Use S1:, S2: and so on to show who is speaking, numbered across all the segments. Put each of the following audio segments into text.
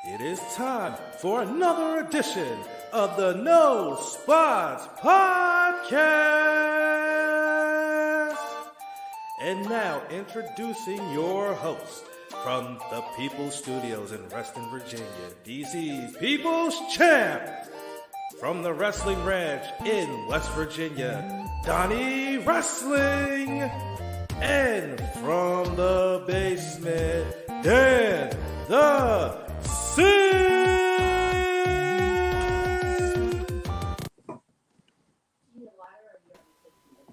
S1: It is time for another edition of the No Spots Podcast. And now introducing your host from the People's Studios in Reston, Virginia, DC's People's Champ. From the Wrestling Ranch in West Virginia, Donnie Wrestling. And from the basement, Dan the Sith.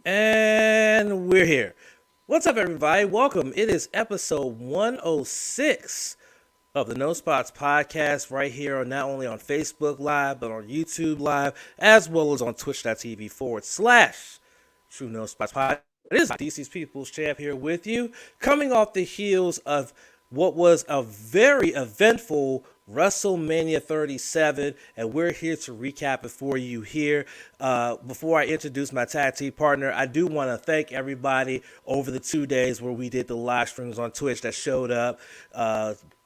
S1: And we're here. What's up, everybody? Welcome. It is episode 106 of the No Spots Podcast right here, not only on Facebook Live, but on YouTube Live, as well as on twitch.tv/True No Spots Podcast. It is DC's People's Champ here with you, coming off the heels of what was a very eventful WrestleMania 37, and we're here to recap it for you here. Before I introduce my tag team partner, I do want to thank everybody over the 2 days where we did the live streams on Twitch that showed up,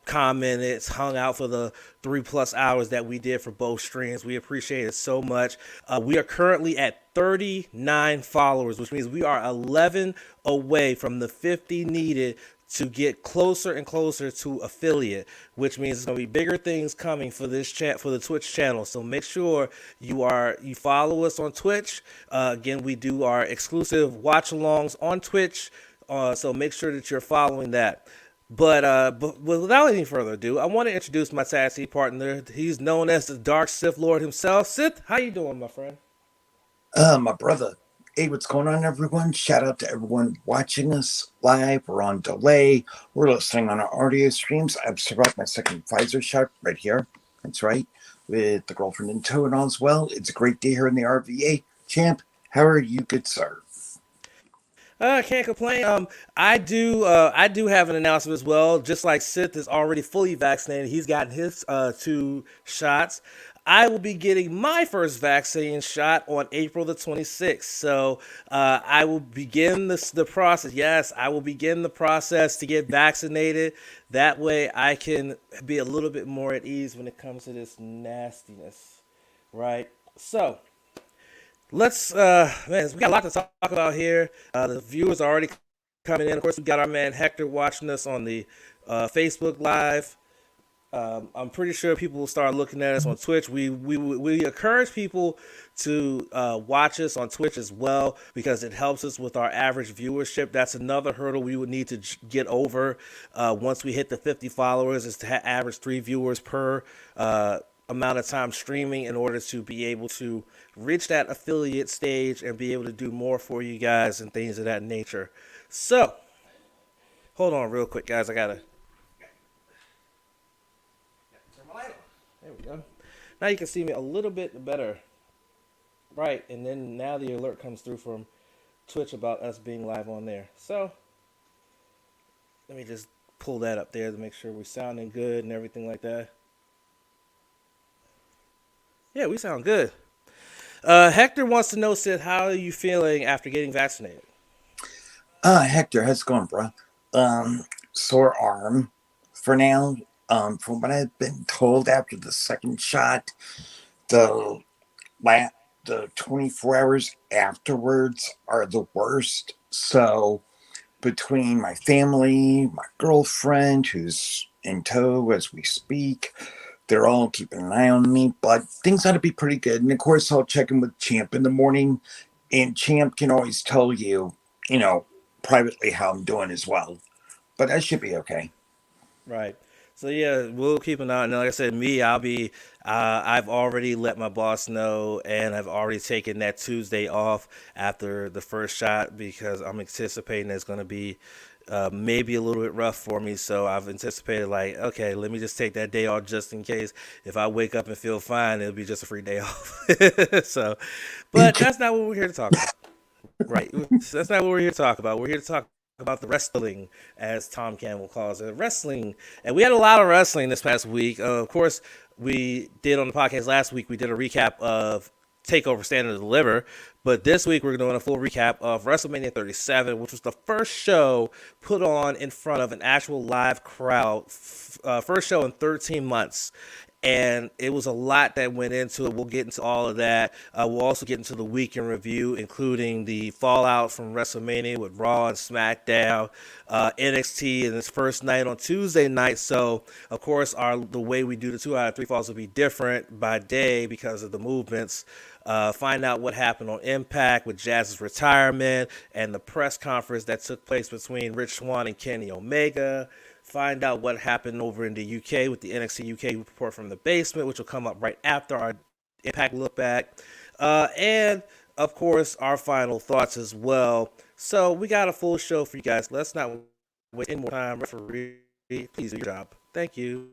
S1: commented, hung out for the 3+ hours that we did for both streams. We appreciate it so much. We are currently at 39 followers, which means we are 11 away from the 50 needed to get closer and closer to affiliate, which means it's going to be bigger things coming for this for the Twitch channel. So make sure you follow us on Twitch. Again, we do our exclusive watch-alongs on Twitch, so make sure that you're following that. But without any further ado, I want to introduce my tag team partner. He's known as the Dark Sith Lord himself. Sith, how you doing, my friend?
S2: My brother. Hey, what's going on, everyone? Shout out to everyone watching us live or on delay. We're listening on our audio streams. I've survived my second Pfizer shot right here. That's right. With the girlfriend in tow and all as well. It's a great day here in the RVA. Champ, how are you, good sir?
S1: Can't complain. I do have an announcement as well. Just like Sith is already fully vaccinated, he's gotten his 2 shots. I will be getting my first vaccine shot on April the 26th. So I will begin the process. Yes, I will begin the process to get vaccinated. That way I can be a little bit more at ease when it comes to this nastiness, right? So let's, man, we got a lot to talk about here. The viewers are already coming in. Of course, we got our man Hector watching us on the Facebook Live. I'm pretty sure people will start looking at us on Twitch. We encourage people to watch us on Twitch as well, because it helps us with our average viewership. That's another hurdle we would need to get over once we hit the 50 followers, is to average 3 viewers per amount of time streaming in order to be able to reach that affiliate stage and be able to do more for you guys and things of that nature. So, hold on real quick, guys. I gotta turn my light on. There we go. Now you can see me a little bit better. Right, and then now the alert comes through from Twitch about us being live on there. So, let me just pull that up there to make sure we're sounding good and everything like that. Yeah, we sound good. Hector wants to know, Sith, how are you feeling after getting vaccinated?
S2: Hector, how's it going, bro? Sore arm for now. From what I've been told after the second shot, the 24 hours afterwards are the worst. So between my family, my girlfriend, who's in tow as we speak, they're all keeping an eye on me, but things ought to be pretty good. And of course, I'll check in with Champ in the morning, and Champ can always tell you, privately how I'm doing as well. But I should be okay.
S1: Right. So yeah, we'll keep an eye. And like I said, I've already let my boss know, and I've already taken that Tuesday off after the first shot, because I'm anticipating it's going to be maybe a little bit rough for me. So I've anticipated, like, okay, let me just take that day off just in case. If I wake up and feel fine, it'll be just a free day off. So, but that's not what we're here to talk about. Right. That's not what we're here to talk about. We're here to talk about the wrestling, as Tom Campbell calls it, wrestling. And we had a lot of wrestling this past week. Of course, we did on the podcast last week, we did a recap of TakeOver Stand and Deliver. But this week we're doing a full recap of WrestleMania 37, which was the first show put on in front of an actual live crowd, first show in 13 months. And it was a lot that went into it. We'll get into all of that. We'll also get into the week in review, including the fallout from WrestleMania with Raw and SmackDown, NXT in its first night on Tuesday night. So, of course, the way we do the 2 out of 3 falls will be different by day because of the movements. Find out what happened on Impact with Jazz's retirement and the press conference that took place between Rich Swann and Kenny Omega. Find out what happened over in the UK with the NXT UK report from the basement, which will come up right after our Impact look back. And, of course, our final thoughts as well. So we got a full show for you guys. Let's not waste any more time. Referee, please do your job. Thank you.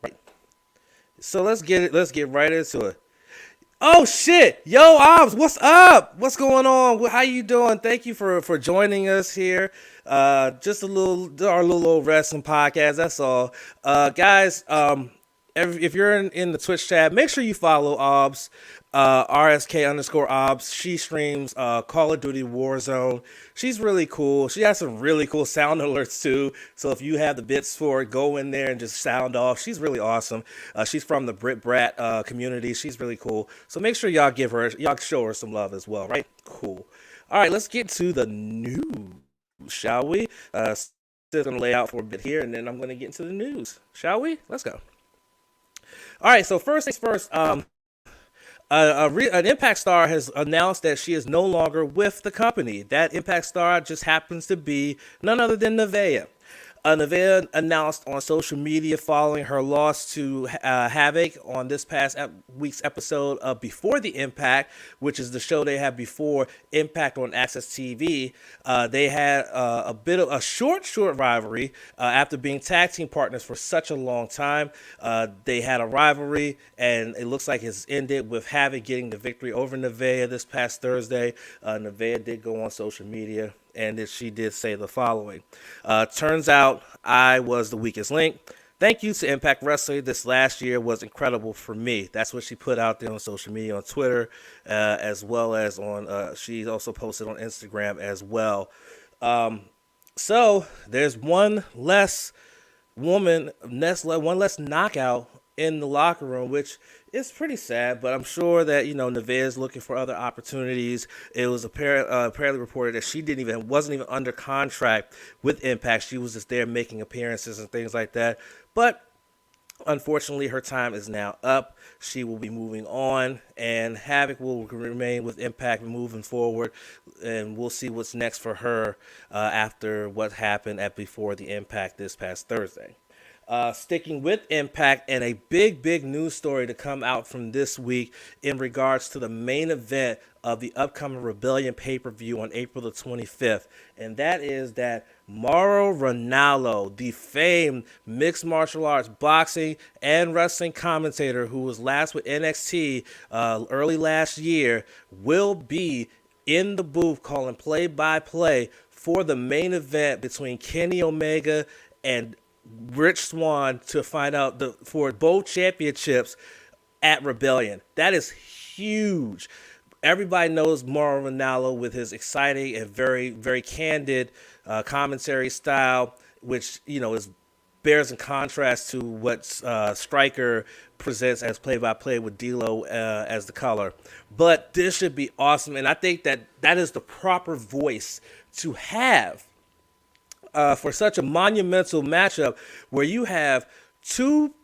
S1: Right. So let's get right into it. Oh shit! Yo, Obs, what's up? What's going on? How you doing? Thank you for joining us here. Just our little old wrestling podcast. That's all, guys. If you're in the Twitch chat, make sure you follow Obs, RSK_Obs. She streams Call of Duty Warzone. She's really cool. She has some really cool sound alerts too. So if you have the bits for it, go in there and just sound off. She's really awesome. She's from the Brit Brat community. She's really cool. So make sure y'all show her some love as well, right? Cool. All right, let's get to the news, shall we? Still gonna lay out for a bit here, and then I'm gonna get into the news. Shall we? Let's go. All right, so first things first, an Impact star has announced that she is no longer with the company. That Impact star just happens to be none other than Nevaeh. Nevaeh announced on social media following her loss to Havoc on this past week's episode of Before the Impact, which is the show they had before Impact on Access TV. They had a bit of a short rivalry after being tag team partners for such a long time. They had a rivalry, and it looks like it's ended with Havoc getting the victory over Nevaeh this past Thursday. Nevaeh did go on social media, and she did say the following. Turns out I was the weakest link. Thank you to Impact Wrestling. This last year was incredible for me. That's what she put out there on social media, on Twitter, as well as on, she also posted on Instagram as well. So there's one less one less knockout in the locker room, which is pretty sad, but I'm sure that, Nevaeh is looking for other opportunities. It was apparently reported that she wasn't even under contract with Impact. She was just there making appearances and things like that. But unfortunately, her time is now up. She will be moving on, and Havoc will remain with Impact moving forward, and we'll see what's next for her after what happened at Before the Impact this past Thursday. Sticking with Impact, and a big news story to come out from this week in regards to the main event of the upcoming Rebellion pay-per-view on April the 25th. And that is that Mauro Ranallo, the famed mixed martial arts boxing and wrestling commentator who was last with NXT early last year, will be in the booth calling play-by-play for the main event between Kenny Omega and Rich Swann to find out for both championships at Rebellion. That is huge. Everybody knows Mauro Ranallo with his exciting and very, very candid commentary style, which bears in contrast to what Stryker presents as play-by-play with D'Lo as the color. But this should be awesome, and I think that is the proper voice to have for such a monumental matchup where you have two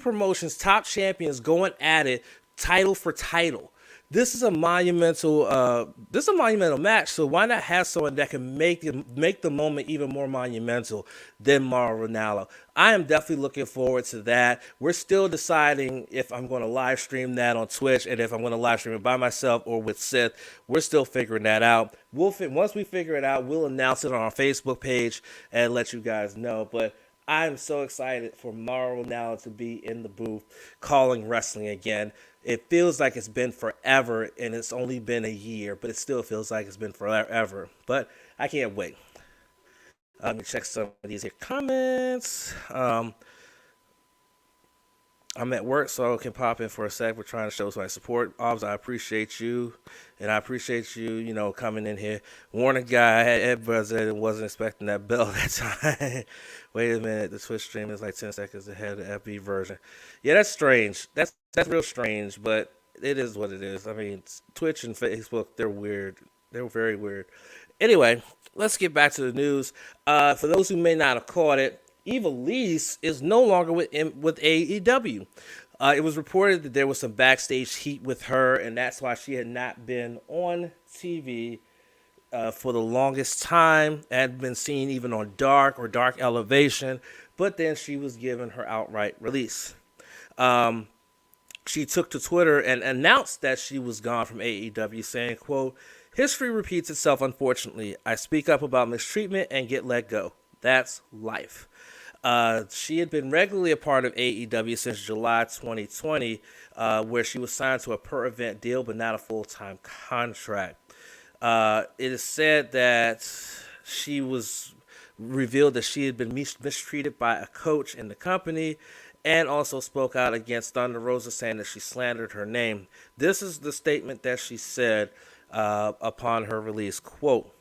S1: promotions, top champions going at it, title for title. This is a monumental match. So why not have someone that can make the moment even more monumental than Mauro Ranallo? I am definitely looking forward to that. We're still deciding if I'm going to live stream that on Twitch and if I'm going to live stream it by myself or with Sith. We're still figuring that out. Once we figure it out, we'll announce it on our Facebook page and let you guys know. But I'm so excited for Mauro Ranallo to be in the booth calling wrestling again. It feels like it's been forever, and it's only been a year, but it still feels like it's been forever. But I can't wait. Let me check some of these here comments. I'm at work, so I can pop in for a sec. We're trying to show some support. Obs, I appreciate you, and I appreciate you, coming in here. Warning guy, I had Ed Buzzer and wasn't expecting that bell that time. Wait a minute, the Twitch stream is like 10 seconds ahead of the FB version. Yeah, that's strange. That's real strange, but it is what it is. I mean, Twitch and Facebook, they're weird. They're very weird. Anyway, let's get back to the news. For those who may not have caught it, Eva Lise is no longer with AEW. It was reported that there was some backstage heat with her, and that's why she had not been on TV for the longest time. Had been seen even on Dark or Dark Elevation, but then she was given her outright release. She took to Twitter and announced that she was gone from AEW, saying, quote, "History repeats itself, unfortunately. I speak up about mistreatment and get let go. That's life." She had been regularly a part of AEW since July 2020, where she was signed to a per-event deal, but not a full-time contract. It is said that she was revealed that she had been mistreated by a coach in the company, and also spoke out against Thunder Rosa, saying that she slandered her name. This is the statement that she said upon her release, quote,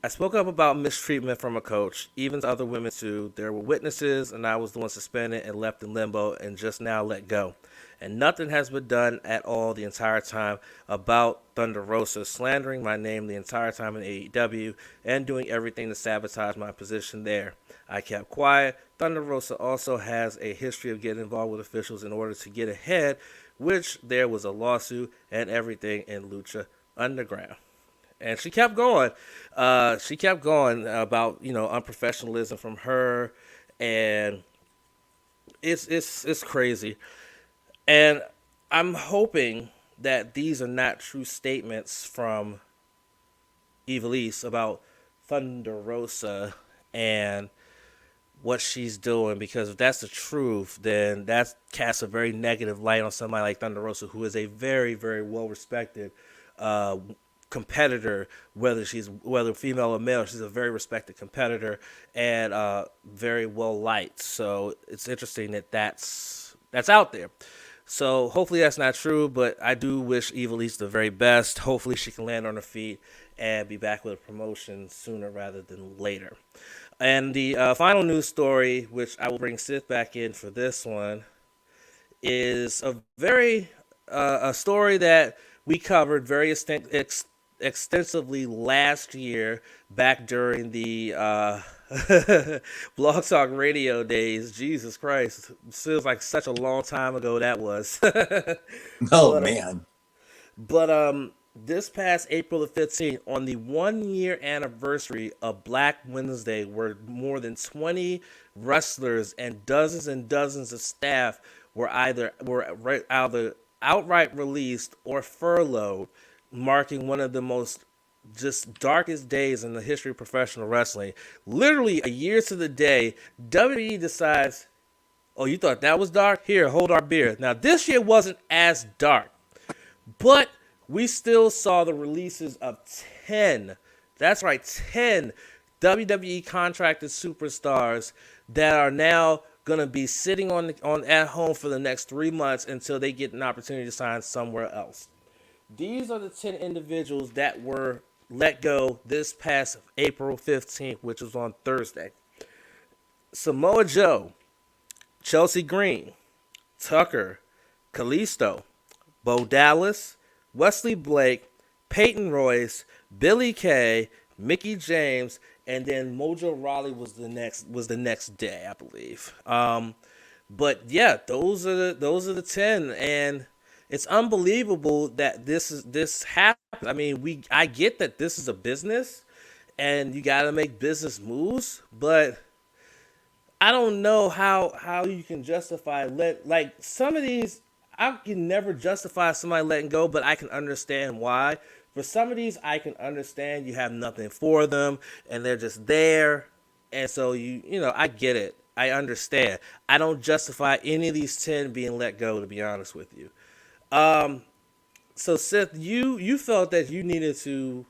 S1: "I spoke up about mistreatment from a coach, even to other women too. There were witnesses, and I was the one suspended and left in limbo and just now let go. And nothing has been done at all the entire time about Thunder Rosa slandering my name the entire time in AEW and doing everything to sabotage my position there. I kept quiet. Thunder Rosa also has a history of getting involved with officials in order to get ahead, which there was a lawsuit and everything in Lucha Underground." And she kept going. She kept going about unprofessionalism from her, and it's crazy. And I'm hoping that these are not true statements from Evilise about Thunder Rosa and what she's doing, because if that's the truth, then that casts a very negative light on somebody like Thunder Rosa, who is a very, very well respected competitor, whether female or male. She's a very respected competitor and very well liked. So it's interesting that that's out there. So hopefully that's not true, but I do wish Evilise the very best. Hopefully she can land on her feet and be back with a promotion sooner rather than later. And the final news story, which I will bring Sith back in for this one, is a story that we covered very extensively last year, back during the Blog Talk Radio days. Jesus Christ, it feels like such a long time ago that was.
S2: Man.
S1: But this past April the 15th, on the 1 year anniversary of Black Wednesday, where more than 20 wrestlers and dozens of staff were either outright released or furloughed, marking one of the most just darkest days in the history of professional wrestling. Literally a year to the day, WWE decides, "Oh, you thought that was dark? Here, hold our beer." Now, this year wasn't as dark, but we still saw the releases of 10, that's right, 10 WWE contracted superstars that are now going to be sitting on at home for the next 3 months until they get an opportunity to sign somewhere else. These are the 10 individuals that were let go this past April 15th, which was on Thursday. Samoa Joe, Chelsea Green, Tucker, Kalisto, Bo Dallas, Wesley Blake, Peyton Royce, Billy Kay, Mickey James, and then Mojo Rawley was the next day, I believe. But yeah, those are the 10, and it's unbelievable that this happened. I mean, I get that this is a business, and you got to make business moves, but I don't know how you can justify some of these. I can never justify somebody letting go, but I can understand why. For some of these, I can understand you have nothing for them, and they're just there, and so I get it. I understand. I don't justify any of these 10 being let go, to be honest with you. So Seth, you felt that you needed to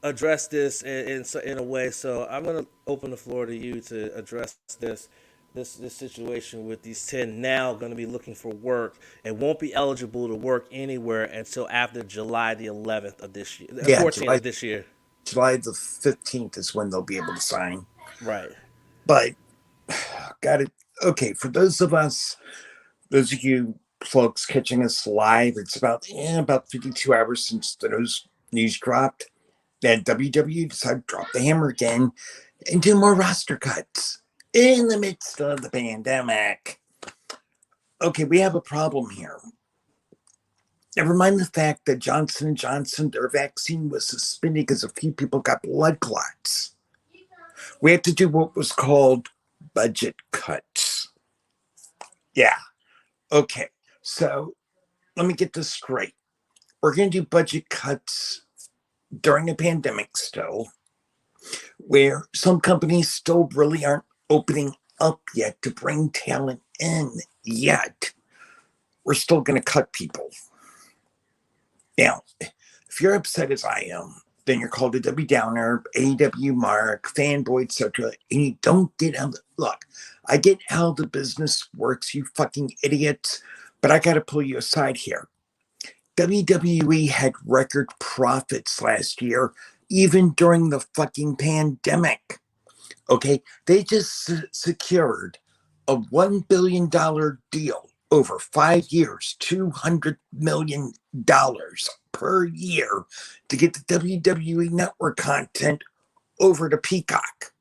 S1: address this in a way, so I'm going to open the floor to you to address this. this situation with these 10 now going to be looking for work and won't be eligible to work anywhere until after July the 11th of this year,
S2: Yeah,
S1: 14th of this year.
S2: July the 15th is when they'll be able to sign.
S1: Right.
S2: But got it. Okay, for those of you folks catching us live, it's about 52 hours since the news dropped that WWE decided to drop the hammer again and do more roster cuts in the midst of the pandemic. Okay, we have a problem here. Never mind the fact that Johnson & Johnson, their vaccine was suspended because a few people got blood clots. We had to do what was called budget cuts. Yeah. Okay. So let me get this straight. We're going to do budget cuts during a pandemic still, where some companies still really aren't opening up yet to bring talent in yet. We're still going to cut people. Now, if you're upset as I am, then you're called a Debbie Downer, AEW Mark, fanboy, etc. And you don't get how look, I get how the business works, you fucking idiots, but I got to pull you aside here. WWE had record profits last year, even during the fucking pandemic. Okay, they just secured a $1 billion deal over 5 years, $200 million per year to get the WWE Network content over to Peacock.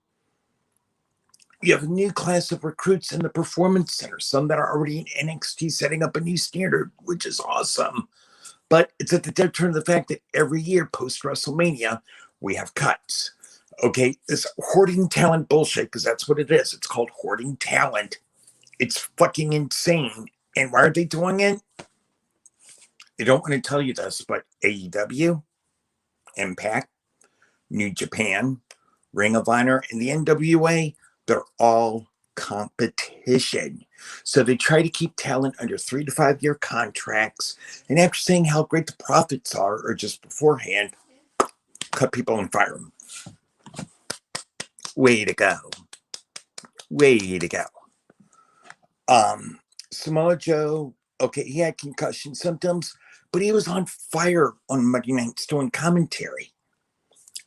S2: You have a new class of recruits in the Performance Center, some that are already in NXT setting up a new standard, which is awesome. But it's at the dead turn of the fact that every year post WrestleMania, we have cuts. Okay, this hoarding talent bullshit, because that's what it is. It's called hoarding talent. It's fucking insane. And why are they doing it? They don't want to tell you this, but AEW, Impact, New Japan, Ring of Honor, and the NWA, they're all competition. So they try to keep talent under 3 to 5 year contracts. And after saying how great the profits are, or just beforehand, cut people and fire them. Way to go. Way to go. Samoa Joe, okay, he had concussion symptoms, but he was on fire on Monday nights doing commentary.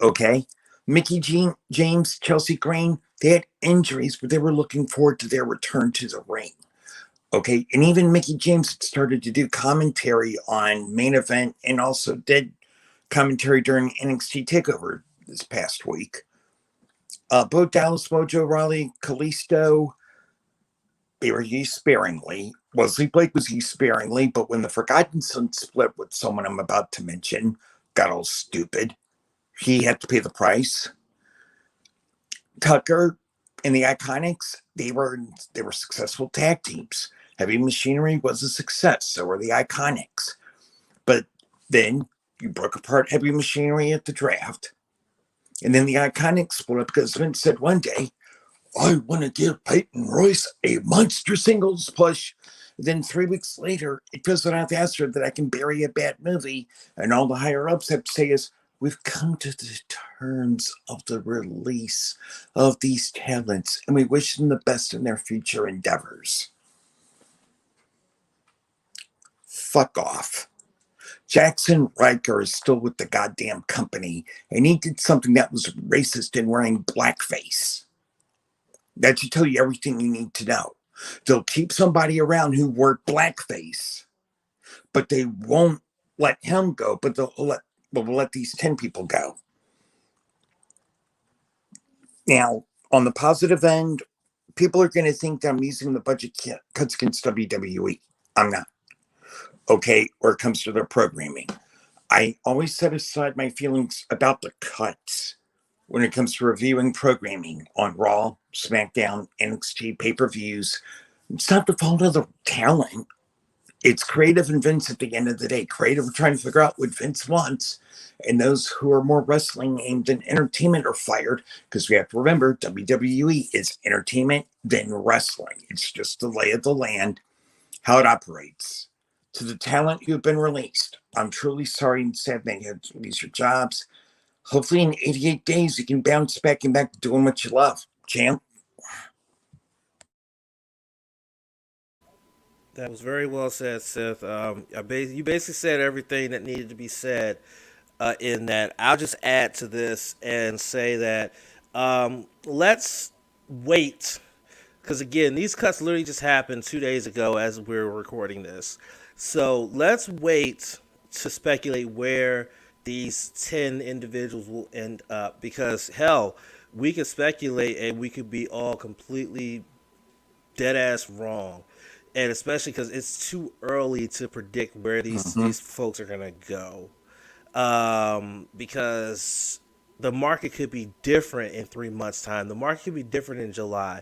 S2: Okay. Mickey James, Chelsea Green, they had injuries, but they were looking forward to their return to the ring. Okay. And even Mickey James started to do commentary on Main Event and also did commentary during NXT TakeOver this past week. Bo Dallas, Mojo Rawley, Kalisto, they were used sparingly. Wesley Blake was used sparingly, but when the Forgotten Son split with someone I'm about to mention, got all stupid, he had to pay the price. Tucker and the Iconics, they were successful tag teams. Heavy Machinery was a success, so were the Iconics. But then you broke apart Heavy Machinery at the draft. And then the Iconics split up because Vince said one day, I want to give Peyton Royce a monster singles push. Then 3 weeks later, it fizzled out faster than I can bury a bad movie. And all the higher ups have to say is, we've come to the terms of the release of these talents, and we wish them the best in their future endeavors. Fuck off. Jackson Riker is still with the goddamn company, and he did something that was racist in wearing blackface. That should tell you everything you need to know. They'll keep somebody around who wore blackface, but they won't let him go, but we'll let these 10 people go. Now, on the positive end, people are going to think that I'm using the budget cuts against WWE. I'm not. Okay, or it comes to their programming. I always set aside my feelings about the cuts when it comes to reviewing programming on Raw, SmackDown, NXT, pay-per-views. It's not the fault of the talent. It's creative and Vince at the end of the day. Creative are trying to figure out what Vince wants. And those who are more wrestling aimed than entertainment are fired, because we have to remember WWE is entertainment then wrestling. It's just the lay of the land, how it operates. To the talent who have been released, I'm truly sorry and sad that you had to lose your jobs. Hopefully in 88 days you can bounce back and back to doing what you love. Champ.
S1: That was very well said, Seth. You basically said everything that needed to be said in that. I'll just add to this and say that let's wait. Because again, these cuts literally just happened 2 days ago as we're recording this. So let's wait to speculate where these 10 individuals will end up. Because hell, we could speculate and we could be all completely dead ass wrong, and especially because it's too early to predict where
S2: Mm-hmm.
S1: these folks are gonna go. Because the market could be different in 3 months' time. The market could be different in July.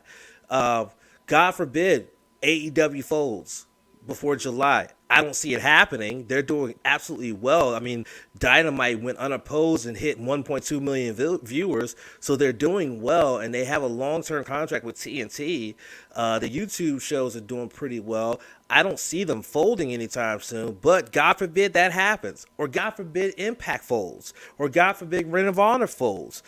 S1: Uh, God forbid AEW folds before July. I don't see it happening. They're doing absolutely well. I mean, Dynamite went unopposed and hit 1.2 million viewers, so they're doing well, and they have a long-term contract with TNT. The YouTube shows are doing pretty well. I don't see them folding anytime soon, but God forbid that happens, or God forbid Impact folds, or God forbid Ring of Honor folds.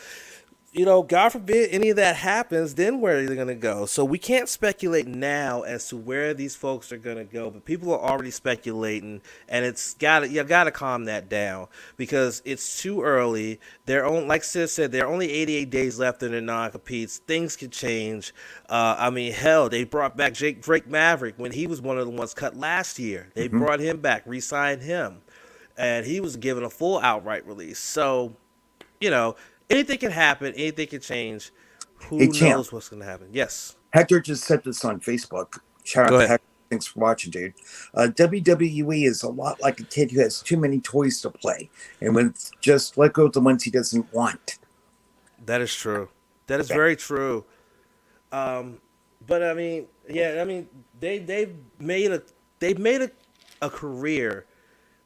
S1: God forbid any of that happens, then where are they going to go? So we can't speculate now as to where these folks are going to go, but people are already speculating, and you got to calm that down because it's too early. Like Sid said, there are only 88 days left in their non-competes. Things could change. I mean, hell, they brought back Drake Maverick when he was one of the ones cut last year. They
S2: Mm-hmm.
S1: brought him back, re-signed him, and he was given a full outright release. So you know, anything can happen, anything can change.
S2: Hey,
S1: Who
S2: champ.
S1: knows what's gonna happen? Yes.
S2: Hector just said this on Facebook. Shout
S1: Go
S2: out to
S1: ahead.
S2: Hector. Thanks for watching, dude. WWE is a lot like a kid who has too many toys to play and would just let go of the ones he doesn't want.
S1: That is true. That is very true. But I mean, yeah, I mean, they've made a career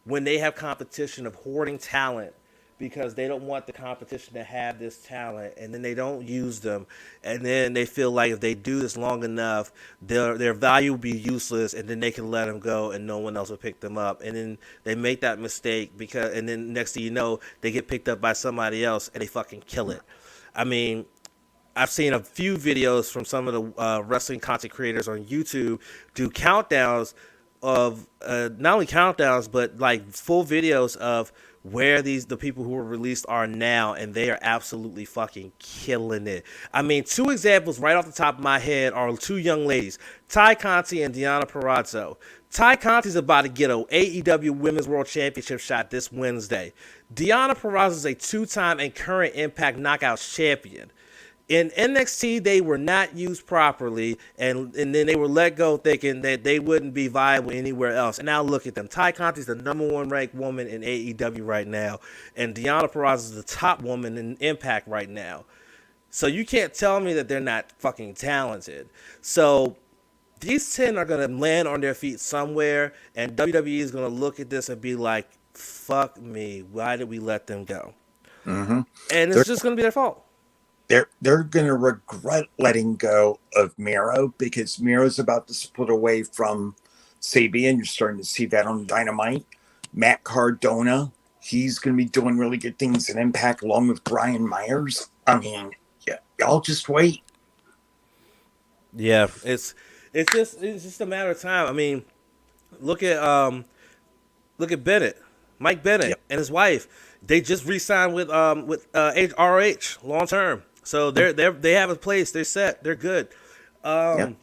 S1: when they have competition of hoarding talent because they don't want the competition to have this talent and then they don't use them and then they feel like if they do this long enough their value will be useless and then they can let them go and no one else will pick them up and then they make that mistake and then next thing you know they get picked up by somebody else and they fucking kill it. I mean, I've seen a few videos from some of the wrestling content creators on YouTube do countdowns of not only countdowns but like full videos of where the people who were released are now, and they are absolutely fucking killing it. I mean, two examples right off the top of my head are two young ladies, Ty Conti and Deonna Purrazzo. Ty Conti's about to get a AEW Women's World Championship shot this Wednesday. Deonna Purrazzo is a two-time and current Impact Knockouts champion. In NXT, they were not used properly, and then they were let go thinking that they wouldn't be viable anywhere else. And now look at them. Ty Conti's the number one ranked woman in AEW right now, and Deonna Purrazzo is the top woman in Impact right now. So you can't tell me that they're not fucking talented. So these 10 are going to land on their feet somewhere, and WWE is going to look at this and be like, fuck me, why did we let them go?
S2: Mm-hmm.
S1: And
S2: They're
S1: it's just going to be their fault.
S2: they're going to regret letting go of Miro because Miro's about to split away from Sabian. You're starting to see that on Dynamite. Matt Cardona, he's going to be doing really good things in Impact along with Brian Myers. I mean, yeah, y'all just wait.
S1: Yeah, it's just a matter of time. I mean, look at look at Bennett, Mike Bennett
S2: Yep.
S1: and his wife. They just re-signed with ROH long term. So they have a place. They're set. They're good.
S2: Yep.
S1: Um,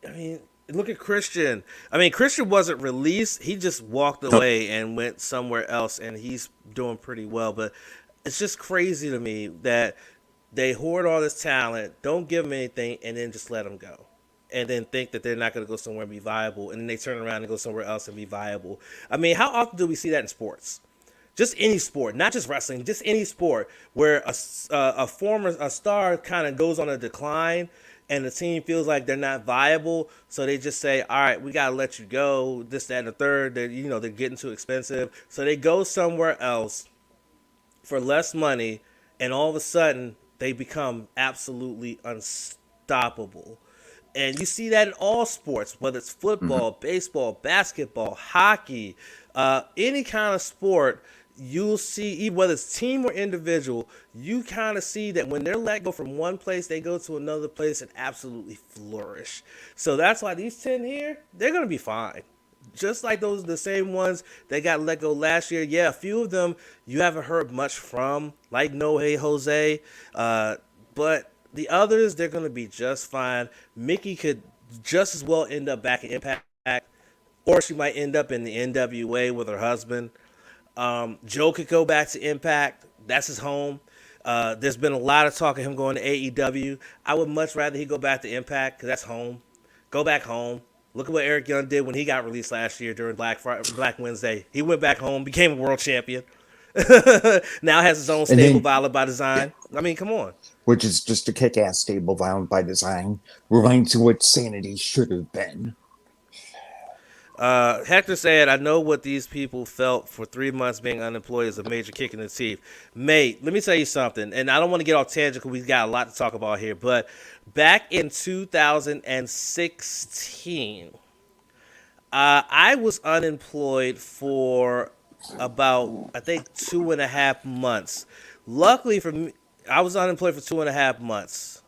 S1: I mean, look at Christian. I mean, Christian wasn't released. He just walked away and went somewhere else, and he's doing pretty well. But it's just crazy to me that they hoard all this talent, don't give them anything, and then just let them go. And then think that they're not going to go somewhere and be viable, and then they turn around and go somewhere else and be viable. I mean, how often do we see that in sports? Just any sport, not just wrestling, just any sport where a star kind of goes on a decline and the team feels like they're not viable, so they just say, "All right, we gotta let you go." This, that, and the third. They're getting too expensive, so they go somewhere else for less money, and all of a sudden they become absolutely unstoppable. And you see that in all sports, whether it's
S2: Mm-hmm.
S1: football, baseball, basketball, hockey, any kind of sport. you'll see, even whether it's team or individual, you kind of see that when they're let go from one place, they go to another place and absolutely flourish. So that's why these 10 here, they're going to be fine. Just like those, the same ones that got let go last year. Yeah, a few of them you haven't heard much from, like No Hey Jose. But the others, they're going to be just fine. Mickey could just as well end up back in Impact, or she might end up in the NWA with her husband. Joe could go back to Impact. That's his home. There's been a lot of talk of him going to AEW. I would much rather he go back to Impact because that's home. Go back home. Look at what Eric Young did when he got released last year during Black Wednesday. He went back home, became a world champion. Now has his own
S2: And
S1: stable,
S2: then,
S1: Violent by Design. I mean, come on.
S2: which is just a kick-ass stable bound by design, reminds you what Sanity should have been.
S1: Hector said, I know what these people felt for 3 months being unemployed is a major kick in the teeth. Mate, let me tell you something, and I don't want to get off tangent because we've got a lot to talk about here, but back in 2016, I was unemployed for about, I think, 2.5 months. Luckily for me, I was unemployed for 2.5 months,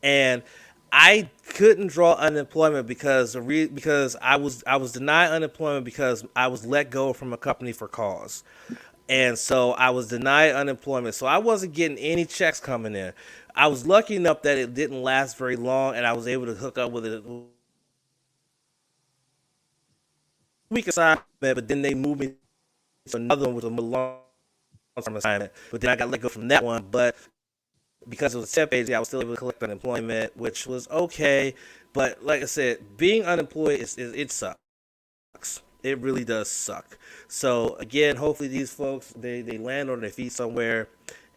S1: and I couldn't draw unemployment because I was denied unemployment because I was let go from a company for cause, and so I was denied unemployment. So I wasn't getting any checks coming in. I was lucky enough that it didn't last very long, and I was able to hook up with a week assignment. But then they moved me to another one with a long term assignment. But then I got let go from that one. But because it was a temp agency, I was still able to collect unemployment, which was okay. But like I said, being unemployed it sucks. It really does suck. So again, hopefully these folks they land on their feet somewhere,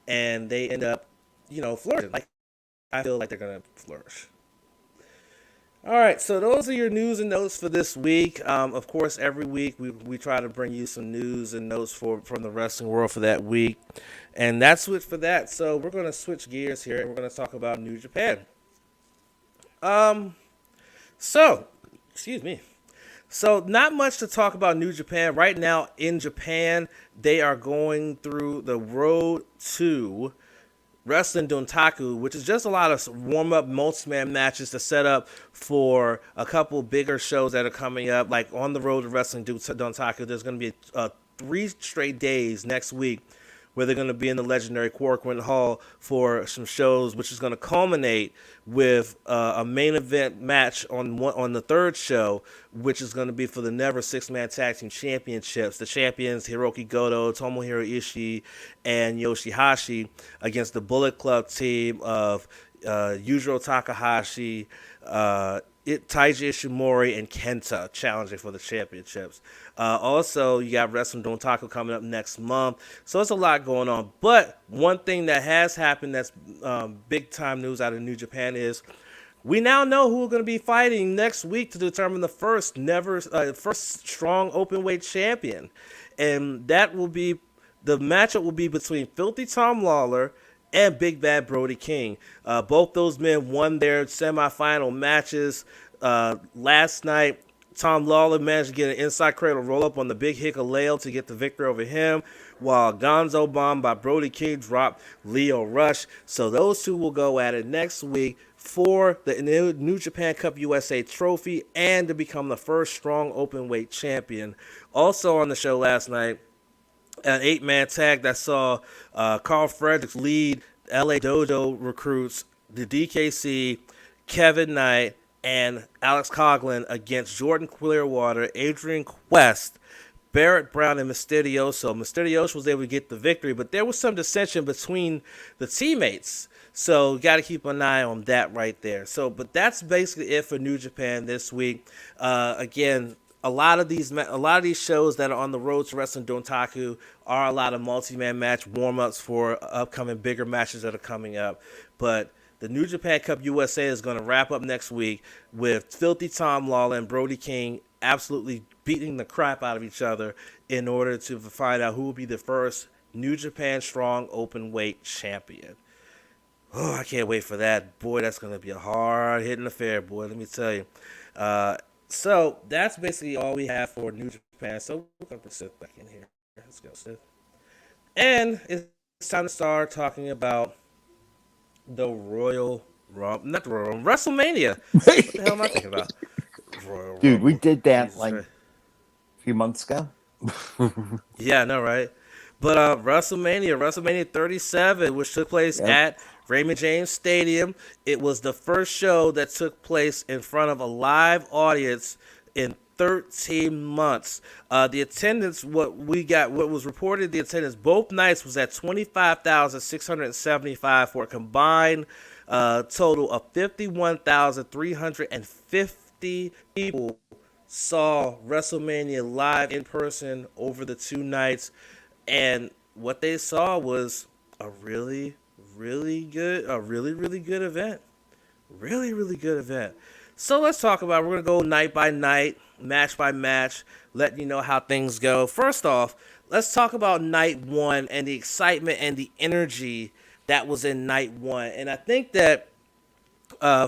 S1: and they end up, flourishing. Like I feel like they're gonna flourish. All right, so those are your news and notes for this week. Of course, every week we try to bring you some news and notes from the wrestling world for that week. And that's it for that. So we're going to switch gears here and we're going to talk about New Japan. Um, so, excuse me. So, not much to talk about New Japan. Right now in Japan, they are going through the road to Wrestling Dontaku, which is just a lot of warm-up multi-man matches to set up for a couple bigger shows that are coming up. Like on the road to Wrestling Dontaku, there's going to be 3 straight days next week where they're going to be in the legendary Quarkman Hall for some shows, which is going to culminate with a main event match on the third show, which is going to be for the Never Six-Man Tag Team Championships. The champions, Hiroki Goto, Tomohiro Ishii, and Yoshihashi against the Bullet Club team of Yujiro Takahashi, Taiji Ishimori, and Kenta challenging for the championships. Also, you got Wrestling Dontaku coming up next month. So it's a lot going on. But one thing that has happened that's big time news out of New Japan is we now know who we're going to be fighting next week to determine the first strong openweight champion. And that will be, the matchup will be between Filthy Tom Lawler and Big Bad Brody King. Both those men won their semifinal matches last night. Tom Lawler managed to get an inside cradle roll up on the Big Hikuleo to get the victory over him, while Gonzo Bomb by Brody King dropped Leo Rush. So those two will go at it next week for the New Japan Cup USA trophy and to become the first strong openweight champion. Also on the show last night, an 8-man tag that saw Carl Fredericks lead LA Dojo recruits, the DKC, Kevin Knight, and Alex Coughlin against Jordan Clearwater, Adrian Quest, Barrett Brown, and Mysterioso. Mysterioso was able to get the victory, but there was some dissension between the teammates. So got to keep an eye on that right there. So, but that's basically it for New Japan this week. Again, a lot of these shows that are on the road to Wrestling Dontaku are a lot of multi-man match warm-ups for upcoming bigger matches that are coming up. But the New Japan Cup USA is going to wrap up next week with Filthy Tom Lawler and Brody King absolutely beating the crap out of each other in order to find out who will be the first New Japan Strong Openweight champion. Oh, I can't wait for that. Boy, that's going to be a hard-hitting affair, boy, let me tell you. So that's basically all we have for New Japan. So we're going to put Seth back in here. Let's go, Seth. And it's time to start talking about the Royal Rumble, not the Royal Rumble, WrestleMania. What the hell am I thinking about? Royal
S2: Dude, we
S1: Rumble.
S2: did that
S1: Jesus
S2: like
S1: Christ.
S2: a few months ago.
S1: Yeah, I know, right? But WrestleMania 37, which took place
S2: Yep.
S1: at Raymond James Stadium. It was the first show that took place in front of a live audience in 13 months. The attendance, what was reported, the attendance both nights was at 25,675 for a combined total of 51,350 people saw WrestleMania live in person over the two nights, and what they saw was a really good event. Really good event. So let's talk about. We're gonna go night by night, match by match, let you know how things go. First off, let's talk about night one and the excitement and the energy that was in night one. And I think that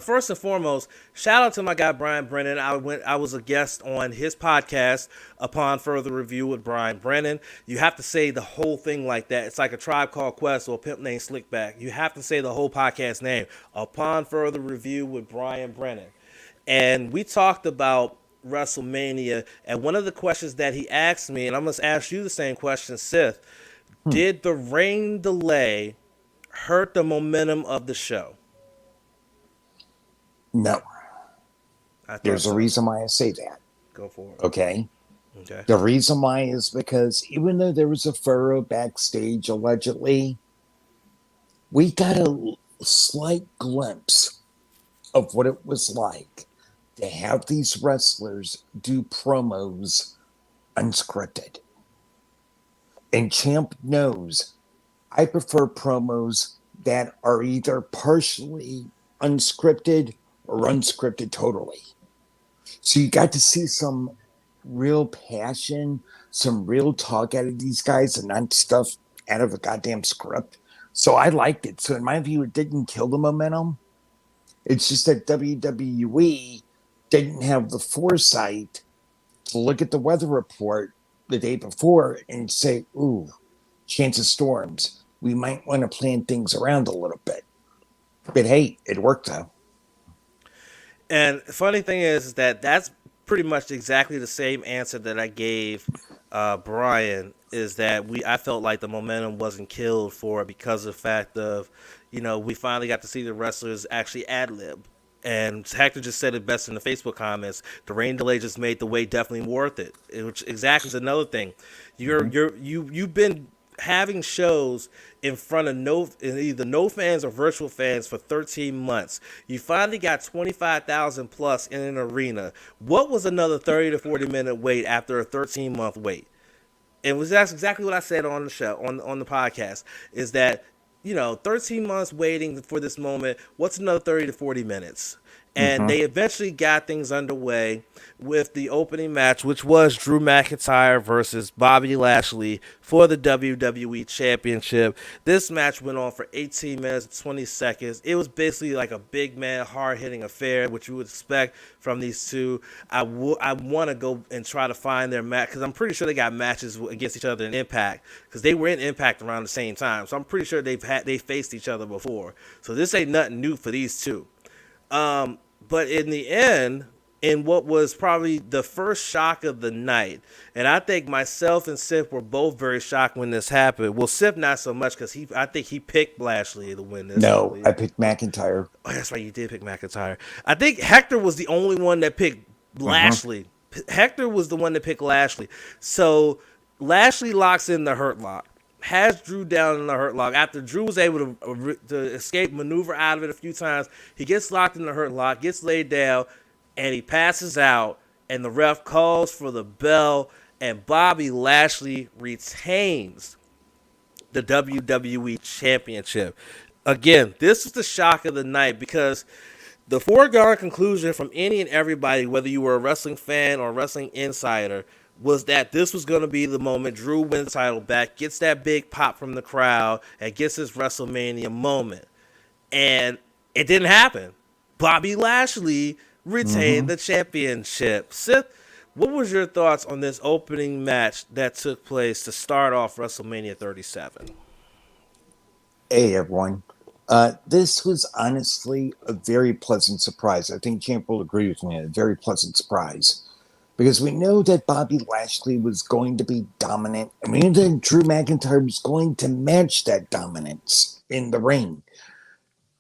S1: first and foremost, shout out to my guy Brian Brennan. I was a guest on his podcast upon further review with Brian Brennan. You have to say the whole thing like that. It's like a Tribe Called Quest or a Pimp Named Slickback. You have to say the whole podcast name. Upon further review with Brian Brennan, and we talked about WrestleMania. And one of the questions that he asked me, and I'm gonna ask you the same question, Sith.
S2: Hmm.
S1: Did the rain delay hurt the momentum of the show?
S2: No.
S1: I thought
S2: There's a
S1: so.
S2: reason why I say that.
S1: Go for it.
S2: Okay.
S1: Okay.
S2: The reason why is because even though there was a furrow backstage allegedly, we got a slight glimpse of what it was like to have these wrestlers do promos unscripted. And Champ knows I prefer promos that are either partially unscripted or unscripted totally. So you got to see some real passion, some real talk out of these guys and not stuff out of a goddamn script. So I liked it. So in my view, it didn't kill the momentum. It's just that WWE didn't have the foresight to look at the weather report the day before and say, ooh, chance of storms. We might want to plan things around a little bit. But hey, it worked though.
S1: And the funny thing is that that's pretty much exactly the same answer that I gave Brian. Is that I felt like the momentum wasn't killed for it because of the fact of, we finally got to see the wrestlers actually ad lib. And Hector just said it best in the Facebook comments. The rain delay just made the wait definitely worth it. Which exactly is another thing. You've been having shows in front of either no fans or virtual fans for 13 months. You finally got 25,000 plus in an arena. What was another 30 to 40-minute wait after a 13-month wait? That's exactly what I said on the show, on the podcast, is that 13 months waiting for this moment. What's another 30 to 40 minutes? And
S2: Mm-hmm.
S1: they eventually got things underway with the opening match, which was Drew McIntyre versus Bobby Lashley for the WWE Championship. This match went on for 18 minutes and 20 seconds. It was basically like a big man, hard-hitting affair, which you would expect from these two. I want to go and try to find their match, because I'm pretty sure they got matches against each other in Impact, because they were in Impact around the same time. So I'm pretty sure they faced each other before. So this ain't nothing new for these two. But in the end, in what was probably the first shock of the night, and I think myself and Sith were both very shocked when this happened. Well, Sith not so much, because I think he picked Lashley to win this, I
S2: No, I
S1: believe.
S2: picked McIntyre.
S1: Oh, that's right, you did pick McIntyre. I think Hector was the only one that picked
S2: Mm-hmm.
S1: Lashley. Hector was the one that picked Lashley. So Lashley locks in the Hurt Lock, has Drew down in the Hurt Lock. After Drew was able to escape, maneuver out of it a few times, he gets locked in the Hurt Lock, gets laid down, and he passes out. And the ref calls for the bell, and Bobby Lashley retains the WWE Championship. Again, this is the shock of the night, because the foregone conclusion from any and everybody, whether you were a wrestling fan or a wrestling insider, was that this was going to be the moment Drew wins the title back, gets that big pop from the crowd, and gets his WrestleMania moment. And it didn't happen. Bobby Lashley retained
S2: Mm-hmm.
S1: the championship. Sith, What was your thoughts on this opening match that took place to start off WrestleMania 37?
S2: Hey, everyone. This was honestly a very pleasant surprise. I think Champ will agree with me. A very pleasant surprise. Because we know that Bobby Lashley was going to be dominant, and we knew that Drew McIntyre was going to match that dominance in the ring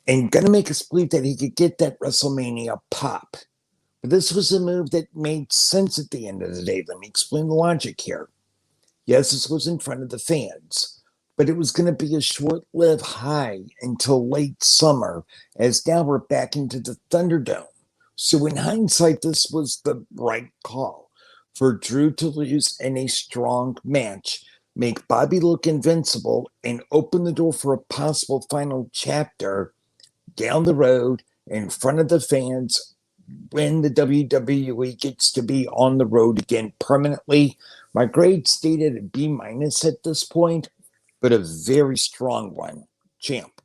S2: and going to make us believe that he could get that WrestleMania pop. But this was a move that made sense at the end of the day. Let me explain the logic here. Yes, this was in front of the fans, but it was going to be a short lived high until late summer, as now we're back into the Thunderdome. So, in hindsight, this was the right call for Drew to lose in a strong match, make Bobby look invincible, and open the door for a possible final chapter down the road in front of the fans when the WWE gets to be on the road again permanently. My grade stated a B minus at this point, but a very strong one. Champ.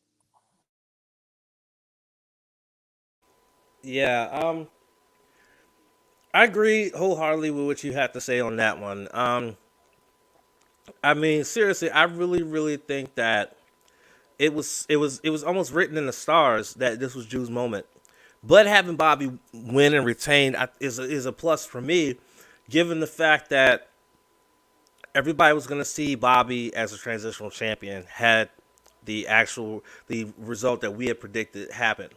S1: Yeah, I agree wholeheartedly with what you have to say on that one. I mean, seriously, I really, really think that it was almost written in the stars that this was Drew's moment. But having Bobby win and retain is a plus for me, given the fact that everybody was going to see Bobby as a transitional champion had the result that we had predicted happen.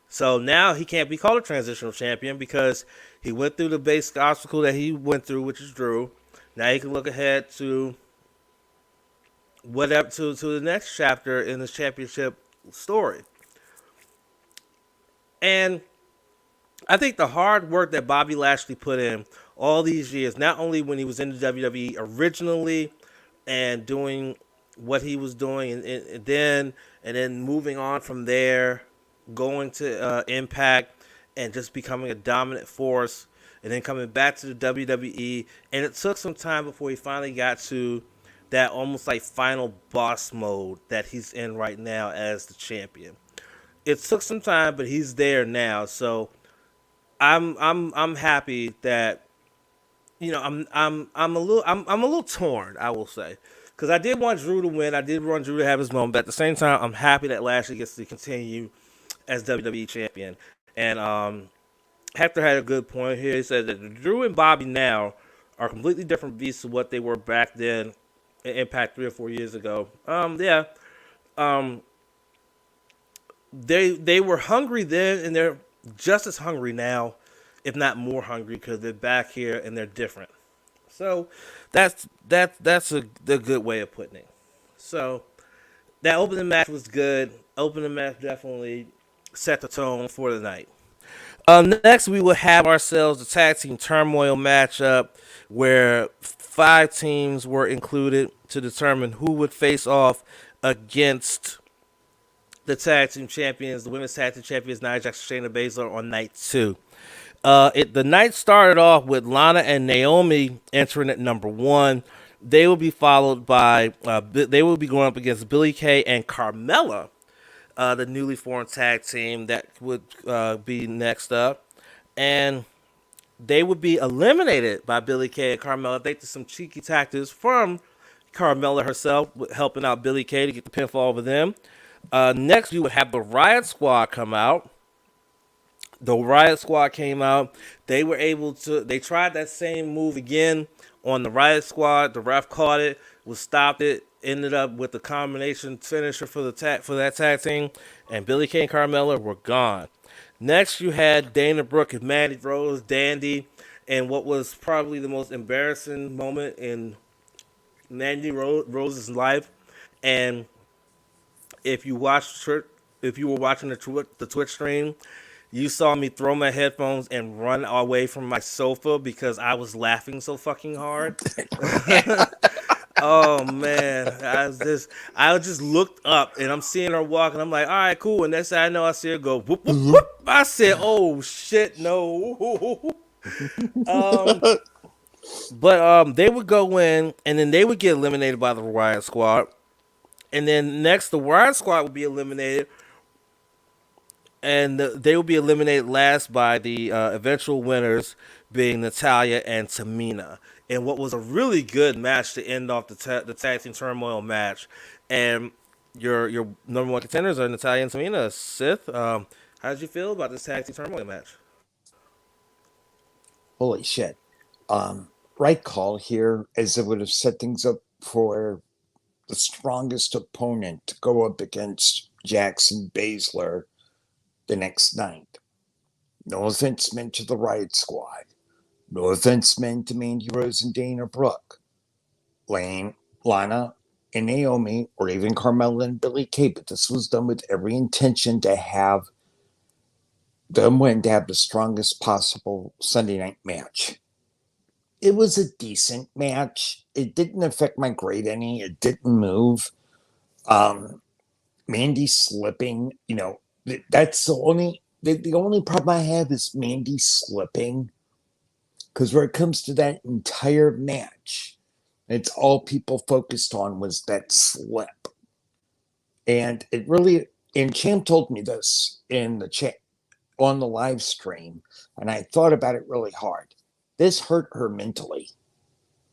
S1: So now he can't be called a transitional champion because he went through the basic obstacle that he went through, which is Drew. Now he can look ahead to whatever to the next chapter in his championship story. And I think the hard work that Bobby Lashley put in all these years, not only when he was in the WWE originally and doing what he was doing, and then moving on from there, going to Impact, and just becoming a dominant force, and then coming back to the WWE. And it took some time before he finally got to that almost like final boss mode that he's in right now as the champion. It took some time, but he's there now. So I'm happy that I'm a little torn, I will say, because I did want Drew to win. I did want Drew to have his moment, but at the same time, I'm happy that Lashley gets to continue as WWE champion. And Hector had a good point here. He said that Drew and Bobby now are completely different beasts to what they were back then in Impact 3 or 4 years ago. Yeah. Um, they were hungry then, and they're just as hungry now, if not more hungry, because they're back here and they're different. So that's a good way of putting it. So that opening match was good. Opening match definitely set the tone for the night. Next, we will have ourselves the tag team turmoil matchup, where 5 teams were included to determine who would face off against the tag team champions, the women's tag team champions, Nia Jax, Shayna Baszler, on night 2. The night started off with Lana and Naomi entering at number 1. They will be followed by they will be going up against Billie Kay and Carmella, the newly formed tag team that would be next up, and they would be eliminated by Billie Kay and Carmella. Thanks to some cheeky tactics from Carmella herself, helping out Billie Kay to get the pinfall over them. Next, we would have the Riot Squad come out. The Riot Squad came out. They were able to. They tried that same move again on the Riot Squad. The ref caught it, was stopped it. Ended up with the combination finisher for that tag team, and Billie Kay and Carmella were gone. Next, you had Dana Brooke and Mandy Rose, Dandy, and what was probably the most embarrassing moment in Rose's life. And if you watched her, if you were watching the Twitch stream, you saw me throw my headphones and run away from my sofa because I was laughing so fucking hard. Oh man, I just looked up and I'm seeing her walk and I'm like, all right, cool. And next thing I know, I see her go whoop whoop whoop. I said, oh shit, no. But they would go in and then they would get eliminated by the Riot Squad, and then next the Riot Squad would be eliminated and they will be eliminated last by the eventual winners being Natalia and Tamina. In what was a really good match to end off the tag team turmoil match, and your number one contenders are Natalia and Tamina. Sith, how did you feel about this tag team turmoil match?
S2: Holy shit. Right call here, as it would have set things up for the strongest opponent to go up against Jackson Baszler the next night. No offense meant to the Riot Squad. No offense meant to Mandy Rose and Dana Brooke, Lane, Lana, and Naomi, or even Carmella and Billie Kay, but this was done with every intention to have them win, to have the strongest possible Sunday night match. It was a decent match. It didn't affect my grade any. It didn't move. Um, Mandy slipping, that's the only problem I have is Mandy slipping. Because where it comes to that entire match, it's all people focused on was that slip. And it really, and Champ told me this in the chat on the live stream, and I thought about it really hard. This hurt her mentally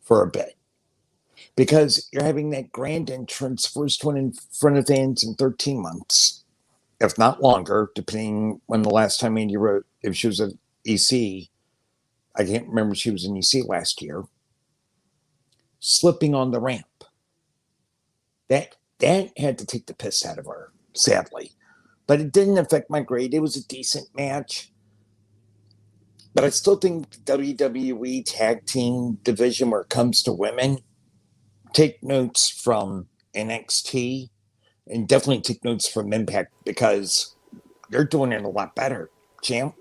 S2: for a bit because you're having that grand entrance, first one in front of fans in 13 months, if not longer, depending when the last time Andy wrote, if she was at EC. I can't remember if she was in EC last year. Slipping on the ramp. That had to take the piss out of her, sadly. But it didn't affect my grade. It was a decent match. But I still think WWE tag team division, where it comes to women, take notes from NXT and definitely take notes from Impact because they're doing it a lot better. Champ?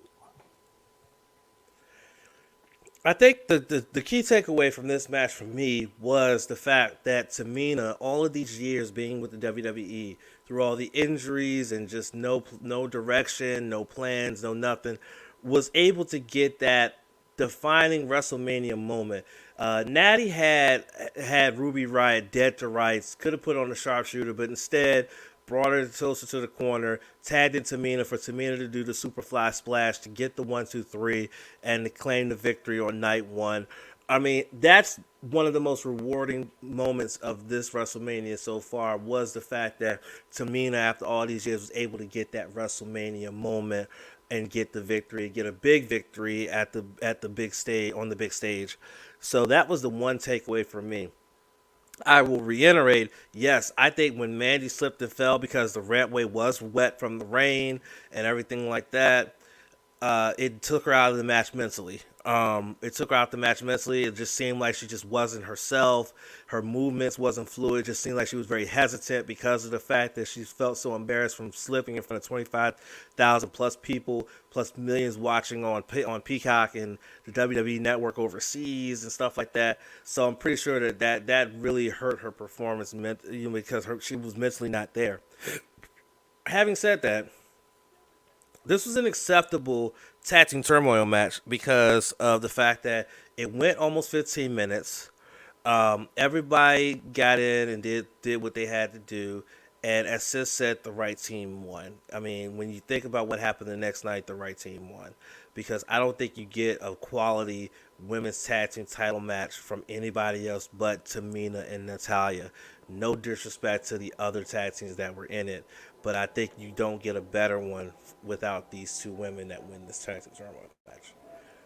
S1: I think the key takeaway from this match for me was the fact that Tamina, all of these years being with the WWE, through all the injuries and just no direction, no plans, no nothing, was able to get that defining WrestleMania moment. Natty had Ruby Riott dead to rights, could have put on the sharpshooter, but instead brought her closer to the corner, tagged in Tamina for Tamina to do the Superfly Splash to get the 1, 2, 3 and to claim the victory on night one. I mean, that's one of the most rewarding moments of this WrestleMania so far was the fact that Tamina, after all these years, was able to get that WrestleMania moment and get the victory, get a big victory at the big stage on the big stage. So that was the one takeaway for me. I will reiterate, yes, I think when Mandy slipped and fell because the rampway was wet from the rain and everything like that, it took her out of the match mentally. It took her out the match mentally. It just seemed like she just wasn't herself. Her movements wasn't fluid. It just seemed like she was very hesitant because of the fact that she felt so embarrassed from slipping in front of 25,000 plus people, plus millions watching on Peacock and the WWE Network overseas and stuff like that. So I'm pretty sure that really hurt her performance because she was mentally not there. Having said that, this was an acceptable tag team turmoil match because of the fact that it went almost 15 minutes. Everybody got in and did what they had to do. And as Sis said, the right team won. I mean, when you think about what happened the next night, the right team won. Because I don't think you get a quality women's tag team title match from anybody else but Tamina and Natalia. No disrespect to the other tag teams that were in it, but I think you don't get a better one without these two women that win this tag team tournament match.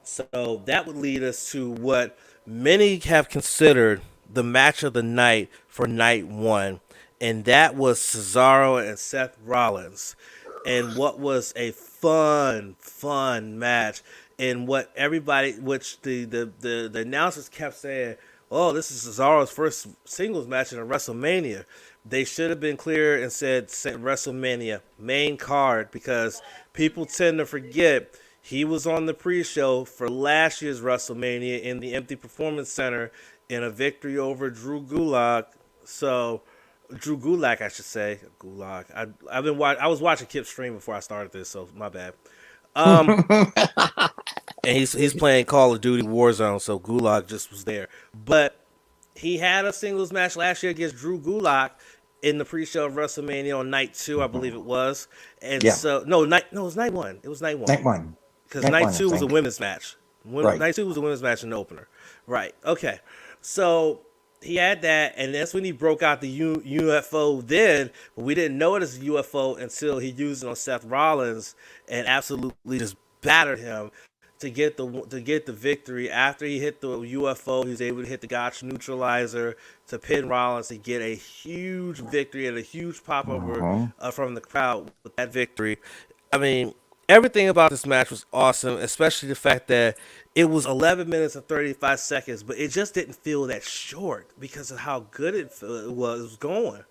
S1: So that would lead us to what many have considered the match of the night for night one, and that was Cesaro and Seth Rollins. And what was a fun match, and what everybody, which the announcers kept saying, oh, this is Cesaro's first singles match in a WrestleMania. They should have been clear and said WrestleMania main card because people tend to forget he was on the pre-show for last year's WrestleMania in the Empty Performance Center in a victory over Drew Gulak. So Drew Gulak, I should say. Gulak. I was watching Kip's stream before I started this, so my bad. And he's playing Call of Duty Warzone, so Gulak just was there. But he had a singles match last year against Drew Gulak, in the pre-show of WrestleMania on night 2, I believe it was. And
S2: Yeah.
S1: so no, it was night 1. It was night 1.
S2: Night one.
S1: Because
S2: Night
S1: night
S2: one, I
S1: 2 was a
S2: think.
S1: women's match.
S2: Right.
S1: Night 2 was a women's match in the opener. Right. Okay. So he had that, and that's when he broke out the UFO then, but we didn't know it as a UFO until he used it on Seth Rollins and absolutely just battered him to get the victory. After he hit the UFO, he was able to hit the Gotch neutralizer to pin Rollins to get a huge victory and a huge pop over from the crowd with that victory. I mean, everything about this match was awesome, especially the fact that it was 11 minutes and 35 seconds, but it just didn't feel that short because of how good it was going.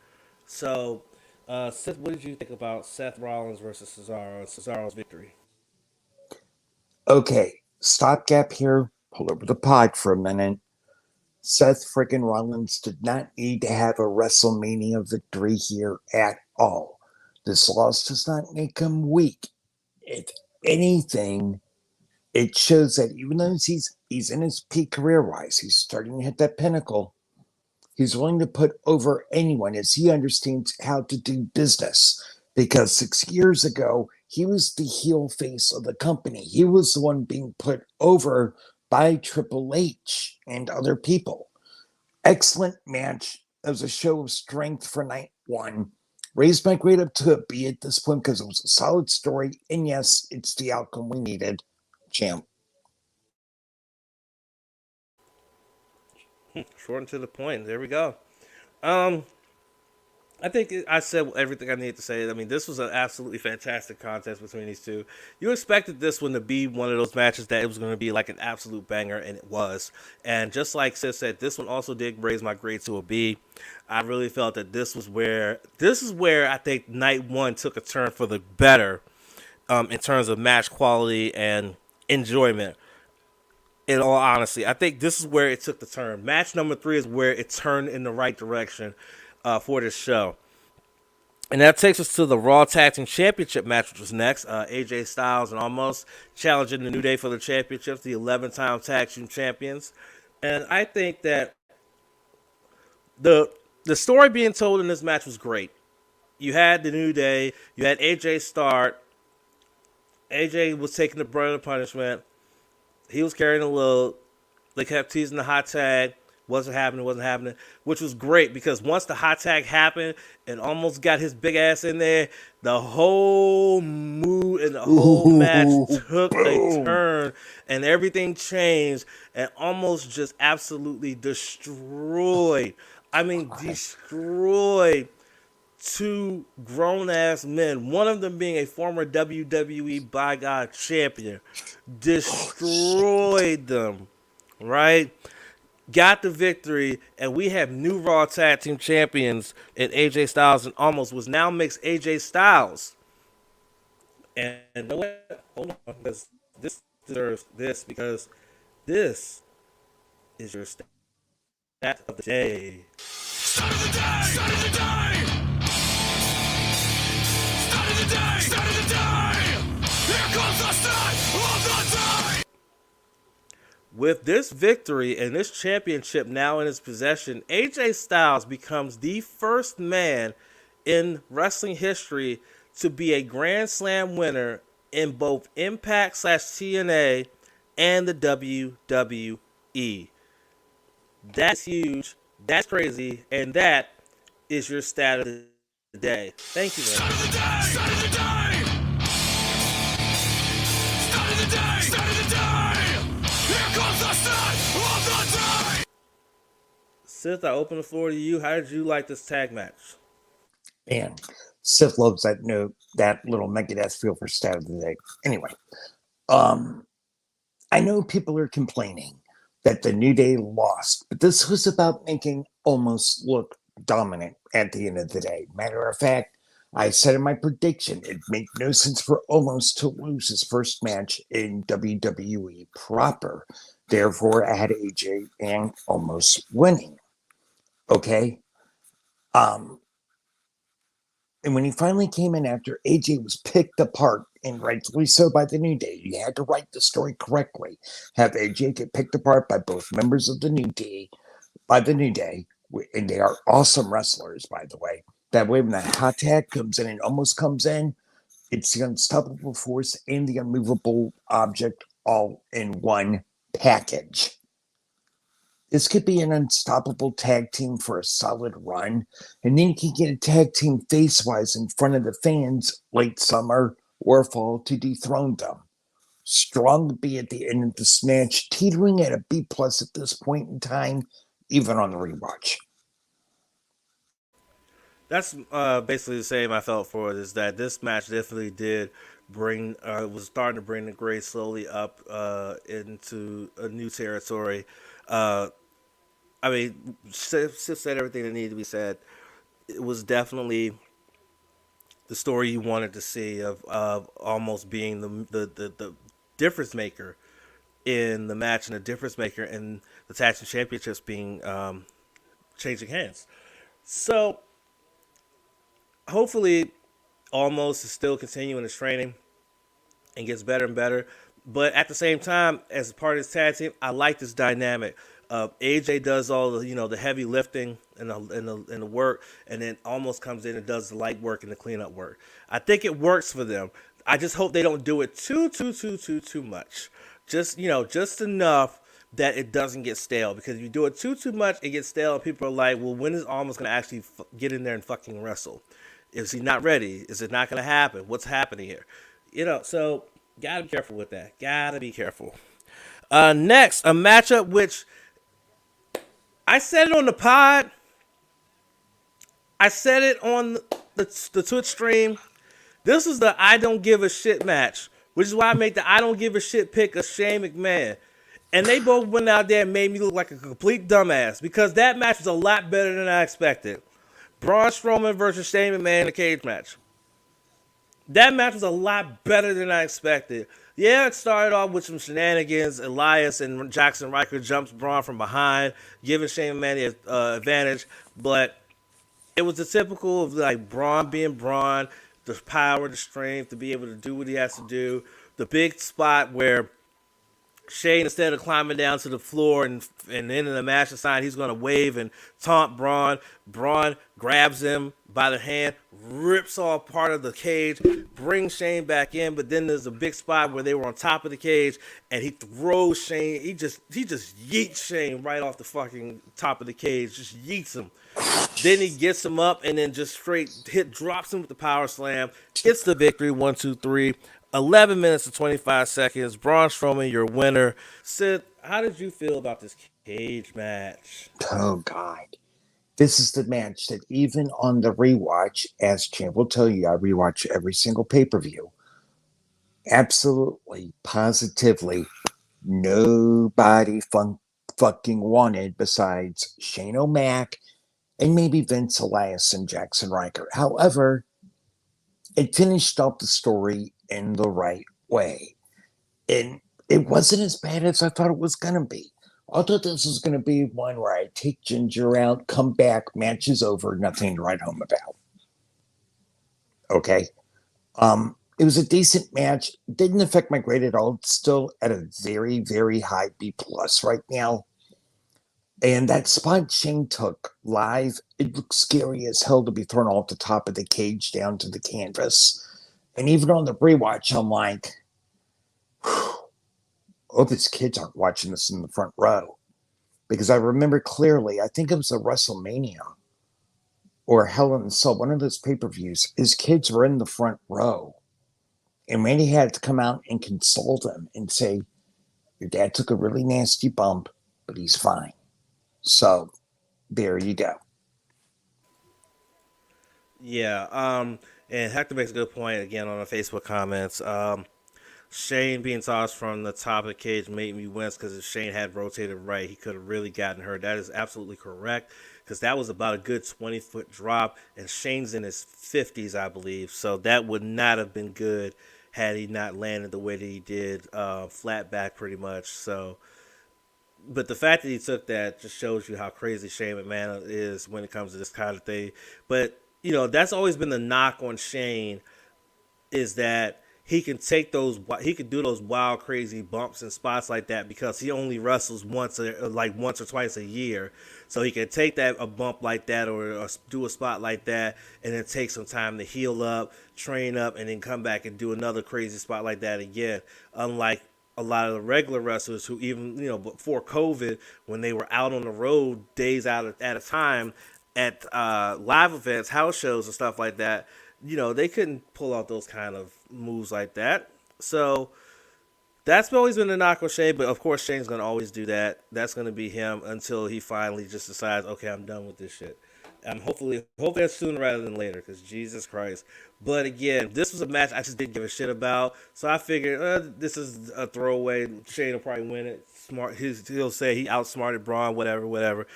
S1: So, Seth, what did you think about Seth Rollins versus Cesaro and Cesaro's victory?
S2: Okay, stopgap here. Pull over the pod for a minute. Seth freaking Rollins did not need to have a WrestleMania victory here at all. This loss does not make him weak. If anything, it shows that even though he's in his peak career-wise, he's starting to hit that pinnacle. He's willing to put over anyone as he understands how to do business. Because 6 years ago, he was the heel face of the company. He was the one being put over by Triple H and other people. Excellent match. It was a show of strength for night 1. Raised my grade up to a B at this point because it was a solid story. And yes, it's the outcome we needed. Champ.
S1: Short and to the point. There we go. I think I said everything I needed to say. I mean, this was an absolutely fantastic contest between these two. You expected this one to be one of those matches that it was going to be like an absolute banger, and it was. And just like Seth said, this one also did raise my grade to a B. I really felt that this is where I think night 1 took a turn for the better in terms of match quality and enjoyment. In all honesty, I think this is where it took the turn. Match number 3 is where it turned in the right direction for this show. And that takes us to the Raw Tag Team Championship match, which was next. AJ Styles and Almost challenging the New Day for the championships, the 11-time Tag Team Champions. And I think that the story being told in this match was great. You had the New Day. You had AJ start. AJ was taking the brunt of the punishment. He was carrying the load. They kept teasing the hot tag. Wasn't happening, which was great because once the hot tag happened and Almost got his big ass in there, the whole mood and the whole match took a turn and everything changed and Almost just absolutely destroyed. I mean, destroyed 2 grown-ass men, one of them being a former WWE by God champion, destroyed them, right? Got the victory, and we have new Raw Tag Team Champions in AJ Styles and Almost, which now makes AJ Styles. And you know what? Hold on, because this deserves this, because this is your stat of the day. Start of the day! Start of the day! Start of the day! Start of the day! Here comes the start of the day! With this victory and this championship now in his possession, AJ Styles becomes the first man in wrestling history to be a Grand Slam winner in both Impact/TNA and the WWE. That's huge. That's crazy. And that is your stat of the day. Thank you, man. Start of the day! Start of the day! Start of the day! Start of the day! Here comes the start of the day! Sith, I open the floor to you. How did you like this tag match?
S2: Man, Sith loves that note, that little Megadeth feel for stat of the day. Anyway, I know people are complaining that the New Day lost, but this was about making Almost look dominant at the end of the day. Matter of fact, I said in my prediction, it'd make no sense for Almost to lose his first match in WWE proper. Therefore, I had AJ and Almost winning. Okay? And when he finally came in after AJ was picked apart, and rightfully so by the New Day, you had to write the story correctly. Have AJ get picked apart by both members of the New Day, and they are awesome wrestlers, by the way. That way, when that hot tag comes in and almost comes in, it's the unstoppable force and the unmovable object all in one package. This could be an unstoppable tag team for a solid run, and then you can get a tag team face-wise in front of the fans late summer or fall to dethrone them. Strong to be at the end of this match, teetering at a B plus at this point in time, even on the rewatch.
S1: That's basically the same I felt for it. Is that this match definitely did bring was starting to bring the Gray slowly up into a new territory. Uh, I mean, Sith said everything that needed to be said. It was definitely the story you wanted to see of almost being the difference maker in the match and the difference maker in the tag team championships being changing hands. So hopefully, almost is still continuing his training and gets better and better. But at the same time, as part of this tag team, I like this dynamic. AJ does all the the heavy lifting and the work, and then almost comes in and does the light work and the cleanup work. I think it works for them. I just hope they don't do it too much. Just just enough that it doesn't get stale. Because if you do it too much, it gets stale, and people are like, well, when is almost gonna actually get in there and fucking wrestle? Is he not ready? Is it not going to happen? What's happening here? So gotta be careful with that. Gotta be careful. Next, a matchup which I said it on the pod. I said it on the Twitch stream. This is the I don't give a shit match, which is why I make the I don't give a shit pick of Shane McMahon. And they both went out there and made me look like a complete dumbass because that match was a lot better than I expected. Braun Strowman versus Shane McMahon in a cage match. That match was a lot better than I expected. Yeah, it started off with some shenanigans. Elias and Jackson Riker jumps Braun from behind, giving Shane McMahon the advantage. But it was the typical of like Braun being Braun, the power, the strength to be able to do what he has to do. The big spot where Shane, instead of climbing down to the floor and ending the match sign, he's going to wave and taunt Braun. Braun grabs him by the hand, rips off part of the cage, brings Shane back in. But then there's a big spot where they were on top of the cage, and he throws Shane. He just yeets Shane right off the fucking top of the cage, just yeets him. Then he gets him up and then just straight drops him with the power slam. It's the victory, 1-2-3. 11 minutes and 25 seconds. Braun Strowman, your winner. Sith, how did you feel about this cage match?
S2: Oh, God. This is the match that even on the rewatch, as Champ will tell you, I rewatch every single pay-per-view. Absolutely, positively, nobody fucking wanted besides Shane O'Mac and maybe Vince Elias and Jackson Riker. However, it finished up the story in the right way. And it wasn't as bad as I thought it was going to be. I thought this was going to be one where I take Ginger out, come back, match is over, nothing to write home about. Okay. It was a decent match. Didn't affect my grade at all. It's still at a very, very high B plus right now. And that spot Shane took live, it looked scary as hell to be thrown off the top of the cage down to the canvas. And even on the rewatch, I'm like, oh, these kids aren't watching this in the front row. Because I remember clearly, I think it was a WrestleMania or Hell in a Cell, one of those pay-per-views, his kids were in the front row. And Randy had to come out and console them and say, your dad took a really nasty bump, but he's fine. So there you go.
S1: Yeah, and Hector makes a good point again on the Facebook comments. Shane being tossed from the top of the cage made me wince because if Shane had rotated right, he could have really gotten hurt. That is absolutely correct because that was about a good 20-foot drop, and Shane's in his 50s, I believe. So that would not have been good had he not landed the way that he did, flat back pretty much. So, but the fact that he took that just shows you how crazy Shane McMahon is when it comes to this kind of thing. But, that's always been the knock on Shane is that he can take those, he can do those wild, crazy bumps and spots like that because he only wrestles once or twice a year. So he can take a bump like that or do a spot like that, and then take some time to heal up, train up, and then come back and do another crazy spot like that again. Unlike a lot of the regular wrestlers who, even before COVID, when they were out on the road days out at a time at live events, house shows, and stuff like that, they couldn't pull out those kind of moves like that. So that's always been the knock on Shane, but of course Shane's gonna always do that. That's gonna be him until he finally just decides, okay, I'm done with this shit. Hopefully that's sooner rather than later, because Jesus Christ. But again, this was a match I just didn't give a shit about, so I figured this is a throwaway. Shane will probably win it. He'll say he outsmarted Braun, whatever.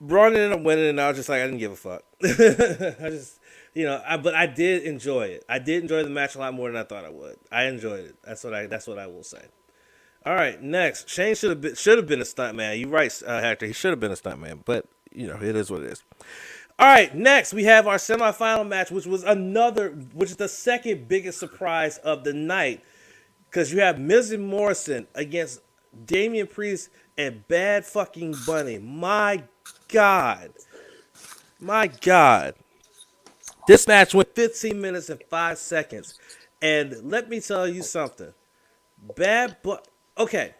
S1: Braun ended up winning, and I was just like, I didn't give a fuck. I just, but I did enjoy it. I did enjoy the match a lot more than I thought I would. I enjoyed it. That's what I will say. All right, next, Shane should have been a stuntman. You're right, Hector. He should have been a stuntman, but it is what it is. All right, next we have our semifinal match, which is the second biggest surprise of the night, because you have Miz and Morrison against Damien Priest and Bad fucking Bunny. My God. This match went 15 minutes and 5 seconds. And let me tell you something. Okay,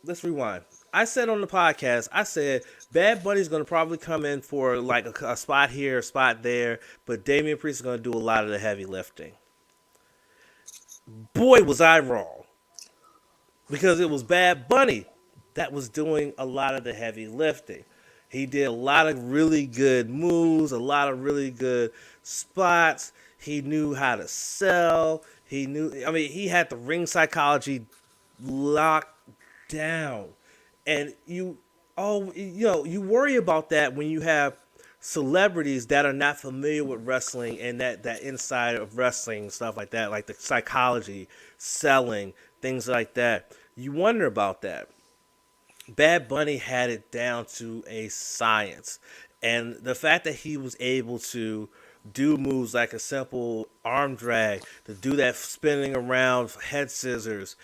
S1: let's rewind. I said on the podcast, Bad Bunny's going to probably come in for like a spot here, a spot there, but Damien Priest is going to do a lot of the heavy lifting. Boy, was I wrong. Because it was Bad Bunny that was doing a lot of the heavy lifting. He did a lot of really good moves, a lot of really good spots. He knew how to sell. He had the ring psychology locked down. And you worry about that when you have celebrities that are not familiar with wrestling and that inside of wrestling, stuff like that, like the psychology, selling, things like that. You wonder about that. Bad Bunny had it down to a science. And the fact that he was able to do moves like a simple arm drag, to do that spinning around head scissors.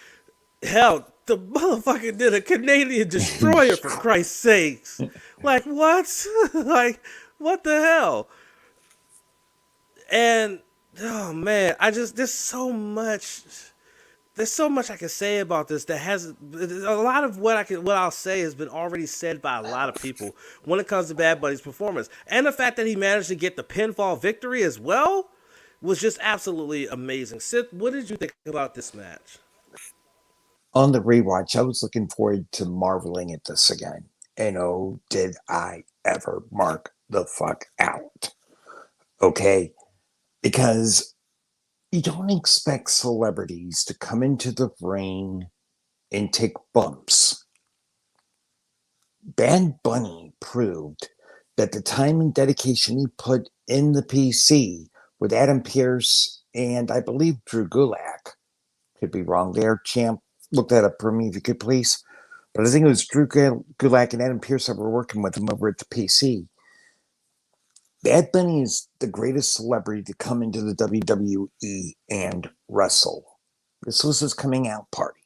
S1: Hell, the motherfucker did a Canadian destroyer, for Christ's sakes. Like, what? Like, what the hell? And, oh man, there's so much I can say about this that has a lot of what I'll say has been already said by a lot of people when it comes to Bad Bunny's performance. And the fact that he managed to get the pinfall victory as well was just absolutely amazing. Sith, what did you think about this match?
S2: On the rewatch, I was looking forward to marveling at this again. And oh, did I ever mark the fuck out. Okay? Because you don't expect celebrities to come into the ring and take bumps. Bad Bunny proved that the time and dedication he put in the PC with Adam Pearce and I believe Drew Gulak, could be wrong there, champ, look that up for me if you could please, but I think it was Drew Gulak and Adam Pearce that were working with him over at the PC. Bad Bunny is the greatest celebrity to come into the WWE and wrestle. This was his coming out party.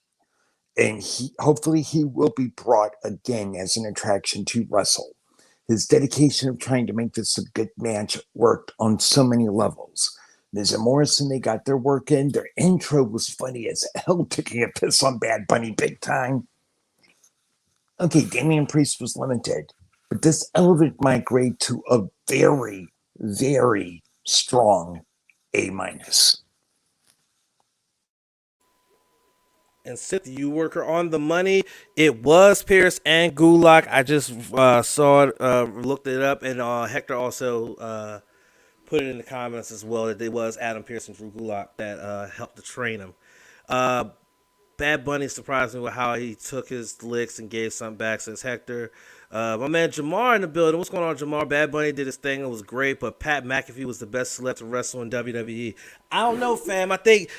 S2: And hopefully he will be brought again as an attraction to wrestle. His dedication of trying to make this a good match worked on so many levels. Miz and Morrison, they got their work in. Their intro was funny as hell, taking a piss on Bad Bunny big time. Okay, Damien Priest was limited, but this elevated my grade to a very, very strong A-.
S1: And Sith, you worker on the money. It was Pierce and Gulak. I just saw it, looked it up, and Hector also put it in the comments as well that it was Adam Pearce and Drew Gulak that helped to train him. Bad Bunny surprised me with how he took his licks and gave something back, says Hector. My man Jamar in the building. What's going on, Jamar? Bad Bunny did his thing. It was great, but Pat McAfee was the best celeb to wrestle in WWE. I don't know, fam. I think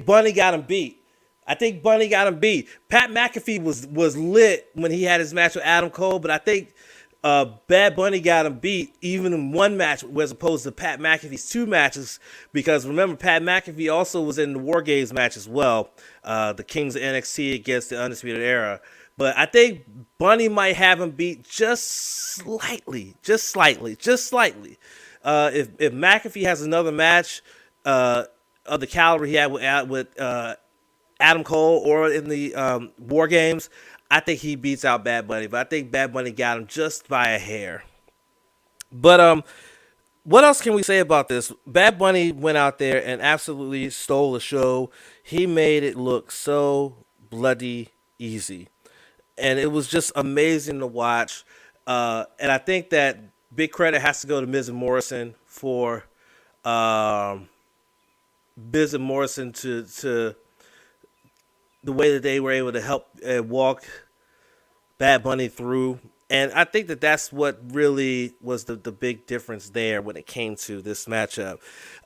S1: Bunny got him beat. Pat McAfee was lit when he had his match with Adam Cole, but I think Bad Bunny got him beat even in one match as opposed to Pat McAfee's two matches, because remember, Pat McAfee also was in the War Games match as well, the Kings of NXT against the Undisputed Era. But I think Bunny might have him beat just slightly. If McAfee has another match of the caliber he had with Adam Cole or in the War Games, I think he beats out Bad Bunny. But I think Bad Bunny got him just by a hair. But what else can we say about this? Bad Bunny went out there and absolutely stole the show. He made it look so bloody easy, and it was just amazing to watch. And I think that big credit has to go to Miz and Morrison for Miz and Morrison to the way that they were able to help walk Bad Bunny through. And I think that that's what really was the big difference there when it came to this matchup.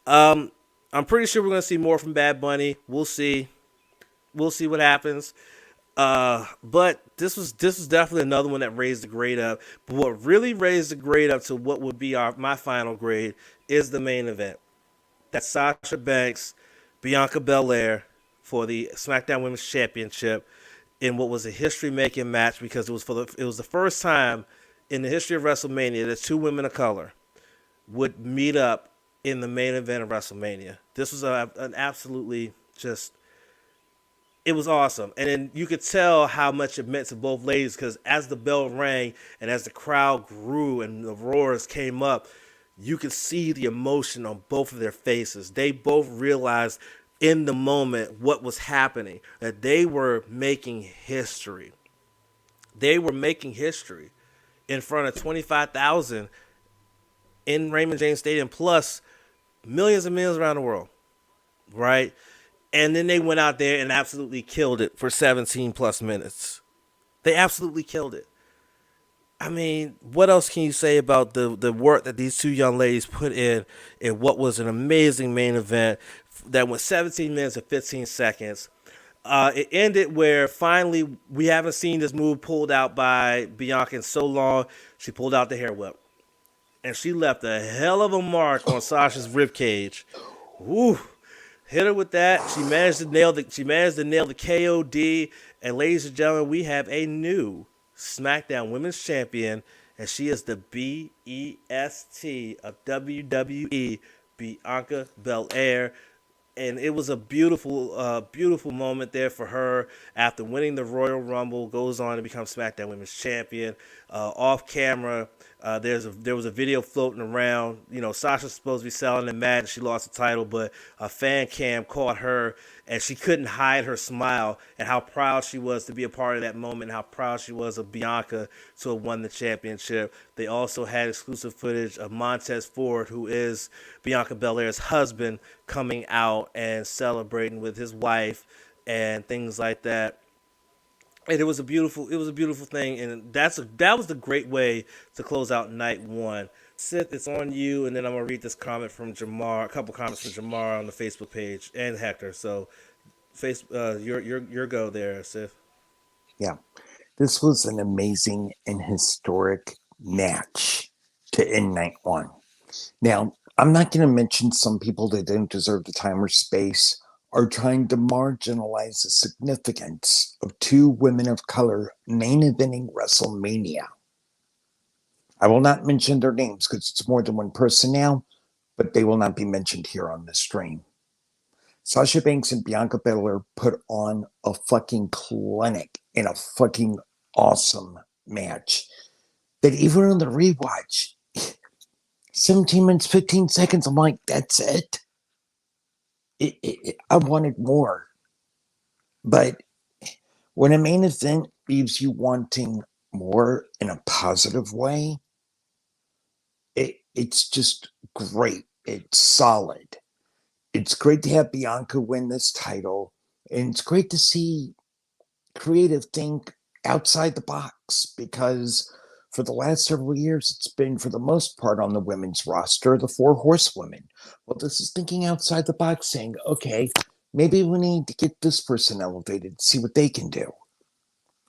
S1: I'm pretty sure we're going to see more from Bad Bunny. We'll see. We'll see what happens. But this was definitely another one that raised the grade up. But what really raised the grade up to what would be my final grade is the main event. That's Sasha Banks, Bianca Belair for the SmackDown Women's Championship in what was a history-making match, because it was the first time in the history of WrestleMania that two women of color would meet up in the main event of WrestleMania. This was an absolutely just, it was awesome. And then you could tell how much it meant to both ladies, because as the bell rang and as the crowd grew and the roars came up, you could see the emotion on both of their faces. They both realized in the moment what was happening, that they were making history. They were making history in front of 25,000 in Raymond James Stadium, plus millions and millions around the world, right? And then they went out there and absolutely killed it for 17 plus minutes. They absolutely killed it. I mean, what else can you say about the work that these two young ladies put in what was an amazing main event that went 17 minutes and 15 seconds? It ended where finally we haven't seen this move pulled out by Bianca in so long. She pulled out the hair whip, and she left a hell of a mark on Sasha's ribcage. Woo! Hit her with that. She managed to nail the KOD. And ladies and gentlemen, we have a new SmackDown Women's Champion, and she is the BEST of WWE, Bianca Belair. And it was a beautiful moment there for her after winning the Royal Rumble. Goes on to become SmackDown Women's Champion. Off camera, there was a video floating around. You know, Sasha's supposed to be selling and mad that she lost the title, but a fan cam caught her, and she couldn't hide her smile and how proud she was to be a part of that moment, and how proud she was of Bianca to have won the championship. They also had exclusive footage of Montez Ford, who is Bianca Belair's husband, coming out and celebrating with his wife and things like that. And it was a beautiful thing, and that was the great way to close out night one. Sith, it's on you, and then I'm gonna read this comment from Jamar, a couple comments from Jamar on the Facebook page, and Hector. So, your go there, Sith.
S2: Yeah, this was an amazing and historic match to end night one. Now, I'm not going to mention some people that don't deserve the time or space are trying to marginalize the significance of two women of color main eventing WrestleMania. I will not mention their names because it's more than one person now, but they will not be mentioned here on this stream. Sasha Banks and Bianca Belair put on a fucking clinic in a fucking awesome match that even on the rewatch, 17 minutes, 15 seconds, I'm like, that's it? I wanted more. But when a main event leaves you wanting more in a positive way, it's just great. It's solid. It's great to have Bianca win this title. And it's great to see creative think outside the box, because for the last several years, it's been, for the most part, on the women's roster, the four horsewomen. Well, this is thinking outside the box, saying, okay, maybe we need to get this person elevated, see what they can do.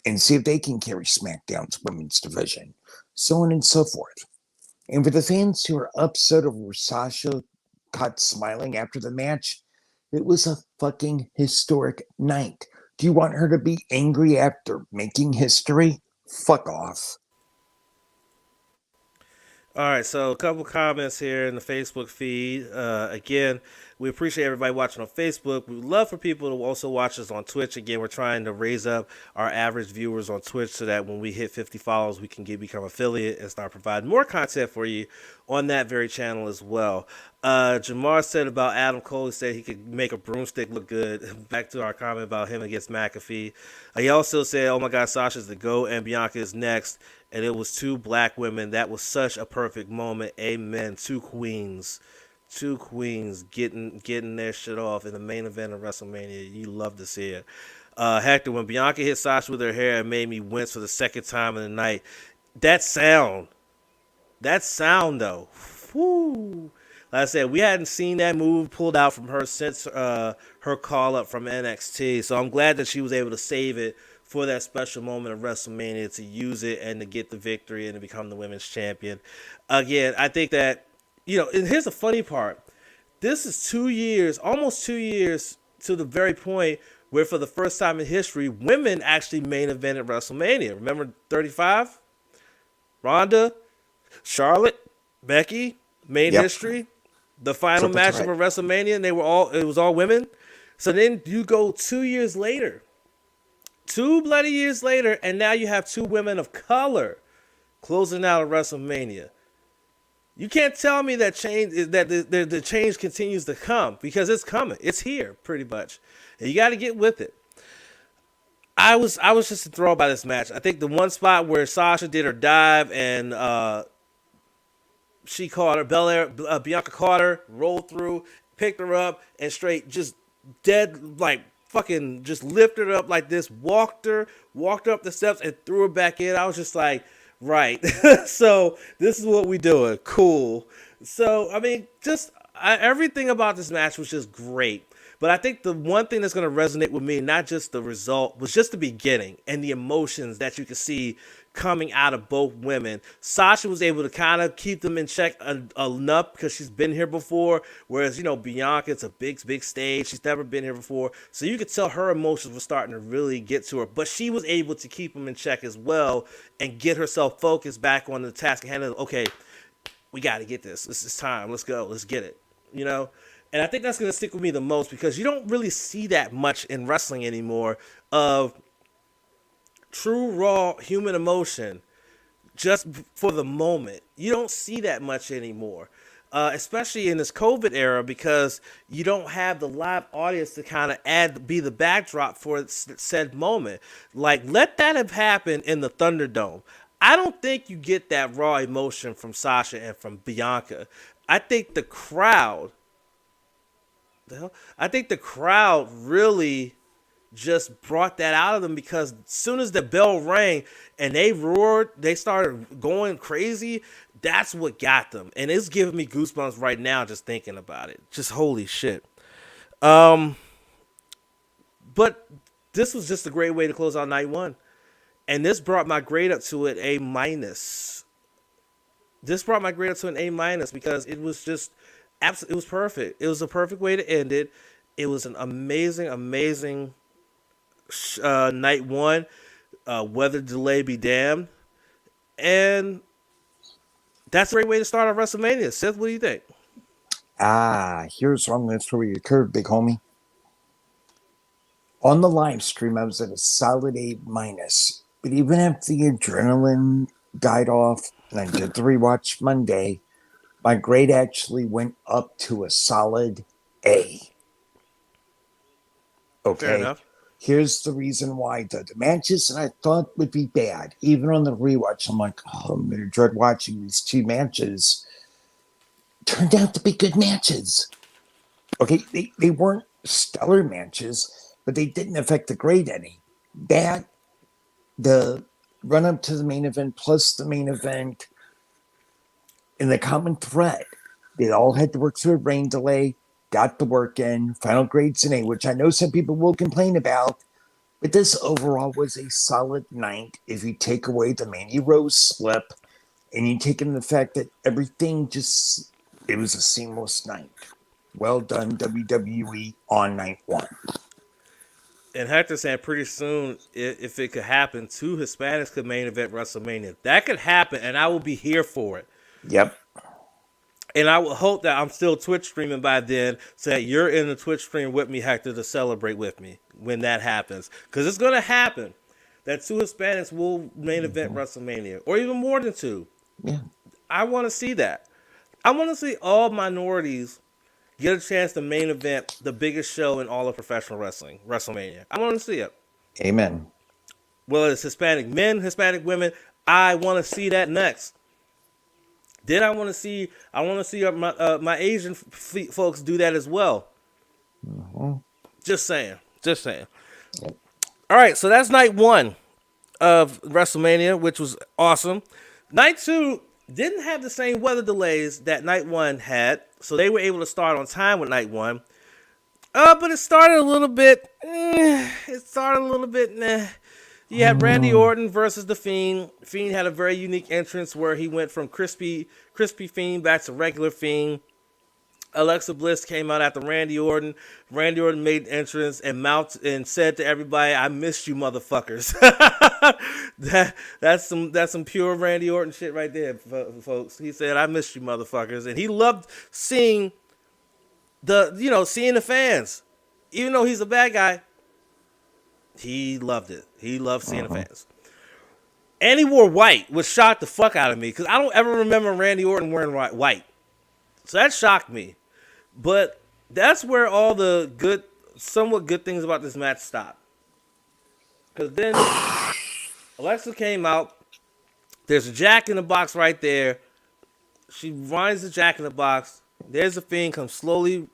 S2: and see if they can carry SmackDown's women's division, so on and so forth. And for the fans who are upset over Sasha caught smiling after the match, it was a fucking historic night. Do you want her to be angry after making history? Fuck off.
S1: All right, so a couple comments here in the Facebook feed. Again, we appreciate everybody watching on Facebook. We would love for people to also watch us on Twitch. Again, we're trying to raise up our average viewers on Twitch so that when we hit 50 follows, we can become affiliate and start providing more content for you on that very channel as well. Jamar said about Adam Cole, he said he could make a broomstick look good. Back to our comment about him against McAfee. He also said, oh my God, Sasha's the GOAT and Bianca is next. And it was two black women. That was such a perfect moment. Amen. Two queens getting their shit off in the main event of WrestleMania. You love to see it. Hector, when Bianca hit Sasha with her hair, it made me wince for the second time in the night. That sound though. Whoo. Like I said, we hadn't seen that move pulled out from her since her call up from NXT. So I'm glad that she was able to save it for that special moment of WrestleMania to use it and to get the victory and to become the women's champion. Again, I think that, and here's the funny part. This is 2 years, almost 2 years to the very point where for the first time in history, women actually main evented WrestleMania. Remember 35? Ronda, Charlotte, Becky, made history. The final match of a WrestleMania, and it was all women. So then you go 2 years later. 2 bloody years later, and now you have 2 women of color closing out of WrestleMania. You can't tell me that the change continues to come, because it's coming. It's here, pretty much. And you got to get with it. I was just enthralled by this match. I think the one spot where Sasha did her dive and she caught her, Bianca caught her, rolled through, picked her up, and straight just dead, like, fucking just lifted her up like this, walked her up the steps and threw her back in. I was just like, right. So this is what we doing. Cool. So, I mean, everything about this match was just great. But I think the one thing that's going to resonate with me, not just the result, was just the beginning and the emotions that you could see coming out of both women. Sasha was able to kind of keep them in check enough because she's been here before, whereas, Bianca, it's a big stage. She's never been here before. So you could tell her emotions were starting to really get to her. But she was able to keep them in check as well and get herself focused back on the task and handle, okay, we got to get this. This is time. Let's go. Let's get it. And I think that's going to stick with me the most because you don't really see that much in wrestling anymore of true, raw human emotion just be the moment. You don't see that much anymore, especially in this COVID era because you don't have the live audience to kind of be the backdrop for said moment. Like, let that have happened in the Thunderdome. I don't think you get that raw emotion from Sasha and from Bianca. I think the crowd really just brought that out of them because as soon as the bell rang and they roared, they started going crazy. That's what got them. And it's giving me goosebumps right now just thinking about it. Just holy shit. But this was just a great way to close out night one. And this brought my grade up to an A-. This brought my grade up to an A- because it was just it was perfect. It was a perfect way to end it. It was an amazing night one. Weather delay be damned. And that's a great way to start our WrestleMania. Seth, what do you think?
S2: Here's what I'm going to throw you a curve, big homie. On the live stream, I was at a solid A-. But even if the adrenaline died off, and I did the rewatch Monday, my grade actually went up to a solid A. Okay.
S1: Fair enough.
S2: Here's the reason why. The matches that I thought would be bad, even on the rewatch, I'm like, I'm going to dread watching these 2 matches. Turned out to be good matches. Okay, they weren't stellar matches, but they didn't affect the grade any. That, the run up to the main event plus the main event, and the common thread, they all had to work through a rain delay, got the work in, final grades in A, which I know some people will complain about. But this overall was a solid night if you take away the Mandy Rose slip and you take in the fact that everything just, it was a seamless night. Well done, WWE, on night one.
S1: And Hector saying pretty soon, if it could happen, 2 Hispanics could main event WrestleMania. That could happen, and I will be here for it.
S2: Yep.
S1: And I will hope that I'm still Twitch streaming by then, so that you're in the Twitch stream with me, Hector, to celebrate with me when that happens. Because it's going to happen. That 2 Hispanics will main event WrestleMania, or even more than 2.
S2: Yeah.
S1: I want to see that. I want to see all minorities get a chance to main event the biggest show in all of professional wrestling, WrestleMania. I want to see it.
S2: Amen.
S1: Whether it's Hispanic men, Hispanic women, I want to see that next. Then I want to see my Asian folks do that as well.
S2: Mm-hmm.
S1: Just saying. All right, so that's night 1 of WrestleMania, which was awesome. Night 2 didn't have the same weather delays that night 1 had, so they were able to start on time with night 1. But it started a little bit. You had Randy Orton versus The Fiend. Fiend had a very unique entrance where he went from crispy Fiend back to regular Fiend. Alexa Bliss came out after Randy Orton. Randy Orton made an entrance and said to everybody, "I missed you, motherfuckers." That's some pure Randy Orton shit right there, folks. He said, "I missed you, motherfuckers," and he loved seeing the fans. Even though he's a bad guy, he loved it. He loved seeing the fans. And he wore white, which shocked the fuck out of me because I don't ever remember Randy Orton wearing white. So that shocked me. But that's where all the somewhat good things about this match stopped. Because then Alexa came out. There's a Jack in the Box right there. She winds the Jack in the Box. There's a Fiend comes slowly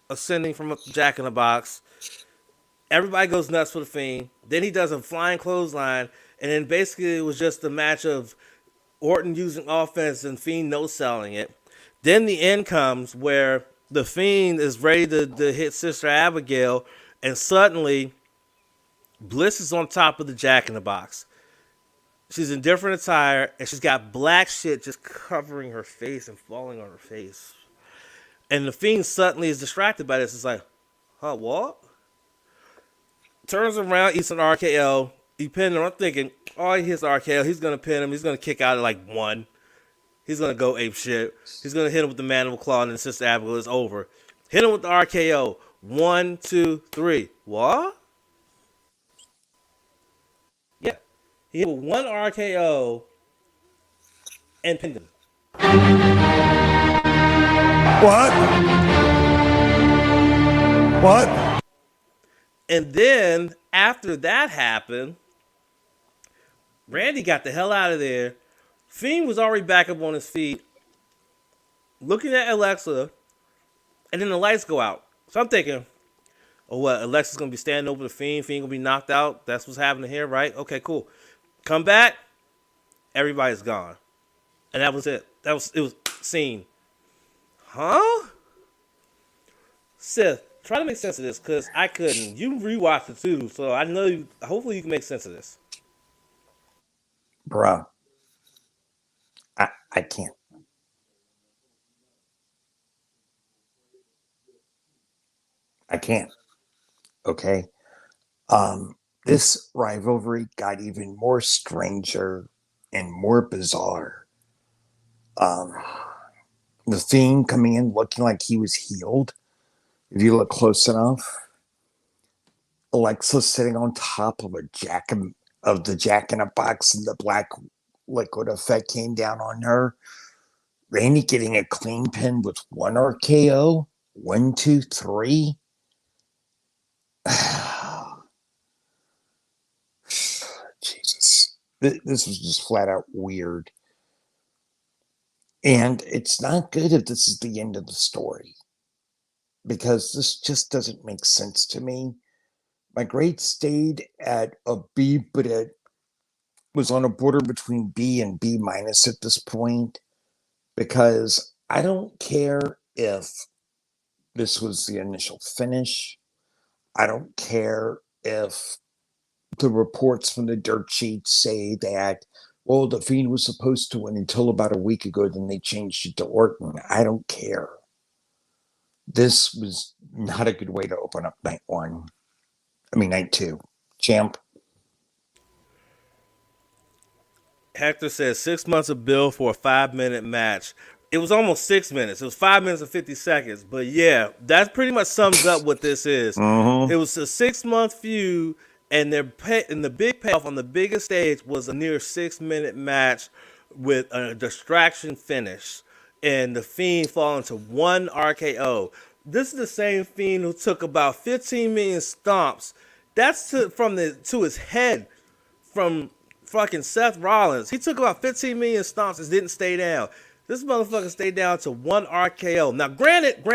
S1: ascending from a Jack in the Box. Everybody goes nuts for the Fiend. Then he does a flying clothesline. And then basically it was just a match of Orton using offense and Fiend no-selling it. Then the end comes where the Fiend is ready to hit Sister Abigail, and suddenly Bliss is on top of the Jack in the Box. She's in different attire, and she's got black shit just covering her face and falling on her face. And the Fiend suddenly is distracted by this. It's like, huh, what? Turns around, eats an RKO. He pinned him. I'm thinking, oh, he hits RKO. He's going to pin him. He's going to kick out at like 1. He's going to go ape shit. He's going to hit him with the mandible claw, and then Sister Abigail is over. Hit him with the RKO. 1, 2, 3. What? Yeah. He hit with 1 RKO and pinned him.
S2: What?
S1: And then, after that happened, Randy got the hell out of there. Fiend was already back up on his feet, looking at Alexa, and then the lights go out. So I'm thinking, oh, what? Alexa's going to be standing over the Fiend. Fiend going to be knocked out. That's what's happening here, right? Okay, cool. Come back. Everybody's gone. And that was it. It was scene. Huh? Seth, try to make sense of this, because I couldn't. You rewatched it too, so I know you. Hopefully you can make sense of this.
S2: Bruh. I can't. I can't. Okay. This rivalry got even more stranger and more bizarre. The Fiend coming in looking like he was healed. If you look close enough, Alexa sitting on top of the Jack in a Box, and the black liquid effect came down on her. Randy getting a clean pin with 1 RKO. 1, 2, 3. Jesus. This was just flat out weird. And it's not good if this is the end of the story, because this just doesn't make sense to me. My grade stayed at a B, but it was on a border between B and B minus at this point, because I don't care if this was the initial finish. I don't care if the reports from the dirt sheets say that, well, the Fiend was supposed to win until about a week ago, then they changed it to Orton. I don't care. This was not a good way to open up night two. Champ.
S1: Hector says 6 months of bill for a 5-minute match. It was almost 6 minutes. It was 5 minutes and 50 seconds. But yeah, that pretty much sums up what this is.
S2: Mm-hmm.
S1: It was a 6-month feud, and the big payoff on the biggest stage was a near 6-minute match with a distraction finish, and the Fiend falling to one RKO. This is the same Fiend who took about 15 million stomps. That's to his head from fucking Seth Rollins. He took about 15 million stomps and didn't stay down. This motherfucker stayed down to one RKO. Now, granted,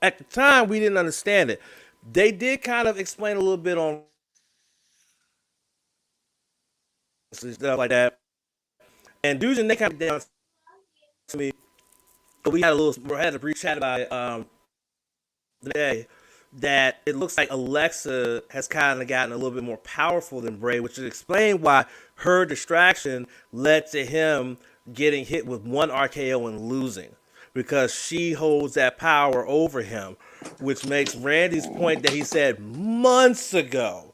S1: at the time we didn't understand it. They did kind of explain a little bit on stuff like that. And dudes and they kind of down to me. But we had a brief chat about it today, that it looks like Alexa has kind of gotten a little bit more powerful than Bray, which would explain why her distraction led to him getting hit with one RKO and losing, because she holds that power over him, which makes Randy's point that he said months ago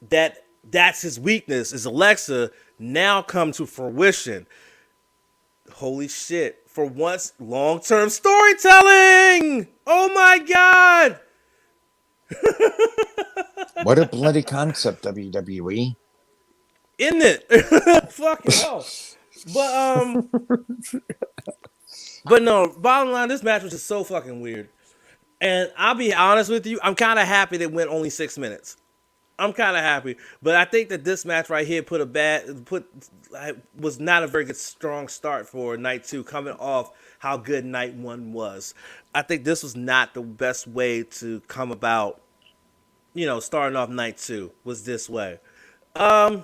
S1: that that's his weakness is Alexa now come to fruition. Holy shit. For once, long-term storytelling! Oh my god!
S2: What a bloody concept, WWE.
S1: Isn't it? Fucking hell. But no, bottom line, this match was just so fucking weird. And I'll be honest with you, I'm kind of happy that it went only 6 minutes. I'm kind of happy, but I think that this match right here was not a very good strong start for night 2, coming off how good night 1 was. I think this was not the best way to come about, starting off night 2 was this way. So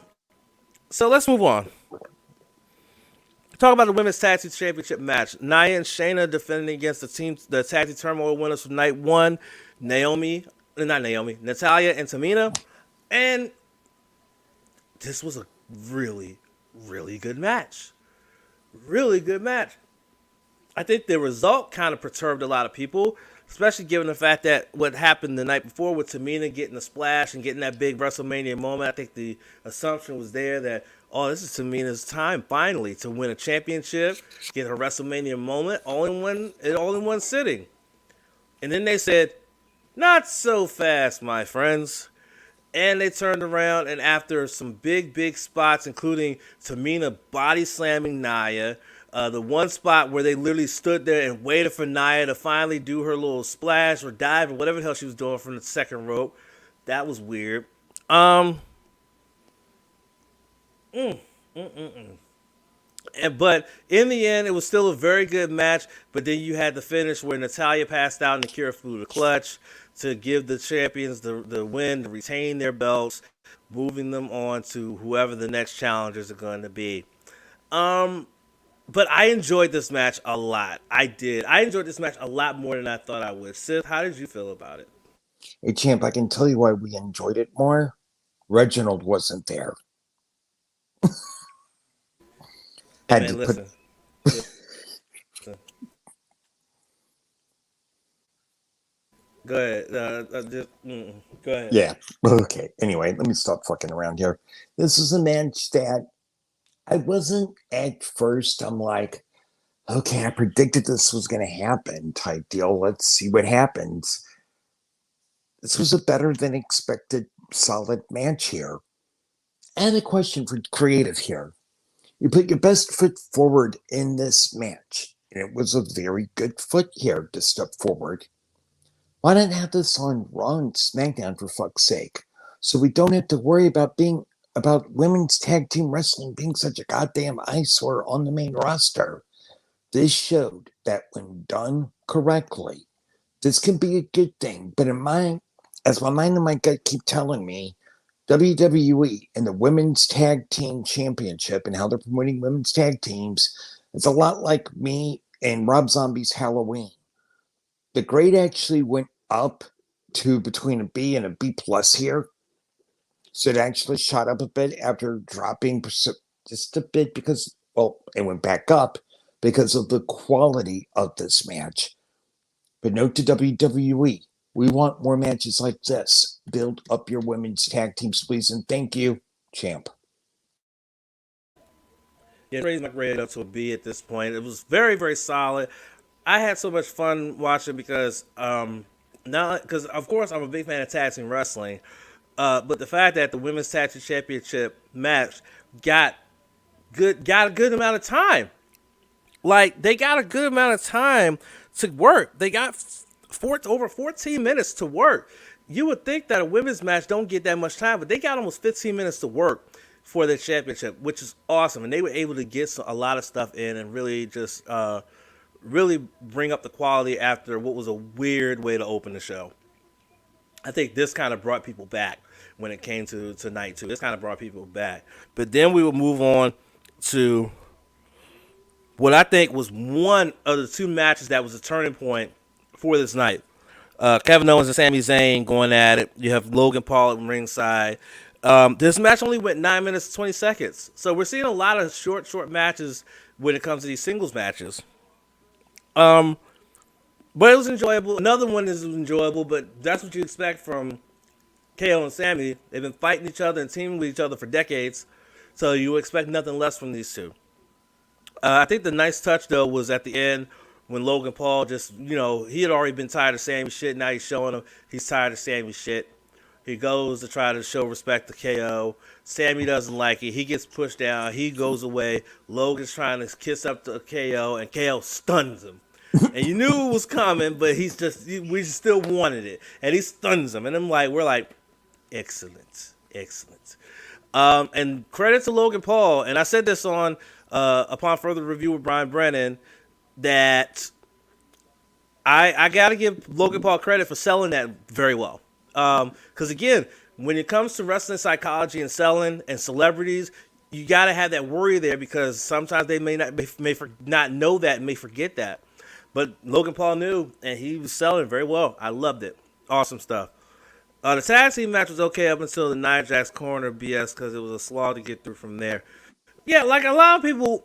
S1: let's move on. Talk about the Women's Tag Team Championship match. Nia and Shayna defending against the Tag Team Turmoil winners from night 1, Natalia and Tamina. And this was a really, really good match. Really good match. I think the result kind of perturbed a lot of people, especially given the fact that what happened the night before with Tamina getting the splash and getting that big WrestleMania moment. I think the assumption was there that, this is Tamina's time finally to win a championship, get her WrestleMania moment all in one sitting. And then they said, not so fast, my friends. And they turned around, and after some big spots, including Tamina body slamming Nia, the one spot where they literally stood there and waited for Nia to finally do her little splash or dive or whatever the hell she was doing from the second rope, that was weird. But in the end, it was still a very good match. But then you had the finish where Natalya passed out and Akira flew the clutch to give the champions the win, to retain their belts, moving them on to whoever the next challengers are going to be. But I enjoyed this match a lot. I did. I enjoyed this match a lot more than I thought I would. Sith, how did you feel about it?
S2: Hey, Champ, I can tell you why we enjoyed it more. Reginald wasn't there.
S1: Listen. Go ahead. Go ahead.
S2: Yeah. Okay. Anyway, let me stop fucking around here. This is a match that I wasn't at first. I'm like, okay, I predicted this was going to happen type deal. Let's see what happens. This was a better than expected solid match here. I had a question for creative here. You put your best foot forward in this match, and it was a very good foot here to step forward. Why not have this on Raw and SmackDown, for fuck's sake? So we don't have to worry about women's tag team wrestling being such a goddamn eyesore on the main roster. This showed that when done correctly, this can be a good thing. But as my mind and my gut keep telling me, WWE and the Women's Tag Team Championship and how they're promoting women's tag teams, it's a lot like me and Rob Zombie's Halloween. The grade actually went up to between a B and a B plus here. So it actually shot up a bit after dropping just a bit because, well, it went back up because of the quality of this match. But note to WWE, we want more matches like this. Build up your women's tag teams, please, and thank you, champ.
S1: Yeah, raised my grade up to a B at this point. It was very, very solid. I had so much fun watching because now because of course I'm a big fan of tag team wrestling, but the fact that the women's tag team championship match got got a good amount of time. Like they got a good amount of time to work. They got over 14 minutes to work. You would think that a women's match don't get that much time, but they got almost 15 minutes to work for the championship, which is awesome. And they were able to get a lot of stuff in and really just really bring up the quality after what was a weird way to open the show. I think this kind of brought people back when it came to night two. This kind of brought people back. But then we would move on to what I think was one of the two matches that was a turning point for this night. Kevin Owens and Sami Zayn going at it. You have Logan Paul at ringside. This match only went 9 minutes and 20 seconds. So we're seeing a lot of short matches when it comes to these singles matches. But it was enjoyable. Another one is enjoyable, but that's what you expect from KO and Sammy. They've been fighting each other and teaming with each other for decades. So you expect nothing less from these two. I think the nice touch, though, was at the end when Logan Paul just, he had already been tired of Sammy shit. Now he's showing him he's tired of Sammy shit. He goes to try to show respect to KO. Sammy doesn't like it. He gets pushed down. He goes away. Logan's trying to kiss up to KO, and KO stuns him. And you knew it was coming, but we still wanted it. And he stuns him. And we're like, excellent. And credit to Logan Paul. And I said this on upon further review with Brian Brennan that I got to give Logan Paul credit for selling that very well. Because again, when it comes to wrestling psychology and selling and celebrities, you got to have that worry there because sometimes they may not know that and may forget that. But Logan Paul knew, and he was selling very well. I loved it. Awesome stuff. The tag team match was okay up until the Nia Jax corner BS because it was a slog to get through from there. Yeah, like a lot of people,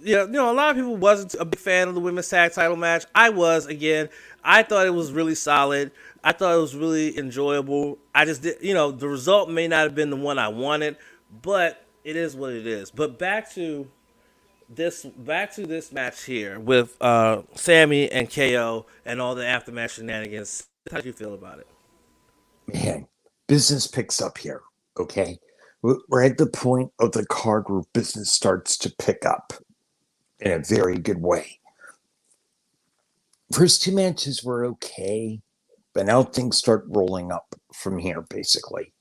S1: a lot of people wasn't a big fan of the women's tag title match. I was, again. I thought it was really solid. I thought it was really enjoyable. I just did, the result may not have been the one I wanted, but it is what it is. But back to this match here with Sammy and KO and all the aftermath shenanigans. How do you feel about it?
S2: Man, business picks up here, okay? We're at the point of the card where business starts to pick up in a very good way. First two matches were okay, but now things start rolling up from here, basically.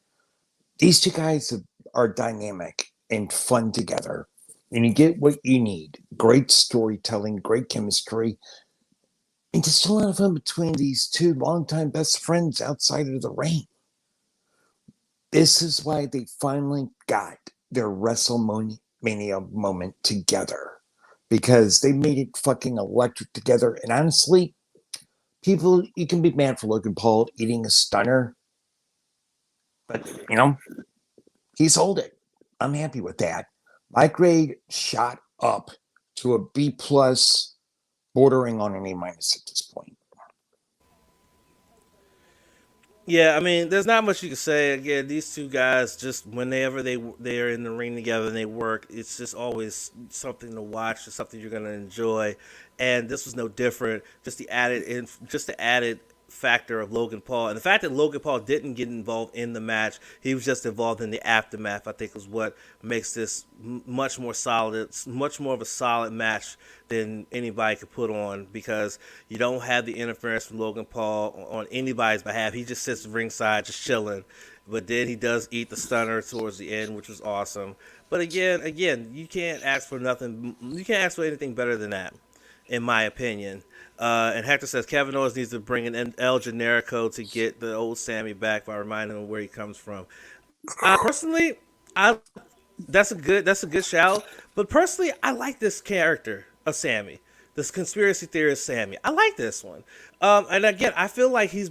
S2: These two guys are dynamic and fun together, and you get what you need. Great storytelling, great chemistry, and just a lot of fun between these two longtime best friends outside of the ring. This is why they finally got their WrestleMania moment together, because they made it fucking electric together. And honestly, people, you can be mad for Logan Paul eating a stunner, but he sold it. I'm happy with that. My grade shot up to a B plus, bordering on an A minus at this point.
S1: Yeah, I mean, there's not much you can say. Again, these two guys, just whenever they're in the ring together and they work, it's just always something to watch, it's something you're gonna enjoy. And this was no different. Just the added factor of Logan Paul, and the fact that Logan Paul didn't get involved in the match, he was just involved in the aftermath. I think is what makes this much more solid. It's much more of a solid match than anybody could put on because you don't have the interference from Logan Paul on anybody's behalf. He just sits ringside, just chilling. But then he does eat the stunner towards the end, which was awesome. But again, you can't ask for nothing. You can't ask for anything better than that, in my opinion. And Hector says Kevin Owens needs to bring in El Generico to get the old Sammy back by reminding him where he comes from. Personally, that's a good shout. But personally, I like this character of Sammy. This conspiracy theorist Sammy. I like this one. And again, I feel like he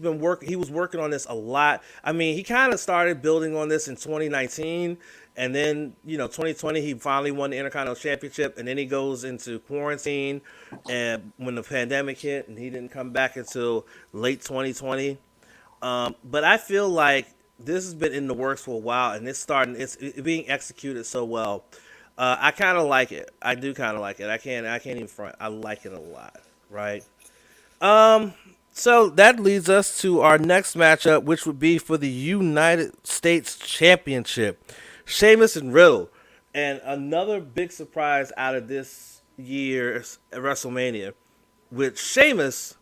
S1: was working on this a lot. I mean, he kind of started building on this in 2019, and then 2020 he finally won the Intercontinental Championship, and then he goes into quarantine, and when the pandemic hit, and he didn't come back until late 2020. But I feel like this has been in the works for a while, and it's being executed so well. I kind of like it. I do kind of like it. I can't even front. I like it a lot. Right. Um. So that leads us to our next matchup, which would be for the United States Championship, Sheamus and Riddle, and another big surprise out of this year's WrestleMania, with Sheamus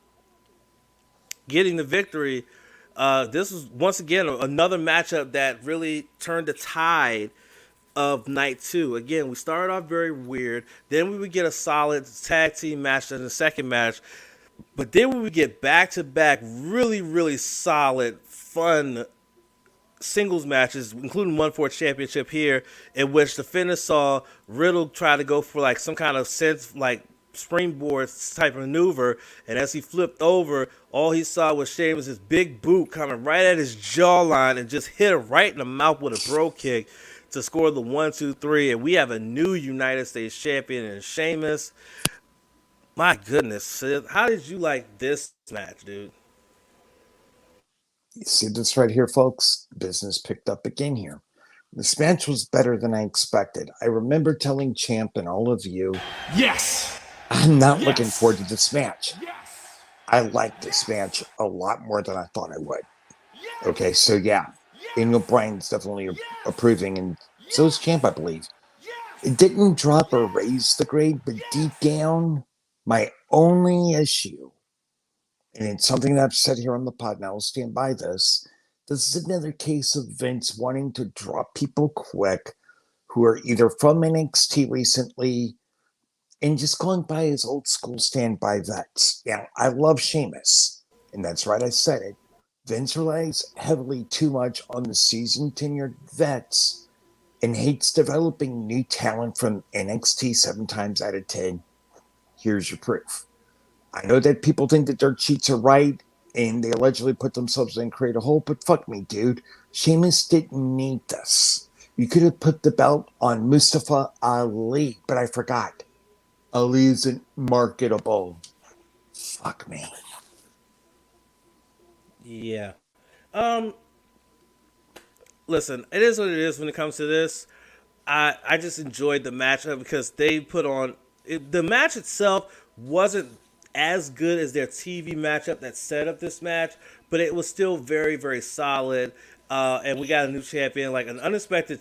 S1: getting the victory. This was once again another matchup that really turned the tide of night two. Again, we started off very weird. Then we would get a solid tag team match in the second match. But then we would get back to back really, really solid, fun singles matches, including one for a championship here, in which the finish saw Riddle try to go for like some kind of sense like springboard type of maneuver, and as he flipped over, all he saw was Sheamus' big boot coming right at his jawline and just hit him right in the mouth with a bro kick to score the 1-2-3, and we have a new United States champion in Sheamus. My goodness, Seth, how did you like this match, dude?
S2: You see this right here, folks? Business picked up again here. This match was better than I expected. I remember telling Champ and all of you,
S3: Yes!
S2: I'm not
S3: Yes!
S2: looking forward to this match.
S3: Yes!
S2: I liked this match a lot more than I thought I would.
S3: Yes!
S2: Okay, so yeah, Daniel Bryan's definitely approving, and so is Champ, I believe. It didn't drop or raise the grade, but deep down, my only issue, and it's something that I've said here on the pod, and I will stand by this. This is another case of Vince wanting to drop people quick who are either from NXT recently and just going by his old school standby vets. Now, I love Sheamus, and that's right, I said it. Vince relies heavily too much on the seasoned tenured vets and hates developing new talent from NXT 7 times out of 10. Here's your proof. I know that people think that dirt sheets are right and they allegedly put themselves in create a hole, but fuck me, dude. Sheamus didn't need this. You could have put the belt on Mustafa Ali, but I forgot. Ali isn't marketable. Fuck me.
S1: Yeah. Um. Listen, it is what it is when it comes to this. I just enjoyed the matchup because they put on the match itself wasn't as good as their TV matchup that set up this match, but it was still very very solid. And we got a new champion, like an unexpected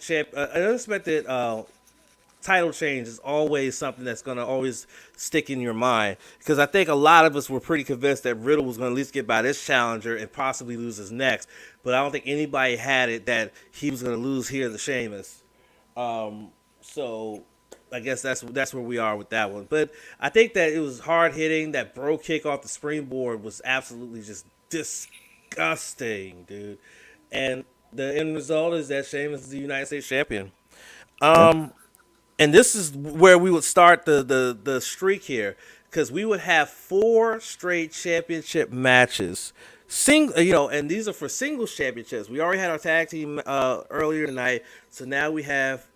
S1: title change is always something that's going to always stick in your mind, because I think a lot of us were pretty convinced that Riddle was going to at least get by this challenger and possibly lose his next, but I don't think anybody had it that he was going to lose here to Sheamus. So I guess that's where we are with that one. But I think that it was hard hitting. That bro kick off the springboard was absolutely just disgusting, dude. And the end result is that Sheamus is the United States champion. Um, and this is where we would start the streak here, because we would have 4 straight championship matches. And these are for singles championships. We already had our tag team earlier tonight, so now we have,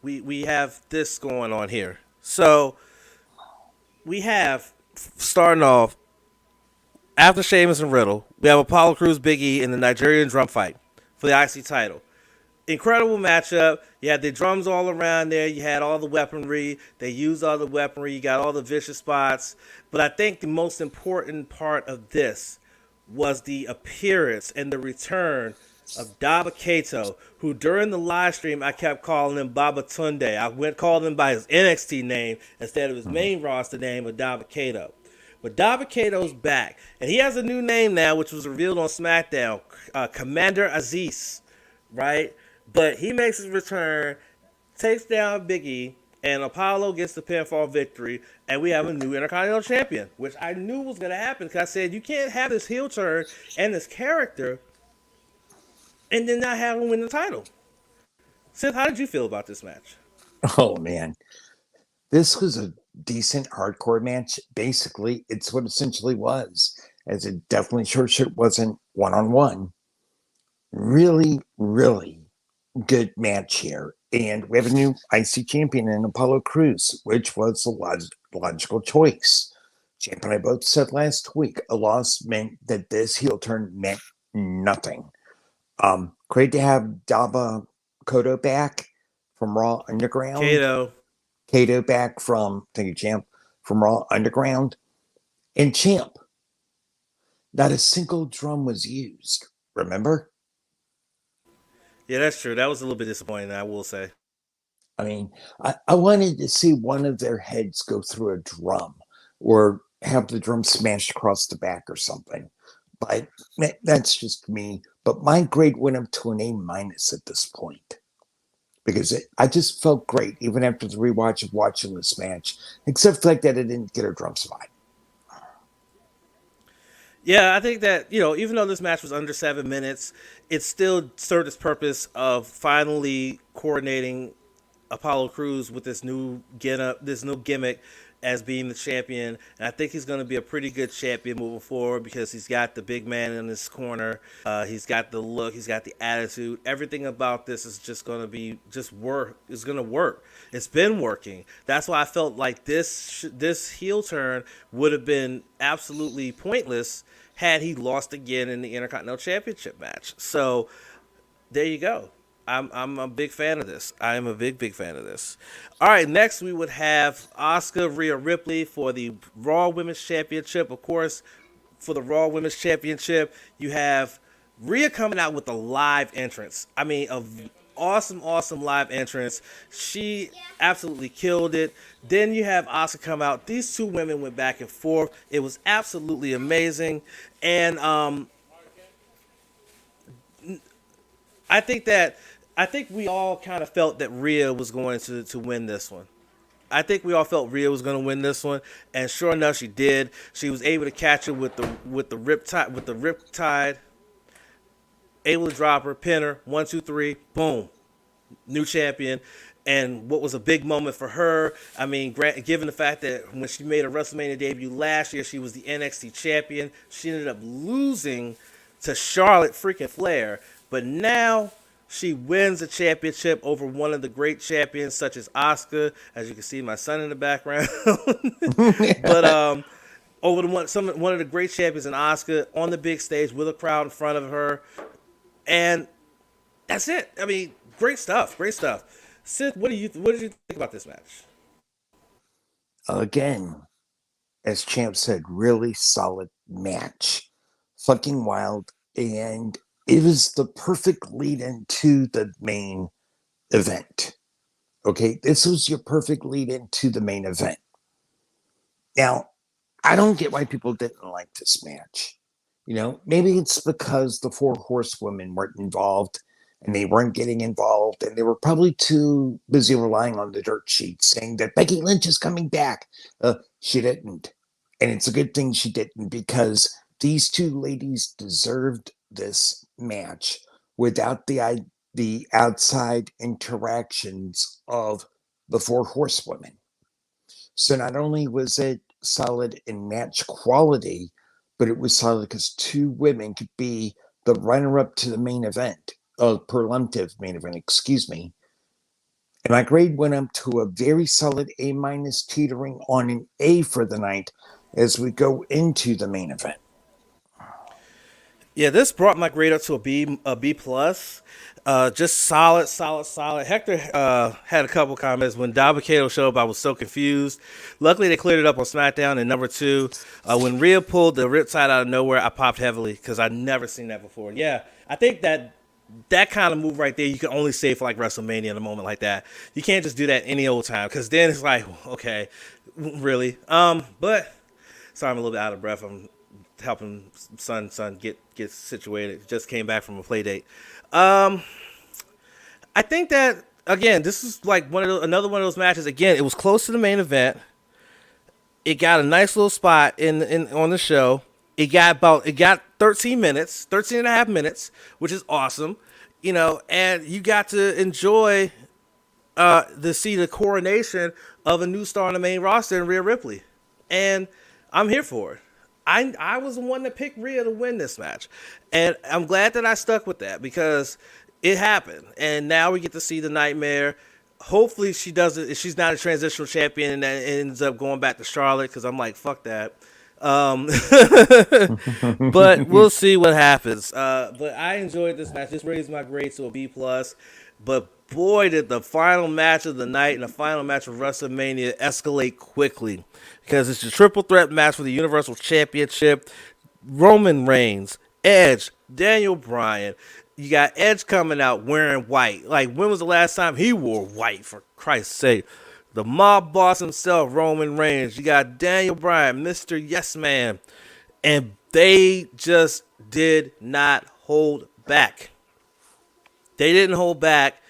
S1: we have this going on here. So we have starting off after Sheamus and Riddle, we have Apollo Crews, Big E in the Nigerian drum fight for the IC title. Incredible matchup. You had the drums all around there. You had all the weaponry. They used all the weaponry. You got all the vicious spots. But I think the most important part of this was the appearance and the return of Daba Kato, who during the live stream I kept calling him Baba Tunde. Called him by his NXT name instead of his main roster name of Daba Kato. But Daba Kato's back, and he has a new name now, which was revealed on SmackDown, Commander Aziz, right? But he makes his return, takes down Big E, and Apollo gets the pinfall victory, and we have a new Intercontinental Champion, which I knew was going to happen, because I said, you can't have this heel turn and this character and then not have him win the title. Seth, how did you feel about this match?
S2: Oh, man. This was a decent hardcore match. Basically, it's what it essentially was, as it definitely sure wasn't one-on-one. Really, really good match here. And we have a new IC champion in Apollo Crews, which was a logical choice. Champ and I both said last week a loss meant that this heel turn meant nothing. Great to have Daba Kodo back from Raw Underground. Kato back from, thank you, Champ, from Raw Underground. And Champ, not a single drum was used, remember?
S1: Yeah, that's true. That was a little bit disappointing, I will say.
S2: I mean, I wanted to see one of their heads go through a drum or have the drum smashed across the back or something. But that's just me. But my grade went up to an A- at this point. Because I just felt great, even after the rewatch of watching this match, except for the fact that I didn't get a drum spot.
S1: Yeah, I think that, even though this match was under 7 minutes, it still served its purpose of finally coordinating Apollo Crews with this new gimmick as being the champion. And I think he's going to be a pretty good champion moving forward because he's got the big man in his corner. He's got the look. He's got the attitude. Everything about this is just going to be work. It's going to work. It's been working. That's why I felt like this heel turn would have been absolutely pointless had he lost again in the Intercontinental Championship match. So there you go. I'm a big fan of this. I am a big fan of this. All right, next we would have Asuka Rhea Ripley for the Raw Women's Championship. Of course, for the Raw Women's Championship, you have Rhea coming out with a live entrance. I mean, awesome live entrance. She absolutely killed it. Then you have Asuka come out. These two women went back and forth. It was absolutely amazing. And I think we all kind of felt that Rhea was going to win this one. I think we all felt Rhea was going to win this one, and sure enough, she did. She was able to catch her with the riptide, able to drop her, pin her, 1, 2, 3, boom, new champion. And what was a big moment for her, I mean, given the fact that when she made her WrestleMania debut last year, she was the NXT champion. She ended up losing to Charlotte freaking Flair, but now she wins a championship over one of the great champions, such as Asuka. As you can see, my son in the background. But over one of the great champions in Asuka on the big stage with a crowd in front of her, and that's it. I mean, great stuff. Sith, what did you think about this match?
S2: Again, as Champ said, really solid match. Fucking wild. And it was the perfect lead into the main event. Okay, this was your perfect lead into the main event. Now, I don't get why people didn't like this match. Maybe it's because the four horsewomen weren't involved and they weren't getting involved, and they were probably too busy relying on the dirt sheet saying that Becky Lynch is coming back. She didn't. And it's a good thing she didn't, because these two ladies deserved this match without the outside interactions of the four horsewomen. So not only was it solid in match quality, but it was solid because two women could be the runner-up to the main event, presumptive main event, excuse me. And my grade went up to a very solid A- teetering on an A for the night as we go into the main event.
S1: Yeah, this brought my grade up to a B plus. Just solid. Hector had a couple comments. When Dabba-Kato showed up, I was so confused. Luckily, they cleared it up on SmackDown. And number two, when Rhea pulled the riptide out of nowhere, I popped heavily because I'd never seen that before. Yeah, I think that kind of move right there, you can only say for like WrestleMania in a moment like that. You can't just do that any old time, because then it's like, okay, really? But sorry, I'm a little bit out of breath. I'm helping son get situated. Just came back from a play date. I think that again, this is like another one of those matches. Again, it was close to the main event. It got a nice little spot in on the show. It got 13 minutes, 13 and a half minutes, which is awesome, and you got to enjoy to see the coronation of a new star on the main roster in Rhea Ripley, and I'm here for it. I was the one that picked Rhea to win this match, and I'm glad that I stuck with that because it happened, and now we get to see the Nightmare. Hopefully, she doesn't. She's not a transitional champion and that ends up going back to Charlotte because I'm like, fuck that. Um, but we'll see what happens. But I enjoyed this match. This raised my grade to a B plus. But boy, did the final match of the night and the final match of WrestleMania escalate quickly because it's a triple threat match for the Universal Championship. Roman Reigns, Edge, Daniel Bryan. You got Edge coming out wearing white. Like, when was the last time he wore white, for Christ's sake? The mob boss himself, Roman Reigns. You got Daniel Bryan, Mr. Yes Man. And they just did not hold back. They didn't hold back.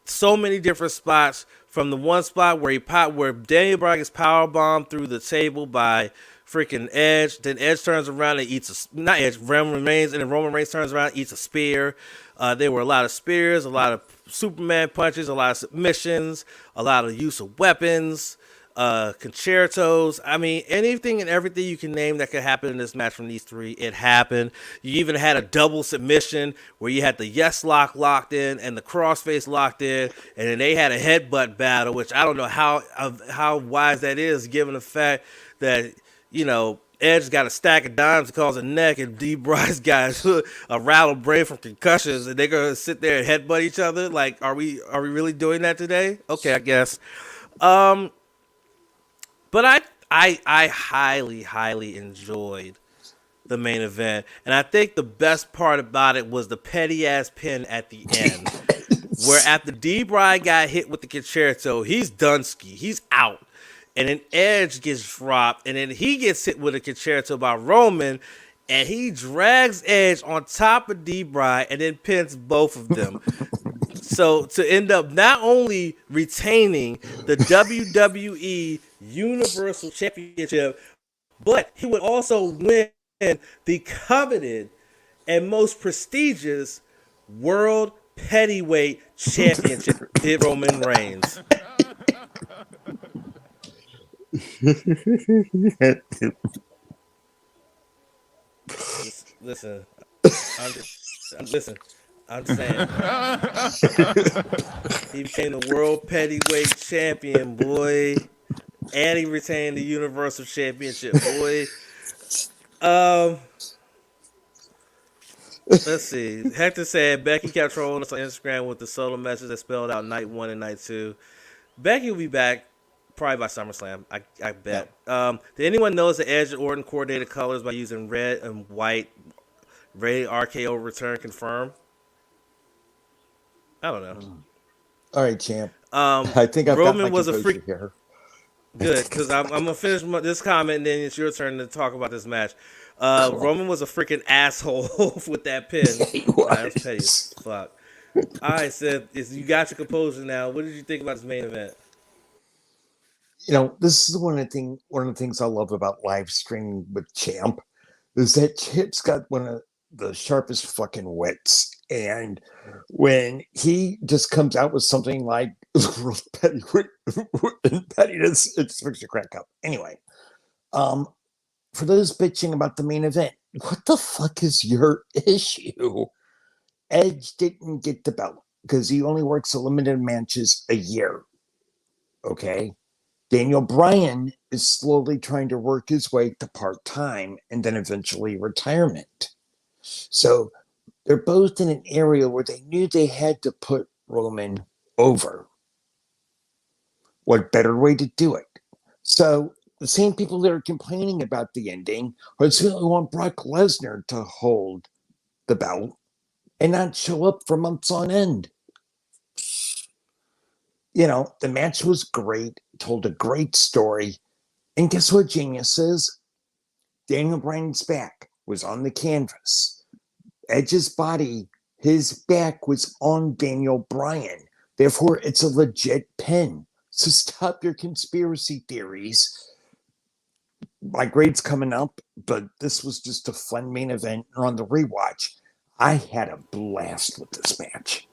S1: So many different spots. From the one spot where Daniel Bryan gets powerbombed through the table by freaking Edge. Then Edge turns around and eats Roman Reigns, and then Roman Reigns turns around and eats a spear. There were a lot of spears, a lot of Superman punches, a lot of submissions, a lot of use of weapons, concertos. I mean, anything and everything you can name that could happen in this match from these three, it happened. You even had a double submission where you had the yes lock locked in and the crossface locked in, and then they had a headbutt battle, which I don't know how wise that is, given the fact that, you know, Edge got a stack of dimes to cause a neck, and D. Bryce got a rattled brain from concussions, and they're gonna sit there and headbutt each other. Like, are we really doing that today? Okay, I guess. But I highly enjoyed the main event, and I think the best part about it was the petty ass pin at the end, where after D. Bry got hit with the concerto, he's Dunsky, he's out. And then Edge gets dropped, and then he gets hit with a concerto by Roman, and he drags Edge on top of D-Bry and then pins both of them. So to end up not only retaining the WWE Universal Championship, but he would also win the coveted and most prestigious World Heavyweight Championship, did Roman Reigns. Listen, I'm saying, he became the world heavyweight champion, boy, and he retained the Universal Championship, boy. Let's see. Hector said Becky kept trolling us on Instagram with the subtle message that spelled out night 1 and night 2. Becky will be back probably by SummerSlam, I bet. Yeah. Did anyone notice that Edge and Orton coordinated colors by using red and white? Ray RKO return confirmed. I don't know.
S4: All right, champ. I think I've
S1: Roman
S4: got my
S1: was a freak
S4: here.
S1: Good, because I'm gonna finish this comment, and then it's your turn to talk about this match. Roman was a freaking asshole with that pin. I'll tell you, fuck. All right, Seth, you got your composure now. What did you think about this main event?
S4: You know, this is one of the things I love about live streaming with Champ is that Champ's got one of the sharpest fucking wits, and when he just comes out with something like pettiness, it just makes you crack up. Anyway, for those bitching about the main event, what the fuck is your issue? Edge didn't get the belt because he only works a limited matches a year. Okay. Daniel Bryan is slowly trying to work his way to part-time and then eventually retirement. So they're both in an area where they knew they had to put Roman over. What better way to do it? So the same people that are complaining about the ending are the who want Brock Lesnar to hold the belt and not show up for months on end. You know, the match was great, told a great story. And guess what, geniuses? Daniel Bryan's back was on the canvas. Edge's body, his back was on Daniel Bryan. Therefore, it's a legit pin. So stop your conspiracy theories. My grade's coming up, but this was just a fun main event. On the rewatch, I had a blast with this match.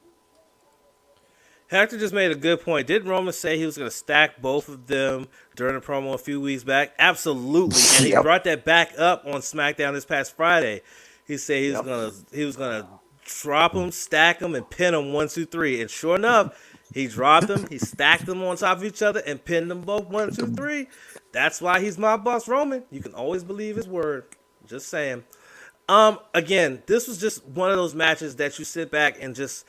S1: Hector just made a good point. Didn't Roman say he was going to stack both of them during a promo a few weeks back? Absolutely, and he
S4: Yep.
S1: brought that back up on SmackDown this past Friday. He said
S4: Yep.
S1: he was gonna drop them, stack them, and pin them 1, 2, 3. And sure enough, he dropped them, he stacked them on top of each other, and pinned them both 1, 2, 3. That's why he's my boss, Roman. You can always believe his word. Just saying. Again, this was just one of those matches that you sit back and just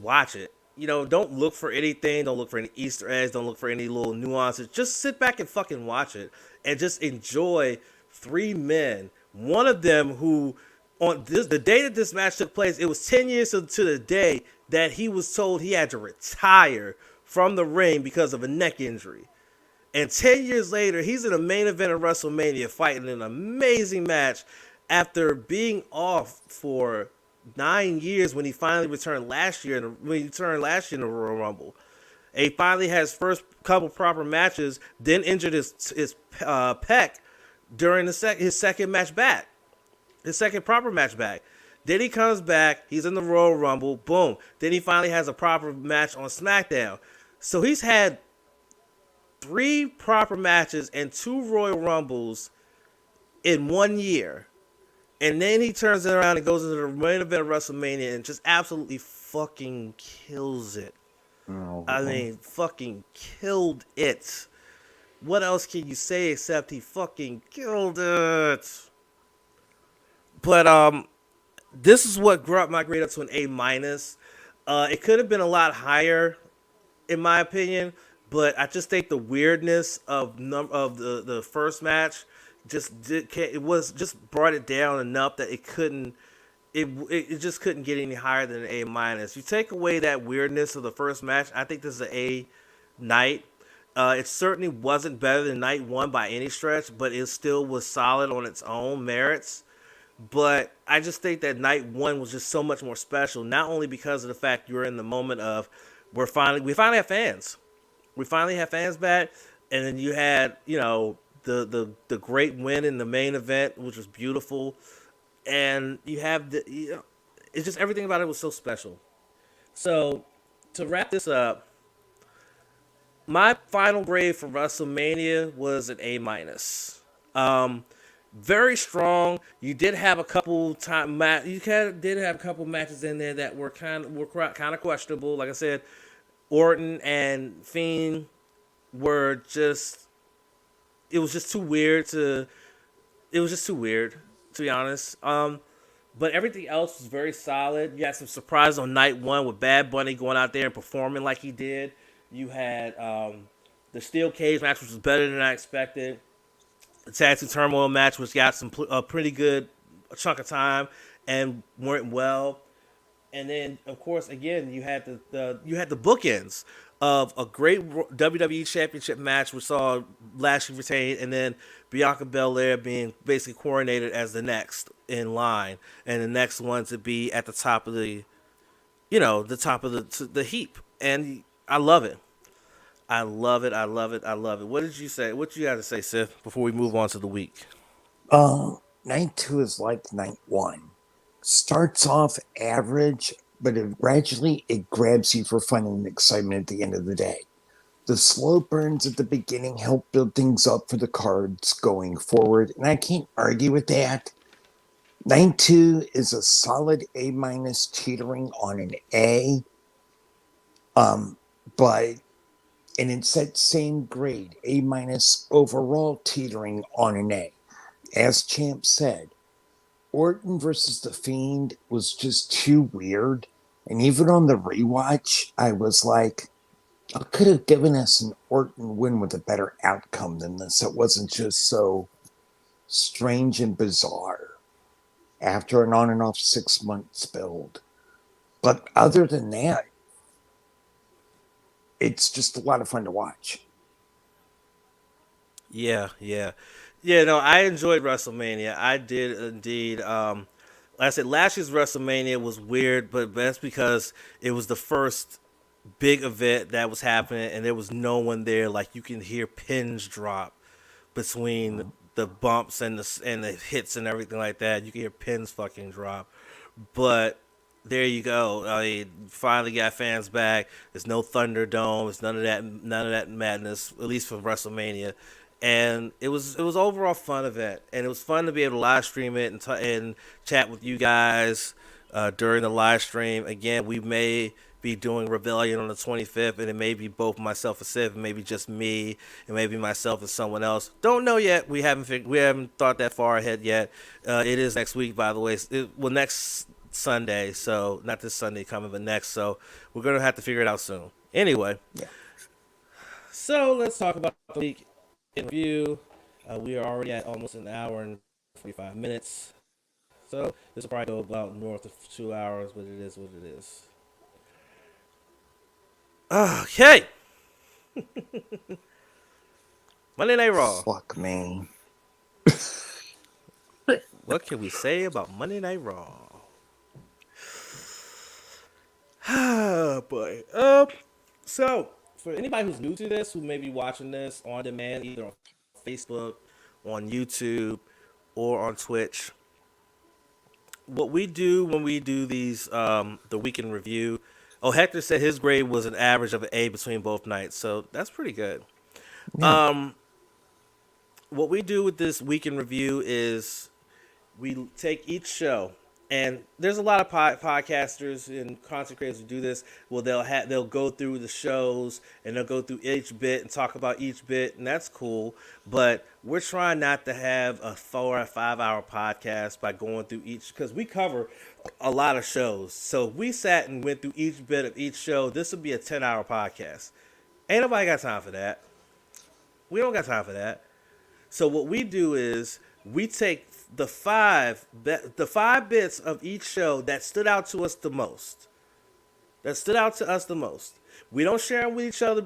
S1: watch it. Don't look for anything. Don't look for any Easter eggs. Don't look for any little nuances. Just sit back and fucking watch it and just enjoy three men. One of them who, the day that this match took place, it was 10 years to the day that he was told he had to retire from the ring because of a neck injury. And 10 years later, he's in the main event of WrestleMania fighting an amazing match after being off for 9 years when he finally returned last year. When he returned last year in the Royal Rumble, he finally had his first couple proper matches. Then injured his pec during his second match back, his second proper match back. Then he comes back. He's in the Royal Rumble. Boom. Then he finally has a proper match on SmackDown. So he's had 3 proper matches and 2 Royal Rumbles in 1 year. And then he turns it around and goes into the main event of WrestleMania and just absolutely fucking kills it. I mean, fucking killed it. What else can you say except he fucking killed it? But this is what brought my grade up to an A-. It could have been a lot higher, in my opinion, but I just think the weirdness of the first match just brought it down enough that it just couldn't get any higher than an A-. You take away that weirdness of the first match, I think this is an A night. It certainly wasn't better than night 1 by any stretch, but it still was solid on its own merits. But I just think that night 1 was just so much more special, not only because of the fact you're in the moment of we finally have fans. We finally have fans back, and then you had, the great win in the main event, which was beautiful. And you have it's just everything about it was so special. So to wrap this up, my final grade for WrestleMania was an A-. Very strong. You did have a couple did have a couple matches in there that were kind of questionable. Like I said, Orton and Fiend were just. It was just too weird to be honest. But everything else was very solid. You had some surprise on night 1 with Bad Bunny going out there and performing like he did. You had the Steel Cage match, which was better than I expected. The Tag Team Turmoil match, which got a pretty good chunk of time and went well. And then, of course, again, you had the bookends of a great WWE Championship match, which saw Lashley retain, and then Bianca Belair being basically coronated as the next in line, and the next one to be at the top of the heap. And I love it. I love it. I love it. I love it. What did you say? What you got to say, Seth, before we move on to the week?
S4: Night 2 is like night 1. Starts off average, but gradually it grabs you for fun and excitement at the end of the day. The slow burns at the beginning help build things up for the cards going forward, and I can't argue with that. Night 2 is a solid A- teetering on an A. And it's that same grade, A- overall teetering on an A. As Champ said, Orton versus The Fiend was just too weird. And even on the rewatch, I was like, I could have given us an Orton win with a better outcome than this. It wasn't just so strange and bizarre after an on and off 6 months build. But other than that, it's just a lot of fun to watch.
S1: Yeah. No, I enjoyed WrestleMania. I did indeed. Like I said, last year's WrestleMania was weird, but that's because it was the first big event that was happening, and there was no one there. Like, you can hear pins drop between the bumps and the hits and everything like that. You can hear pins fucking drop. But there you go. I mean, finally got fans back. There's no Thunderdome. It's none of that madness. At least for WrestleMania, and it was overall fun event, and it was fun to be able to live stream it and chat with you guys during the live stream. Again, we may be doing Rebellion on the 25th, and it may be both myself and Seth, and maybe just me, and maybe myself and someone else. Don't know yet. We haven't thought that far ahead yet. It is next week, by the way. Next Sunday, so not this Sunday coming, but next. So we're gonna have to figure it out soon. Anyway,
S2: Yeah.
S1: so let's talk about the week in review. We are already at almost an hour and 45 minutes. So this will probably go about north of 2 hours, but it is what it is. Okay. Monday Night Raw.
S2: Fuck me.
S1: What can we say about Monday Night Raw? Oh boy. So for anybody who's new to this, who may be watching this on demand, either on Facebook, on YouTube, or on Twitch, what we do when we do these the weekend review. Oh, Hector said his grade was an average of an A between both nights, so that's pretty good.
S2: Yeah.
S1: What we do with this weekend review is we take each show, and there's a lot of podcasters and content creators who do this. Well, they'll go through the shows and they'll go through each bit and talk about each bit, and that's cool. But we're trying not to have a 4 or 5 hour podcast by going through each, because we cover a lot of shows. So if we sat and went through each bit of each show, this would be a 10-hour podcast. Ain't nobody got time for that. We don't got time for that. So what we do is we take the five bits of each show that stood out to us the most. We don't share them with each other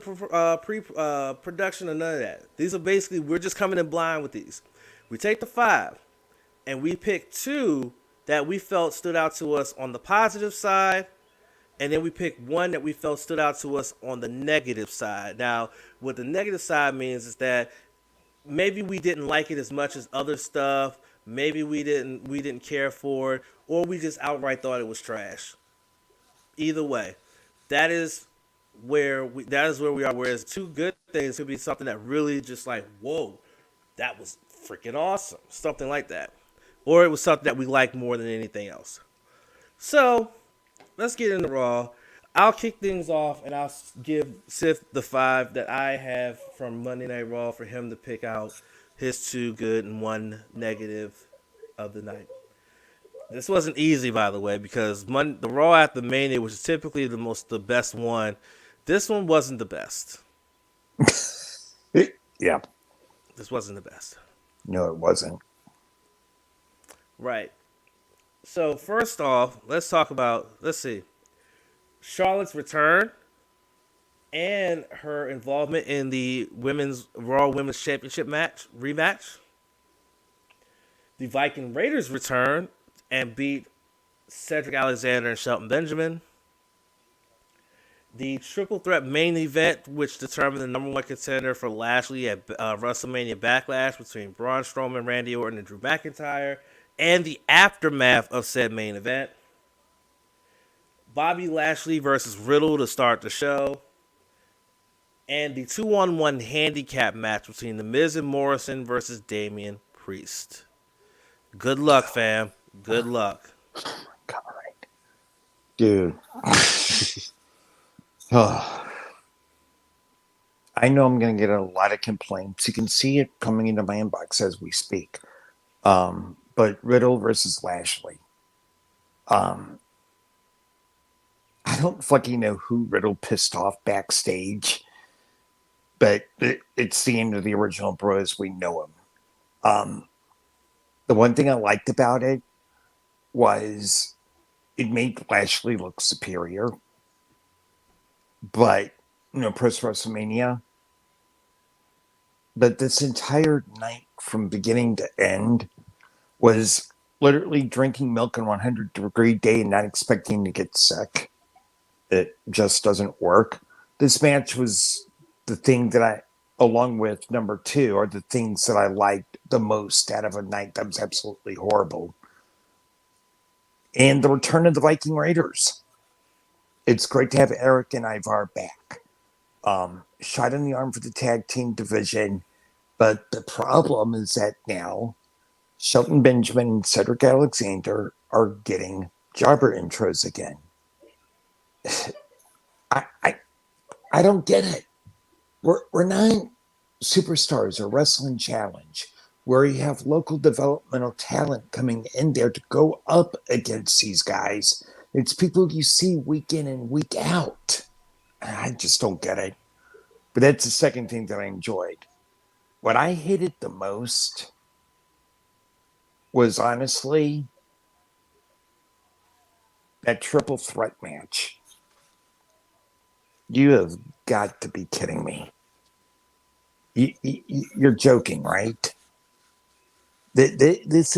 S1: pre-production or none of that. These are basically, we're just coming in blind with these. We take the 5 and we pick 2 that we felt stood out to us on the positive side, and then we pick 1 that we felt stood out to us on the negative side. Now, what the negative side means is that maybe we didn't like it as much as other stuff. Maybe we didn't care for it, or we just outright thought it was trash. Either way, that is where we are. Whereas 2 good things could be something that really just like, whoa, that was freaking awesome, something like that, or it was something that we liked more than anything else. So let's get into Raw. I'll kick things off, and I'll give Sith the 5 that I have from Monday Night Raw for him to pick out his 2 good and 1 negative of the night. This wasn't easy, by the way, because the Raw after Mania, which is typically the best one, this one wasn't the best.
S2: Yeah.
S1: This wasn't the best.
S2: No, it wasn't.
S1: Right. So first off, let's see, Charlotte's return and her involvement in the Raw Women's Championship rematch. The Viking Raiders return and beat Cedric Alexander and Shelton Benjamin. The triple threat main event, which determined the number 1 contender for Lashley at WrestleMania Backlash between Braun Strowman, Randy Orton, and Drew McIntyre, and the aftermath of said main event. Bobby Lashley versus Riddle to start the show. And the 2-on-1 handicap match between The Miz and Morrison versus Damien Priest. Good luck, fam. Good luck.
S2: God. Dude. Oh. I know I'm going to get a lot of complaints. You can see it coming into my inbox as we speak. But Riddle versus Lashley. I don't fucking know who Riddle pissed off backstage, but it's the end of the original Bros. We know him. The one thing I liked about it was it made Lashley look superior. But, post WrestleMania. But this entire night from beginning to end was literally drinking milk on a 100-degree day and not expecting to get sick. It just doesn't work. This match was the thing that along with number 2, are the things that I liked the most out of a night that was absolutely horrible.
S4: And the return of the Viking Raiders. It's great to have Eric and Ivar back. Shot in the arm for the tag team division. But the problem is that now Shelton Benjamin and Cedric Alexander are getting jobber intros again. I don't get it. We're not Superstars or Wrestling Challenge where you have local developmental talent coming in there to go up against these guys. It's people you see week in and week out. I just don't get it. But that's the second thing that I enjoyed. What I hated the most was honestly that triple threat match. You have got to be kidding me. You're joking, right? This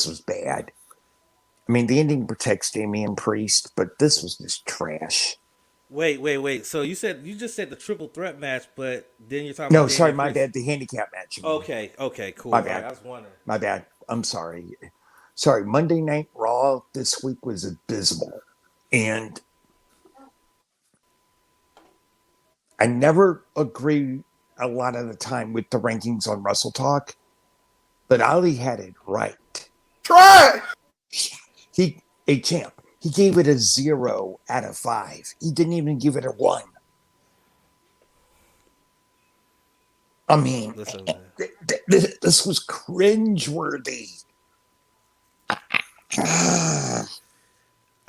S4: was bad. I mean, the ending protects Damien Priest, but this was just trash.
S1: Wait. So you just said the triple threat match, but then you're talking
S4: No,
S1: about
S4: sorry,
S1: Damien
S4: my
S1: Priest.
S4: bad. The handicap match.
S1: Okay, cool.
S4: My bad.
S1: I was wondering.
S4: My bad. I'm sorry. Sorry, Monday Night Raw this week was abysmal. And I never agree a lot of the time with the rankings on Wrestle Talk, but Ali had it right.
S3: Try.
S4: A champ. He gave it a 0 out of 5. He didn't even give it a 1. I mean,
S1: Listen,
S4: this was cringeworthy.
S1: I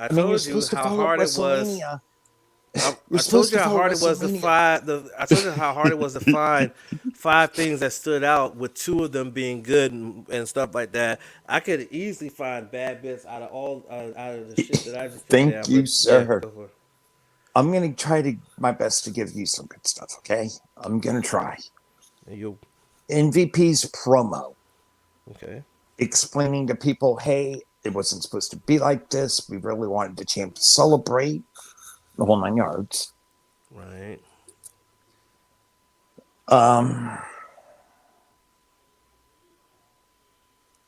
S4: mean, you're
S1: told you
S4: supposed to
S1: how
S4: follow
S1: hard it was.
S4: WrestleMania.
S1: I told you how hard it was to find. I told you how hard it was to find 5 things that stood out, with 2 of them being good and stuff like that. I could easily find bad bits out of the shit that I just put down.
S4: Thank you, sir.
S1: Yeah,
S4: I'm going to try my best to give you some good stuff, okay? I'm going to try. MVP's promo.
S1: Okay.
S4: Explaining to people, hey, it wasn't supposed to be like this. We really wanted the champ to celebrate. The whole 9 yards.
S1: Right.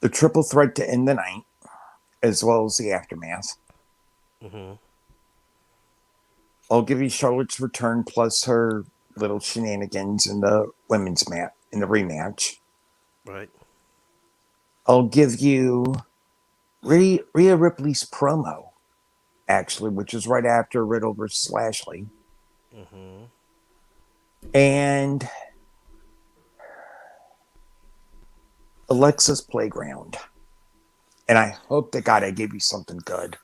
S4: The triple threat to end the night, as well as the aftermath.
S1: Mm-hmm.
S4: I'll give you Charlotte's return plus her little shenanigans in the women's match, in the rematch.
S1: Right.
S4: I'll give you Rhea Ripley's promo, actually, which is right after Riddle versus Lashley.
S1: Mm-hmm.
S4: And Alexa's Playground. And I hope to God I gave you something good.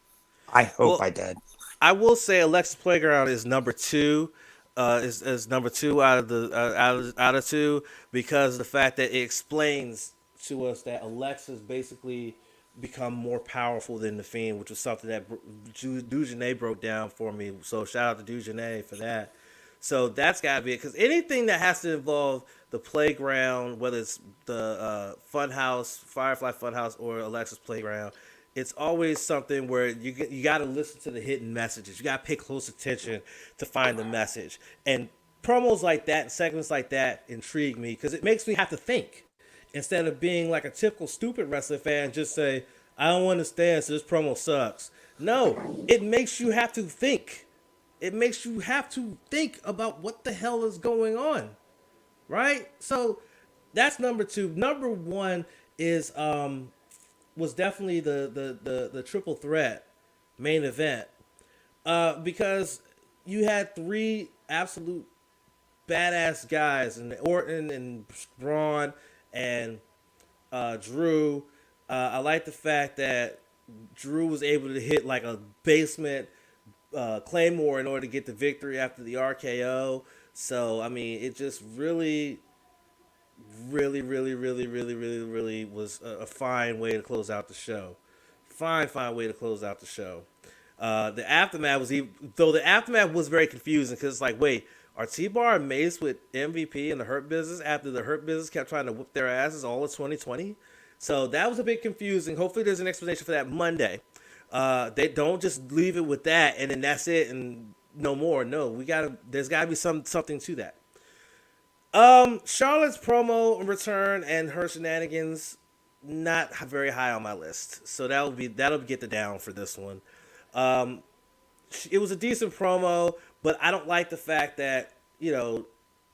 S4: I hope I did.
S1: I will say Alexa's Playground is number 2. Is number 2 out of the out of 2, because of the fact that it explains to us that Alexa's basically become more powerful than the Fiend, which was something that Dujanay broke down for me. So shout out to Dujanay for that. So that's got to be it, because anything that has to involve the playground, whether it's the Funhouse, Firefly Funhouse, or Alexa's Playground, it's always something where you got to listen to the hidden messages. You got to pay close attention to find the message. And promos like that, segments like that, intrigue me because it makes me have to think, instead of being like a typical stupid wrestling fan, just say, I don't understand, so this promo sucks. No, it makes you have to think. It makes you have to think about what the hell is going on, right? So that's number 2. Number 1 is was definitely the triple threat main event, because you had 3 absolute badass guys, and Orton and Braun and Drew. I like the fact that Drew was able to hit like a basement Claymore in order to get the victory after the RKO. So I mean, it just really was a fine way to close out the show. Fine way to close out the show. The aftermath the aftermath was very confusing, because it's like, wait, are T-Bar and Mace with MVP and the Hurt Business after the Hurt Business kept trying to whip their asses all of 2020? So that was a bit confusing. Hopefully there's an explanation for that Monday. They don't just leave it with that and then that's it and no more. No, there's gotta be something to that. Charlotte's promo return and her shenanigans not very high on my list. So that'll get the down for this one. Um, it was a decent promo, but I don't like the fact that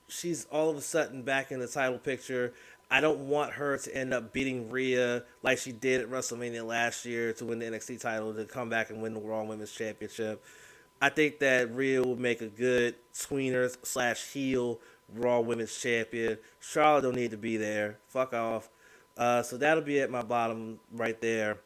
S1: she's all of a sudden back in the title picture. I don't want her to end up beating Rhea like she did at WrestleMania last year to win the NXT title to come back and win the Raw Women's Championship. I think that Rhea will make a good tweener slash heel Raw Women's Champion. Charlotte don't need to be there. Fuck off. So that'll be at my bottom right there.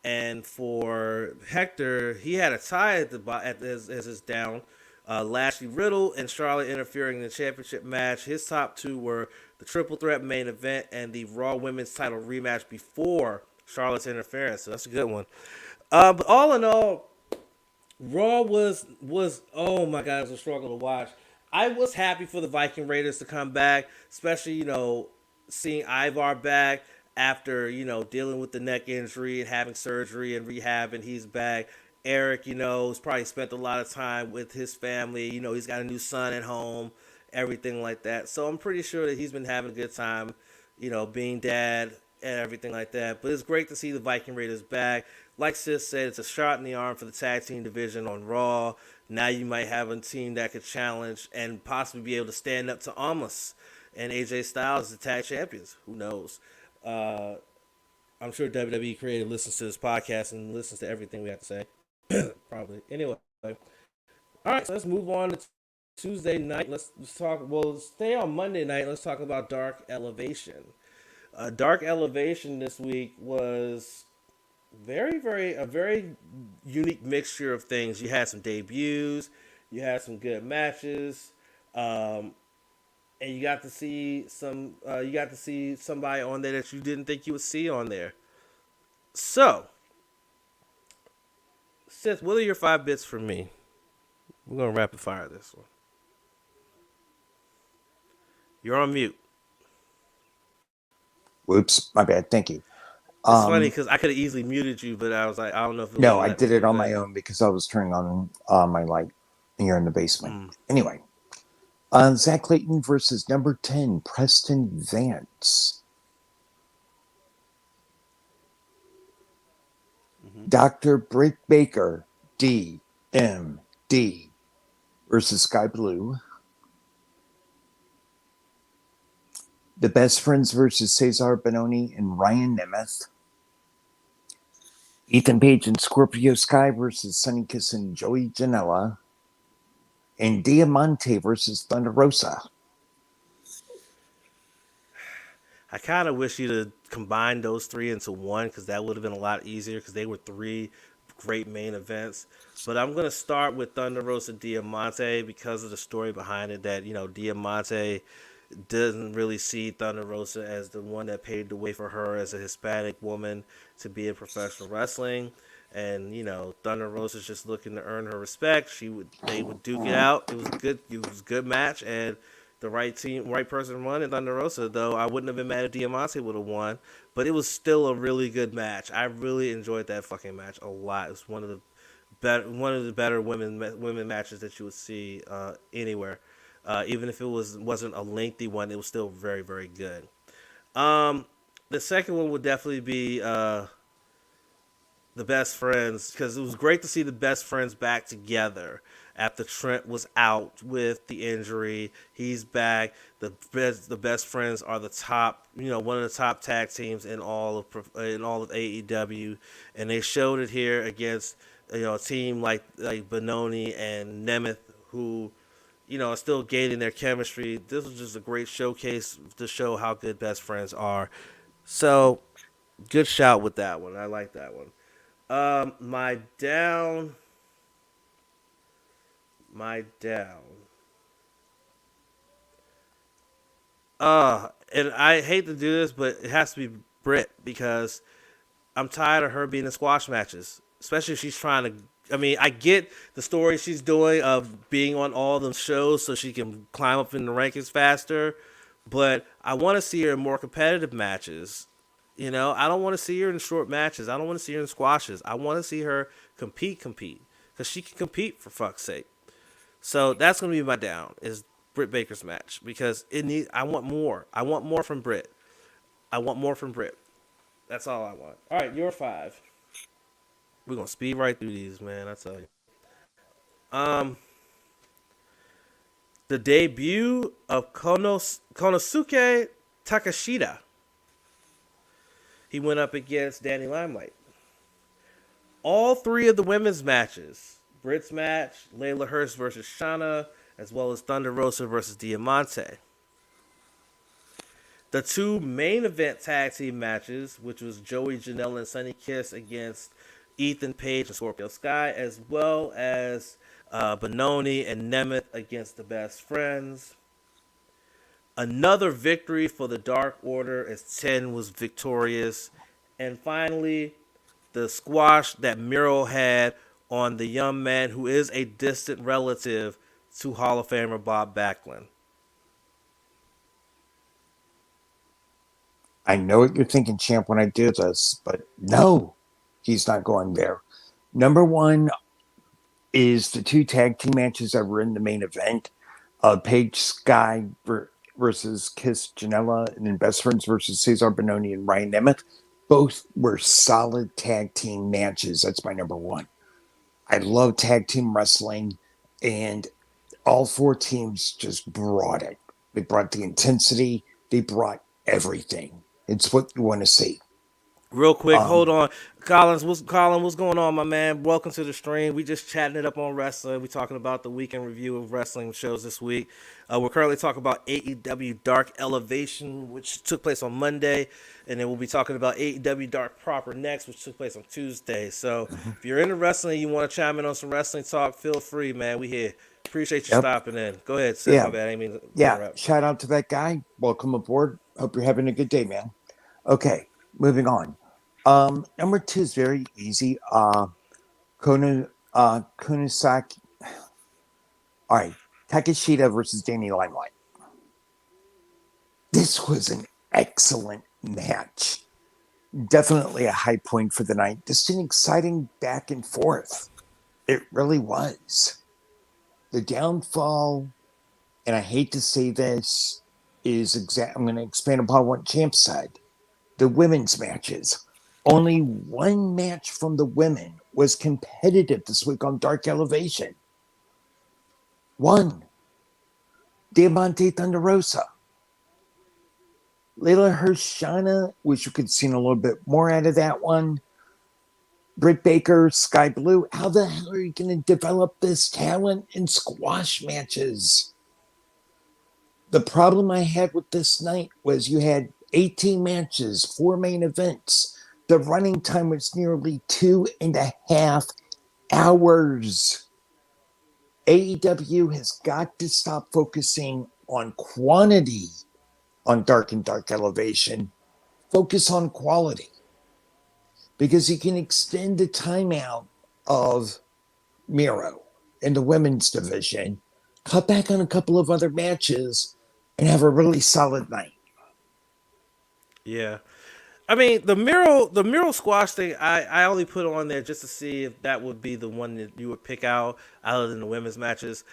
S1: And for Hector, he had a tie at as his down. Lashley Riddle and Charlotte interfering in the championship match. His top two were the triple threat main event and the Raw Women's title rematch before Charlotte's interference. So that's a good one. But all in all, Raw was oh my god, it was a struggle to watch. I was happy for the Viking Raiders to come back, especially seeing Ivar back after dealing with the neck injury and having surgery and rehab, and he's back. Eric, has probably spent a lot of time with his family. He's got a new son at home, everything like that. So I'm pretty sure that he's been having a good time, being dad and everything like that. But it's great to see the Viking Raiders back. Like Sith said, it's a shot in the arm for the tag team division on Raw. Now you might have a team that could challenge and possibly be able to stand up to Omos and AJ Styles as the tag champions. Who knows? I'm sure WWE Creative listens to this podcast and listens to everything we have to say. Probably. Anyway. All right, so let's move on to Tuesday night. Let's talk. Well, stay on Monday night. Let's talk about Dark Elevation. Dark Elevation this week was a very unique mixture of things. You had some debuts, you had some good matches, and you got to see somebody on there that you didn't think you would see on there. So, Seth, what are your 5 bits for me? We're gonna rapid fire this one. You're on mute.
S2: Whoops, my bad. Thank you.
S1: It's funny because I could have easily muted you, but I was like, I don't know if
S2: no, I did it on my own because I was turning on my light here in the basement. Anyway, Zach Clayton versus number 10, Preston Vance. Dr. Britt Baker, DMD, versus Sky Blue. The Best Friends versus Cesar Bononi and Ryan Nemeth. Ethan Page and Scorpio Sky versus Sonny Kiss and Joey Janela. And Diamante versus Thunder Rosa.
S1: I kind of wish you'd have combined those 3 into one because that would have been a lot easier because they were 3 great main events. But I'm going to start with Thunder Rosa Diamante because of the story behind it that, Diamante doesn't really see Thunder Rosa as the one that paved the way for her as a Hispanic woman to be in professional wrestling. And, Thunder Rosa's just looking to earn her respect. They would duke it out. It was a good match, and the right person won in Thunder Rosa, though I wouldn't have been mad if Diamante would have won. But it was still a really good match. I really enjoyed that fucking match a lot. It was one of the better women matches that you would see anywhere. Even if it wasn't a lengthy one, it was still very, very good. The second one would definitely be the Best Friends, because it was great to see the Best Friends back together after Trent was out with the injury. He's back. The Best Friends are the top, one of the top tag teams in all of AEW, and they showed it here against a team like Bononi and Nemeth, who are still gaining their chemistry. This was just a great showcase to show how good Best Friends are. So, good shout with that one. I like that one. My down. And I hate to do this, but it has to be Britt because I'm tired of her being in squash matches, especially if she's trying to. I mean, I get the story she's doing of being on all the shows so she can climb up in the rankings faster, but I want to see her in more competitive matches. I don't want to see her in short matches. I don't want to see her in squashes. I want to see her compete, because she can compete, for fuck's sake. So that's going to be my down, is Britt Baker's match, because I want more. I want more from Britt. That's all I want. All right, your 5. We're gonna speed right through these, man. I tell you. Um, the debut of Konosuke Takashita. He went up against Danny Limelight. All 3 of the women's matches, Brits match, Layla Hurst versus Shana, as well as Thunder Rosa versus Diamante. The 2 main event tag team matches, which was Joey Janela and Sunny Kiss against Ethan Page and Scorpio Sky, as well as Benoni and Nemeth against the Best Friends. Another victory for the Dark Order as 10 was victorious. And finally, the squash that Miro had on the young man who is a distant relative to Hall of Famer Bob Backlund.
S4: I know what you're thinking, champ, when I do this, but no, he's not going there. Number 1 is the 2 tag team matches that were in the main event. Paige Sky versus Kiss Janela, and then Best Friends versus Cesar Bononi and Ryan Nemeth. Both were solid tag team matches. That's my number 1. I love tag team wrestling, and all 4 teams just brought it. They brought the intensity. They brought everything. It's what you want to see.
S1: Real quick, hold on. Colin, what's going on, my man? Welcome to the stream. We just chatting it up on wrestling. We talking about the weekend review of wrestling shows this week. We're currently talking about AEW Dark Elevation, which took place on Monday, and then we'll be talking about AEW Dark Proper next, which took place on Tuesday. So if you're into wrestling, you want to chime in on some wrestling talk, feel free, man. We here. Appreciate you stopping in. Go ahead, Seth.
S4: Yeah.
S1: My bad. I didn't mean to interrupt.
S4: Shout out to that guy. Welcome aboard. Hope you're having a good day, man. Okay, moving on. Number 2 is very easy. Kunisaki. All right, Takeshita versus Danny Limelight. This was an excellent match. Definitely a high point for the night. Just an exciting back and forth. It really was. The downfall, and I hate to say this, is I'm going to expand upon what Champ said. The women's matches. Only 1 match from the women was competitive this week on Dark Elevation. 1. Diamante Thunder Rosa. Layla Hirsch Shana, wish you could have seen a little bit more out of that one. Britt Baker, Sky Blue. How the hell are you going to develop this talent in squash matches? The problem I had with this night was you had 18 matches, 4 main events. The running time was nearly 2.5 hours. AEW has got to stop focusing on quantity on Dark and Dark Elevation. Focus on quality. Because you can extend the timeout of Miro in the women's division, cut back on a couple of other matches, and have a really solid night.
S1: Yeah. I mean, the Miro squash thing, I only put on there just to see if that would be the one that you would pick out other than the women's matches.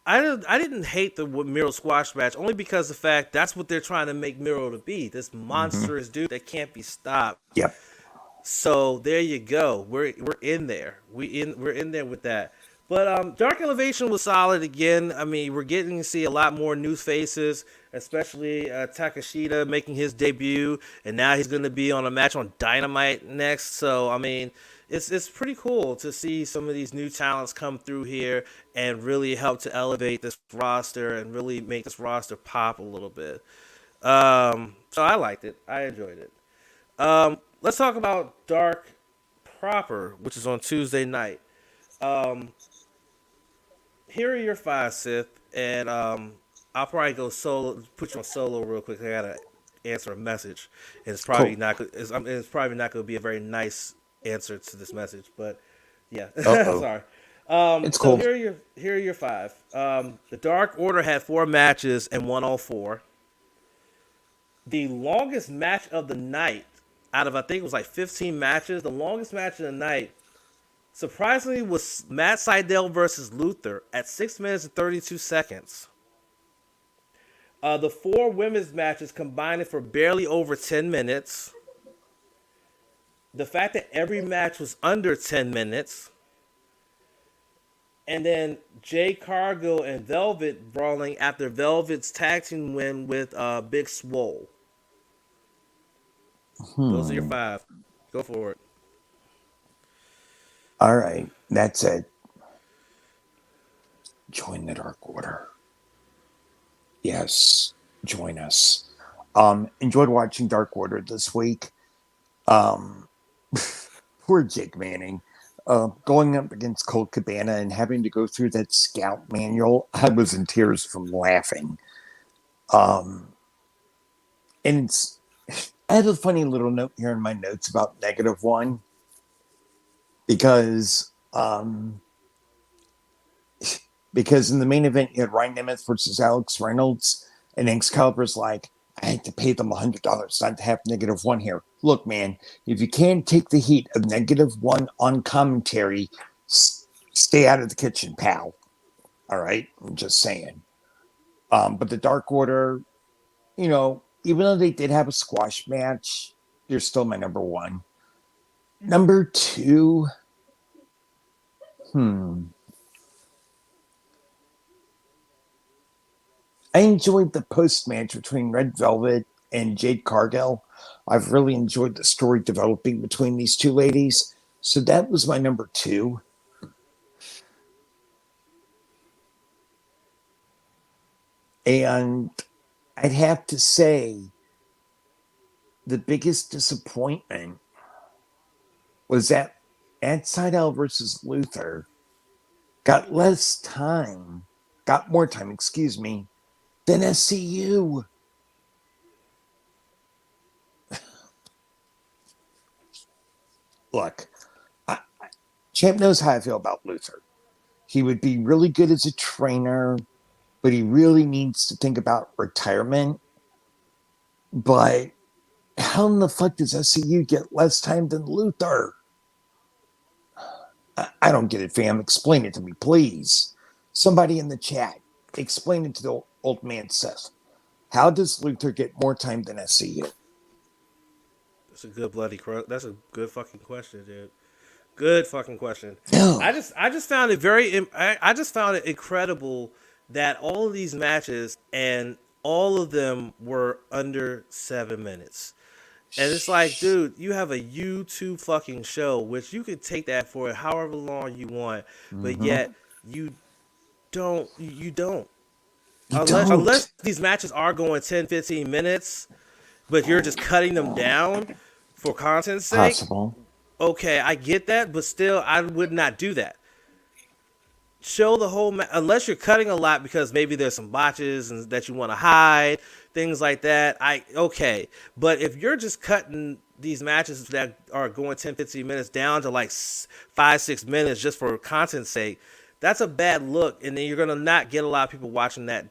S1: I didn't hate the Miro squash match only because of the fact that's what they're trying to make Miro to be, this monstrous dude that can't be stopped.
S4: Yep.
S1: So there you go. We're in there. We're in there with that. But Dark Elevation was solid again. I mean, we're getting to see a lot more new faces, especially Takeshita making his debut, and now he's going to be on a match on Dynamite next. So I mean, it's pretty cool to see some of these new talents come through here and really help to elevate this roster and really make this roster pop a little bit. So I liked it. I enjoyed it. Let's talk about Dark Proper, which is on Tuesday night. Here are your 5, Sith, and I'll probably go solo. Put you on solo real quick. I gotta answer a message, and it's probably not. It's probably not going to be a very nice answer to this message, but yeah. Sorry.
S4: It's cool.
S1: Here are your 5. The Dark Order had 4 matches and won all 4. The longest match of the night, out of I think it was like 15 matches, the longest match of the night, surprisingly, was Matt Sydal versus Luther at 6 minutes and 32 seconds. The 4 women's matches combined for barely over 10 minutes. the fact that every match was under 10 minutes, and then Jay Cargill and Velvet brawling after Velvet's tag team win with Big Swole. Those are your 5. Go for it.
S4: All right, that's it. Join the Dark Order. Yes, join us. Enjoyed watching Dark Order this week. Poor Jake Manning. Going up against Colt Cabana and having to go through that scout manual, I was in tears from laughing. And it's, I had a funny little note here in my notes about -1 because in the main event you had Ryan Nemeth versus Alex Reynolds, and Excalibur's like, I had to pay them $100 not to have -1 here. Look, man, if you can't take the heat of -1 on commentary, stay out of the kitchen, pal. All right? I'm just saying. But the Dark Order, you know, even though they did have a squash match, they're still my number 1. Number 2, I enjoyed the post-match between Red Velvet and Jade Cargill. I've really enjoyed the story developing between these two ladies. So that was my number 2. And I'd have to say the biggest disappointment was that Sydal versus Luther got more time, than SCU. Look, Champ knows how I feel about Luther. He would be really good as a trainer, but he really needs to think about retirement. But how in the fuck does SCU get less time than Luther? I don't get it, fam. Explain it to me, please. Somebody in the chat, explain it to the old man Seth. How does Luther get more time than SCU?
S1: That's a good fucking question, dude. Good fucking question.
S4: No.
S1: I just found it incredible that all of these matches and all of them were under 7 minutes. And it's like, dude, you have a YouTube fucking show, which you could take that for however long you want, but yet you don't. Unless these matches are going 10, 15 minutes, but you're just cutting them down for content's sake.
S4: Possible.
S1: Okay, I get that, but still, I would not do that. Show the whole unless you're cutting a lot because maybe there's some botches and that you want to hide, things like that. Okay, but if you're just cutting these matches that are going 10, 15 minutes down to like 5, 6 minutes just for content's sake, that's a bad look, and then you're gonna not get a lot of people watching that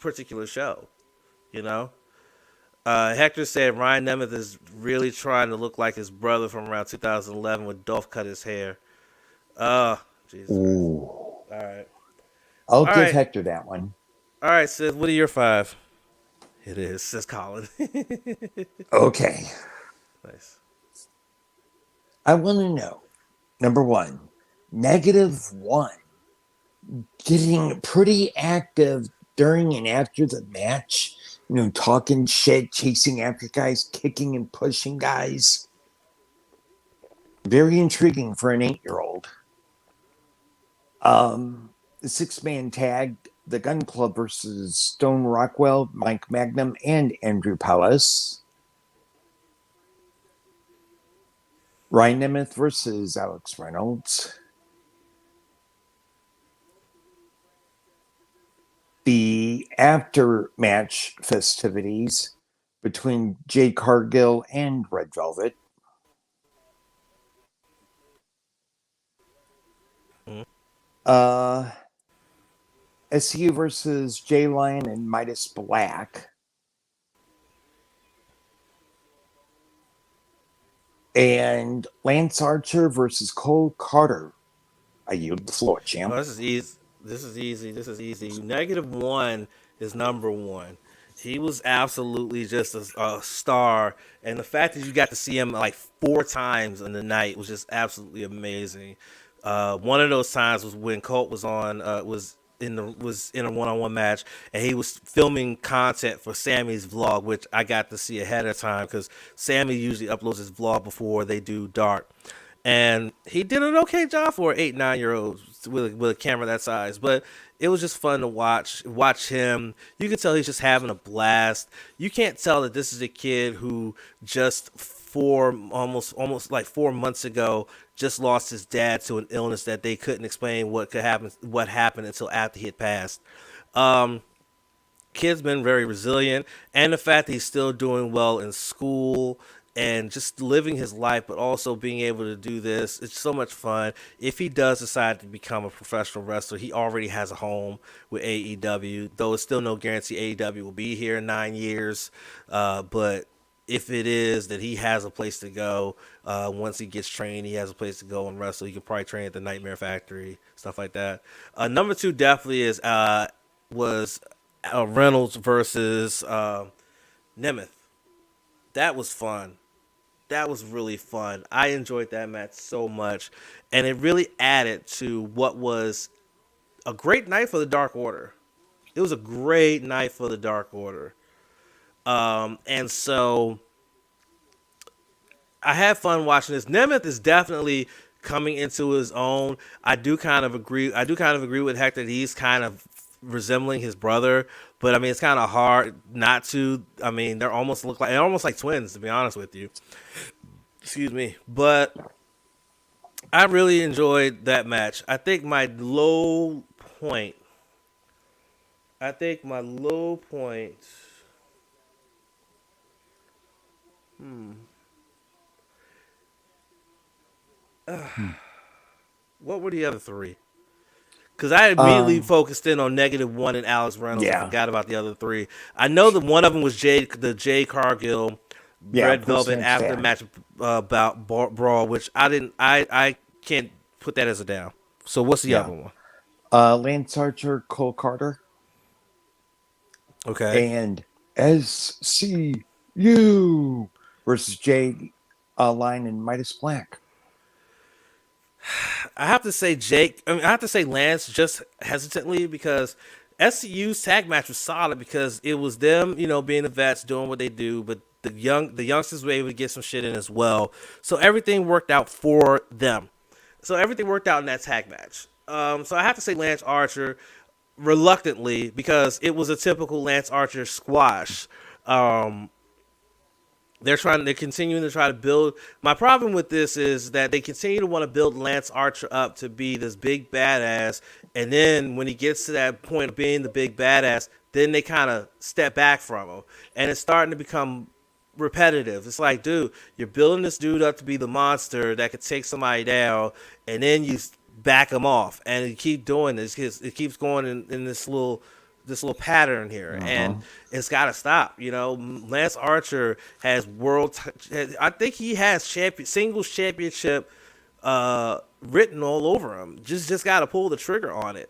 S1: particular show. You know. Hector said Ryan Nemeth is really trying to look like his brother from around 2011 when Dolph cut his hair. Jesus.
S4: Ooh.
S1: All right.
S4: I'll give Hector that one.
S1: All right, Seth, what are your 5? It is, says Colin.
S4: Okay.
S1: Nice.
S4: I want to know, number 1, -1, getting pretty active during and after the match, you know, talking shit, chasing after guys, kicking and pushing guys. Very intriguing for an 8-year-old. The 6-man tag, the Gun Club versus Stone Rockwell, Mike Magnum, and Andrew Palace. Ryan Nemeth versus Alex Reynolds. The after-match festivities between Jay Cargill and Red Velvet. SCU versus Jay Lyon and Midas Black. And Lance Archer versus Cole Carter. I yield the floor, champ.
S1: Oh, this is easy. -1 is number 1. He was absolutely just a star, and the fact that you got to see him like 4 times in the night was just absolutely amazing. One of those times was when Colt was on was in a one-on-one match, and he was filming content for Sammy's vlog, which I got to see ahead of time because Sammy usually uploads his vlog before they do Dark, and he did an okay job for an 8-9-year-old with a camera that size. But it was just fun to watch him. You can tell he's just having a blast. You can't tell that this is a kid who just almost like 4 months ago just lost his dad to an illness that they couldn't explain what happened until after he had passed. Kid's been very resilient, and the fact that he's still doing well in school and just living his life, but also being able to do this. It's so much fun. If he does decide to become a professional wrestler, he already has a home with AEW, though it's still no guarantee AEW will be here in 9 years. But if it is that he has a place to go, once he gets trained, he has a place to go and wrestle. He can probably train at the Nightmare Factory, stuff like that. Number 2 definitely was Reynolds versus Nemeth. That was fun. That was really fun. I enjoyed that match so much, and it really added to what was a great night for the Dark Order. It was a great night for the Dark Order. And so I had fun watching this. Nemeth is definitely coming into his own. I do kind of agree with Hector that he's kind of resembling his brother, but I mean it's kind of hard not to. I mean they're almost like twins, to be honest with you. Excuse me, but I really enjoyed that match. I think my low point. What were the other 3? Because I immediately focused in on -1 and Alex Reynolds.
S2: Yeah.
S1: I forgot about the other 3. I know that one of them was the Jay Cargill Red Velvet after match about Brawl, which I can't put that as a down. So what's the other one?
S4: Lance Archer, Cole Carter,
S1: Okay.
S4: and SCU versus Jay Line and Midas Black.
S1: I have to say I have to say Lance just hesitantly because SCU's tag match was solid because it was them, being the vets doing what they do, but the youngsters were able to get some shit in as well. So everything worked out for them. So everything worked out in that tag match. So I have to say Lance Archer reluctantly because it was a typical Lance Archer squash. They're continuing to try to build. My problem with this is that they continue to want to build Lance Archer up to be this big badass, and then when he gets to that point of being the big badass, then they kind of step back from him, and it's starting to become repetitive. It's like, dude, you're building this dude up to be the monster that could take somebody down, and then you back him off, and you keep doing this. It keeps going in this little pattern here, and it's got to stop. Lance Archer has I think he has singles championship written all over him. Just got to pull the trigger on it.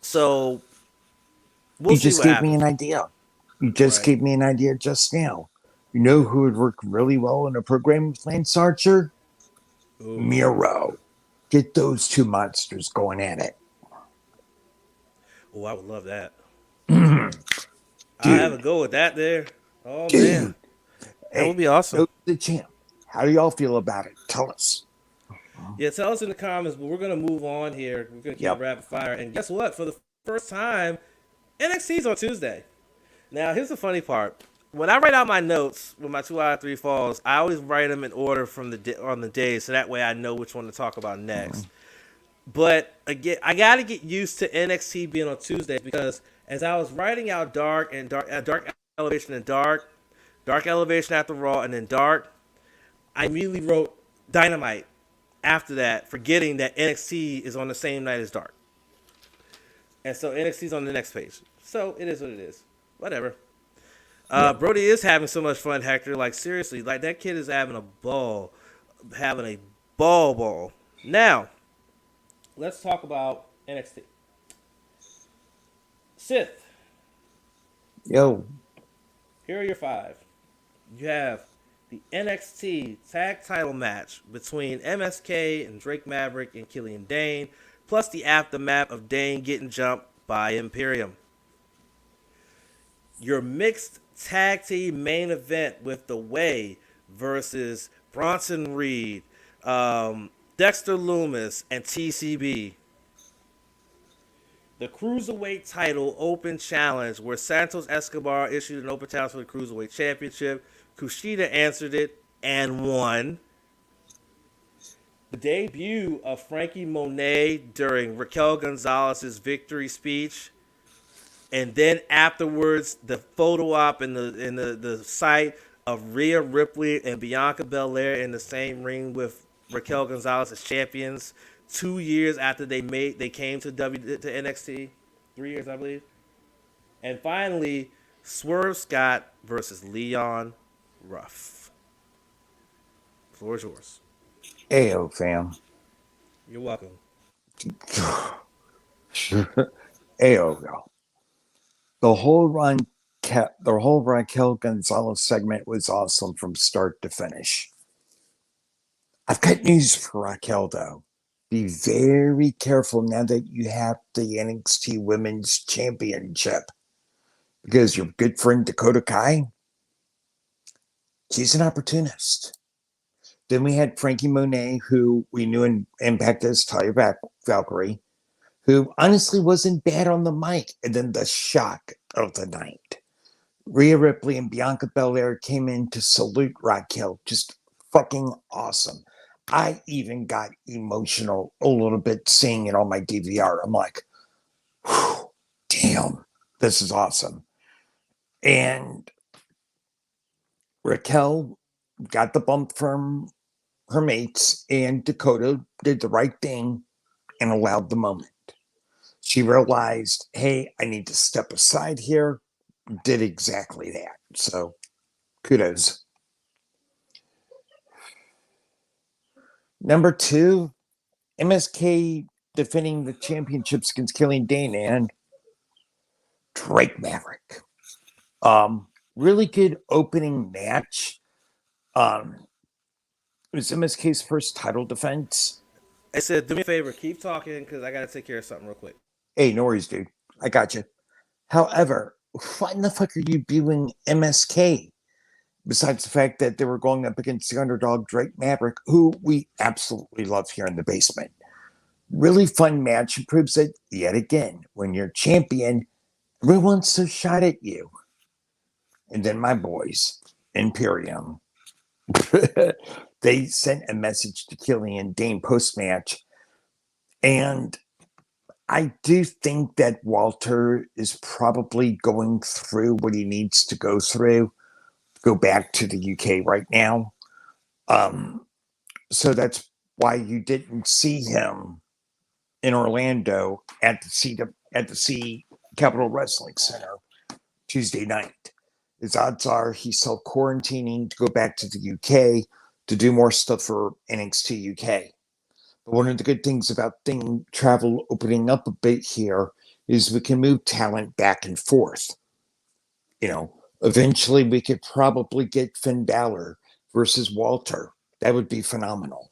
S1: So
S4: You just gave me an idea. You just gave me an idea just now. You know who would work really well in a program with Lance Archer?
S1: Ooh.
S4: Miro. Get those 2 monsters going at it.
S1: Oh, I would love that. I have a go with that there. Oh, man. That would be awesome.
S4: The champ. How do y'all feel about it? Tell us.
S1: Yeah, tell us in the comments, but we're going to move on here. We're going to keep rapid fire. And guess what? For the first time, NXT's on Tuesday. Now, here's the funny part. When I write out my notes with my 2 out of 3 falls, I always write them in order on the day, so that way I know which one to talk about next. But again, I got to get used to NXT being on Tuesdays because as I was writing out Dark Elevation and Dark Elevation after Raw, and then Dark, I immediately wrote Dynamite after that, forgetting that NXT is on the same night as Dark. And so NXT's on the next page. So it is what it is. Whatever. Brody is having so much fun, Hector. Like, seriously, like that kid is having a ball. Now, let's talk about NXT. Sith.
S4: Yo.
S1: Here are your five. You have the NXT Tag Title match between MSK and Drake Maverick and Killian Dane, plus the aftermath of Dane getting jumped by Imperium. Your mixed tag team main event with The Way versus Bronson Reed, Dexter Loomis, and TCB. The Cruiserweight title open challenge where Santos Escobar issued an open challenge for the Cruiserweight Championship. Kushida answered it and won. The debut of Frankie Monet during Raquel Gonzalez's victory speech. And then afterwards, the photo op in the site of Rhea Ripley and Bianca Belair in the same ring with Raquel Gonzalez as champions 2 years after they came to NXT, 3 years I believe. And finally, Swerve Scott versus Leon Ruff. Floor is yours.
S4: Ayo, fam.
S1: You're welcome.
S4: Ayo, yo. The whole Raquel Gonzalez segment was awesome from start to finish. I've got news for Raquel, though. Be very careful now that you have the NXT Women's Championship. Because your good friend Dakota Kai, she's an opportunist. Then we had Frankie Monet, who we knew in Impact as Talia Valkyrie, who honestly wasn't bad on the mic. And then the shock of the night. Rhea Ripley and Bianca Belair came in to salute Raquel. Just fucking awesome. I even got emotional a little bit seeing it on my DVR. I'm like, damn, this is awesome. And Raquel got the bump from her mates, and Dakota did the right thing and allowed the moment. She realized, hey, I need to step aside here. Did exactly that. So, kudos. Number 2, MSK defending the championships against Killian Dane and Drake Maverick. Really good opening match. It was MSK's first title defense.
S1: I said, do me a favor, keep talking because I got to take care of something real quick.
S4: Hey, no worries, dude. I got you. However, why in the fuck are you viewing MSK? Besides the fact that they were going up against the underdog Drake Maverick, who we absolutely love here in the basement. Really fun match. It proves that, yet again, when you're champion, everyone's a shot at you. And then my boys, Imperium, they sent a message to Killian Dane post-match. And I do think that Walter is probably going through what he needs to go through. Go back to the UK right now. So that's why you didn't see him in Orlando at the C Capital Wrestling Center Tuesday night. His odds are he's self-quarantining to go back to the UK to do more stuff for NXT UK. But one of the good things about travel opening up a bit here is we can move talent back and forth. You know, eventually we could probably get Finn Balor versus Walter. That would be phenomenal.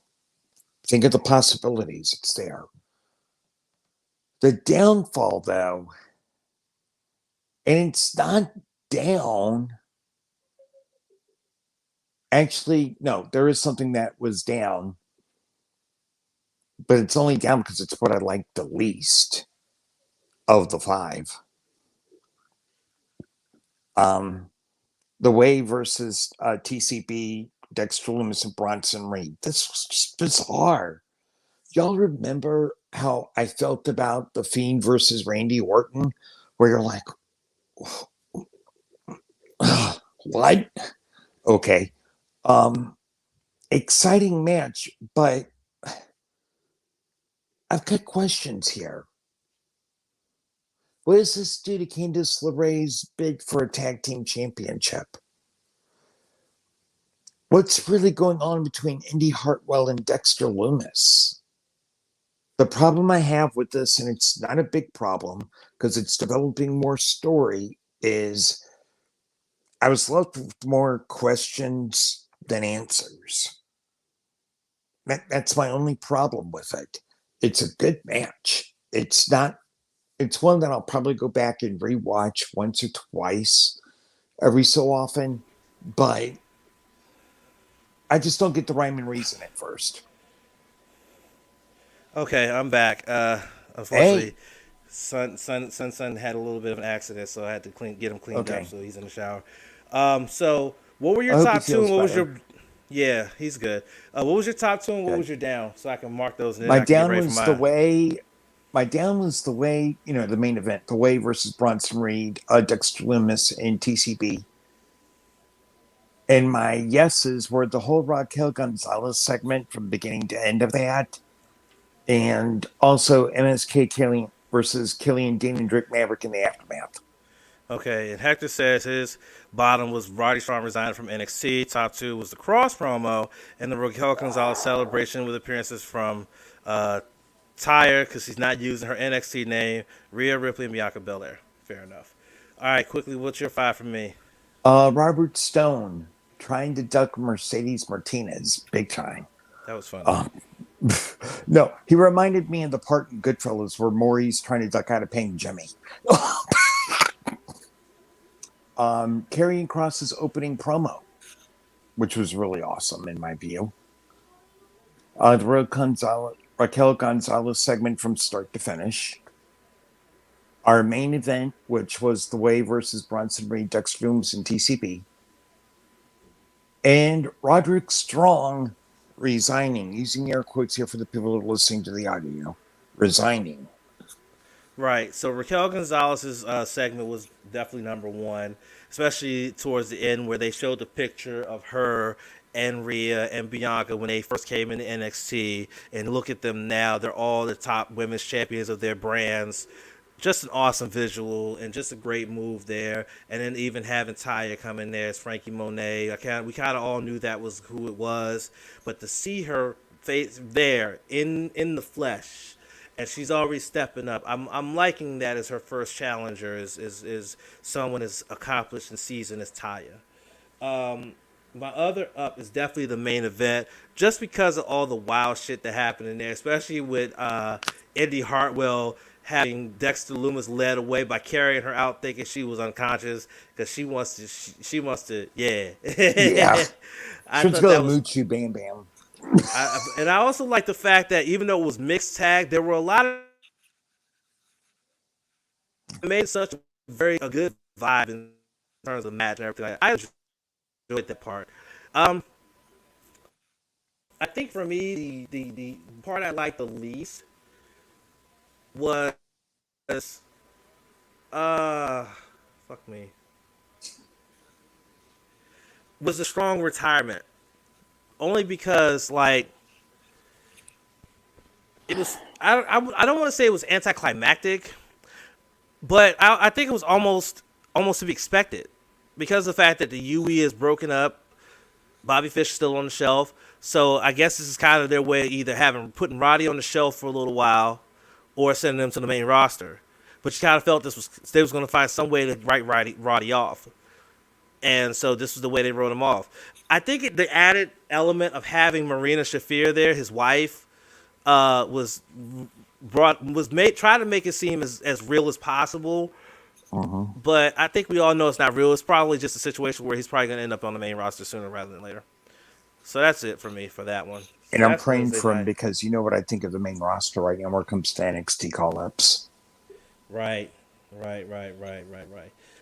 S4: Think of the possibilities. It's there. The downfall, though, and it's not down. Actually, no, there is something that was down, but it's only down because it's what I like the least of the 5. The Way versus TCB, Dexter Loomis, and Bronson Reed. This was just bizarre. Y'all remember how I felt about The Fiend versus Randy Orton, where you're like, what? Okay. Exciting match, but I've got questions here. What does this do to Candice LeRae's bid for a tag team championship? What's really going on between Indy Hartwell and Dexter Loomis? The problem I have with this, and it's not a big problem because it's developing more story, is I was left with more questions than answers. That's my only problem with it. It's a good match. It's not. It's one that I'll probably go back and rewatch once or twice every so often, but I just don't get the rhyme and reason at first.
S1: Okay, I'm back. Unfortunately,
S4: Hey,
S1: son had a little bit of an accident, so I had to get him cleaned up.
S4: okay.
S1: So he's in the shower. So what were your
S4: I hope he
S1: top two?
S4: feels
S1: And what was
S4: better.
S1: your? Yeah, he's good. What was your top two and what
S4: Good.
S1: was your down? So I can mark those and then
S4: My
S1: I can get
S4: down
S1: ready for
S4: was the
S1: mine.
S4: way. My down was the way, the main event, the way versus Bronson Reed, Dexter Lumis, and TCB. And my yeses were the whole Raquel Gonzalez segment from beginning to end of that, and also MSK Killian versus Killian Dean and Drake Maverick in the aftermath.
S1: Okay, and Hector says his bottom was Roddy Strong resigning from NXT. Top two was the Cross promo and the Raquel Gonzalez celebration with appearances from Tyre because she's not using her NXT name, Rhea Ripley and Bianca Belair. Fair enough. All right, quickly, what's your five for me?
S4: Robert Stone trying to duck Mercedes Martinez, big time.
S1: That was funny.
S4: Um, no, he reminded me of the part in Goodfellas where Maury's trying to duck out of paying Jimmy. Karrion Kross's opening promo, which was really awesome in my view. The Raquel Gonzalez segment from start to finish. Our main event, which was The Way versus Bronson Reed, Dexter Lumis, and TCP. And Roderick Strong resigning, using air quotes here for the people who are listening to the audio, resigning.
S1: Right. So Raquel Gonzalez's segment was definitely number one, especially towards the end where they showed the picture of her and Rhea and Bianca when they first came into NXT. And look at them now; they're all the top women's champions of their brands. Just an awesome visual and just a great move there. And then even having Taya come in there as Frankie Monet, we kind of all knew that was who it was, but to see her face there in the flesh, and she's already stepping up. I'm liking that as her first challenger is someone as accomplished and seasoned as Taya. My other up is definitely the main event, just because of all the wild shit that happened in there, especially with Indy Hartwell having Dexter Lumis led away by carrying her out, thinking she was unconscious because she wants to, yeah.
S4: Yeah.
S1: I
S4: Should
S1: thought
S4: go
S1: that was,
S4: Moochie Bam Bam.
S1: and I also like the fact that even though it was mixed tag, there were a lot of it made such a good vibe in terms of the match and everything. I enjoyed that part. I think for me, the part I liked the least was fuck me was a Strong retirement, only because like it was I don't want to say it was anticlimactic, but I think it was almost to be expected because of the fact that the UE is broken up. Bobby Fish is still on the shelf, so I guess this is kind of their way of either putting Roddy on the shelf for a little while or sending him to the main roster. But you kind of felt they was going to find some way to write Roddy off. And so this was the way they wrote him off. I think the added element of having Marina Shafir there, his wife, was tried to make it seem as real as possible. But I think we all know it's not real. It's probably just a situation where he's probably going to end up on the main roster sooner rather than later. So that's it for me for that one. So
S4: And I'm
S1: that's
S4: praying
S1: Wednesday
S4: for him
S1: night.
S4: because you know what I think of the main roster right now when it comes to NXT call-ups.
S1: Right.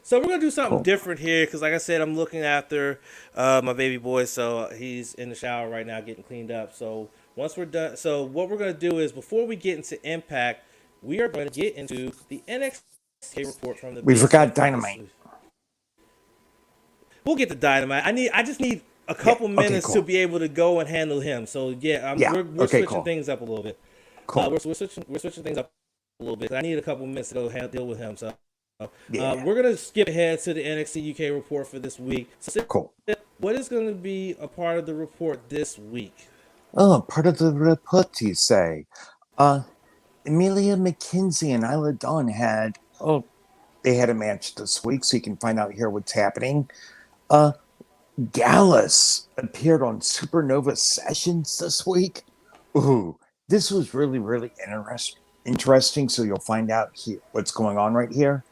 S1: So we're gonna do something
S4: Cool.
S1: different here because, like I said, I'm looking after my baby boy, so he's in the shower right now, getting cleaned up. So once we're done, so what we're gonna do is before we get into Impact, we are going to get into the NXT report from the
S4: We
S1: Big
S4: forgot
S1: Show
S4: Dynamite.
S1: this week. We'll get to Dynamite. I just need a
S4: Yeah.
S1: couple
S4: Okay,
S1: minutes
S4: cool.
S1: to be able to go and handle him. So yeah,
S4: Yeah.
S1: we're
S4: Okay,
S1: switching
S4: cool.
S1: things up a little bit.
S4: Cool.
S1: We're switching things up a little bit. I need a couple minutes to go deal with him. So
S4: Yeah.
S1: we're gonna skip ahead to the NXT UK report for this week. So,
S4: Cool.
S1: what is going to be a part of the report this week?
S4: Oh, part of the report, you say. Amelia McKenzie and Isla Dawn they had a match this week, so you can find out here what's happening. Gallus appeared on Supernova Sessions this week. Ooh, this was really, really interesting. So you'll find out what's going on right here.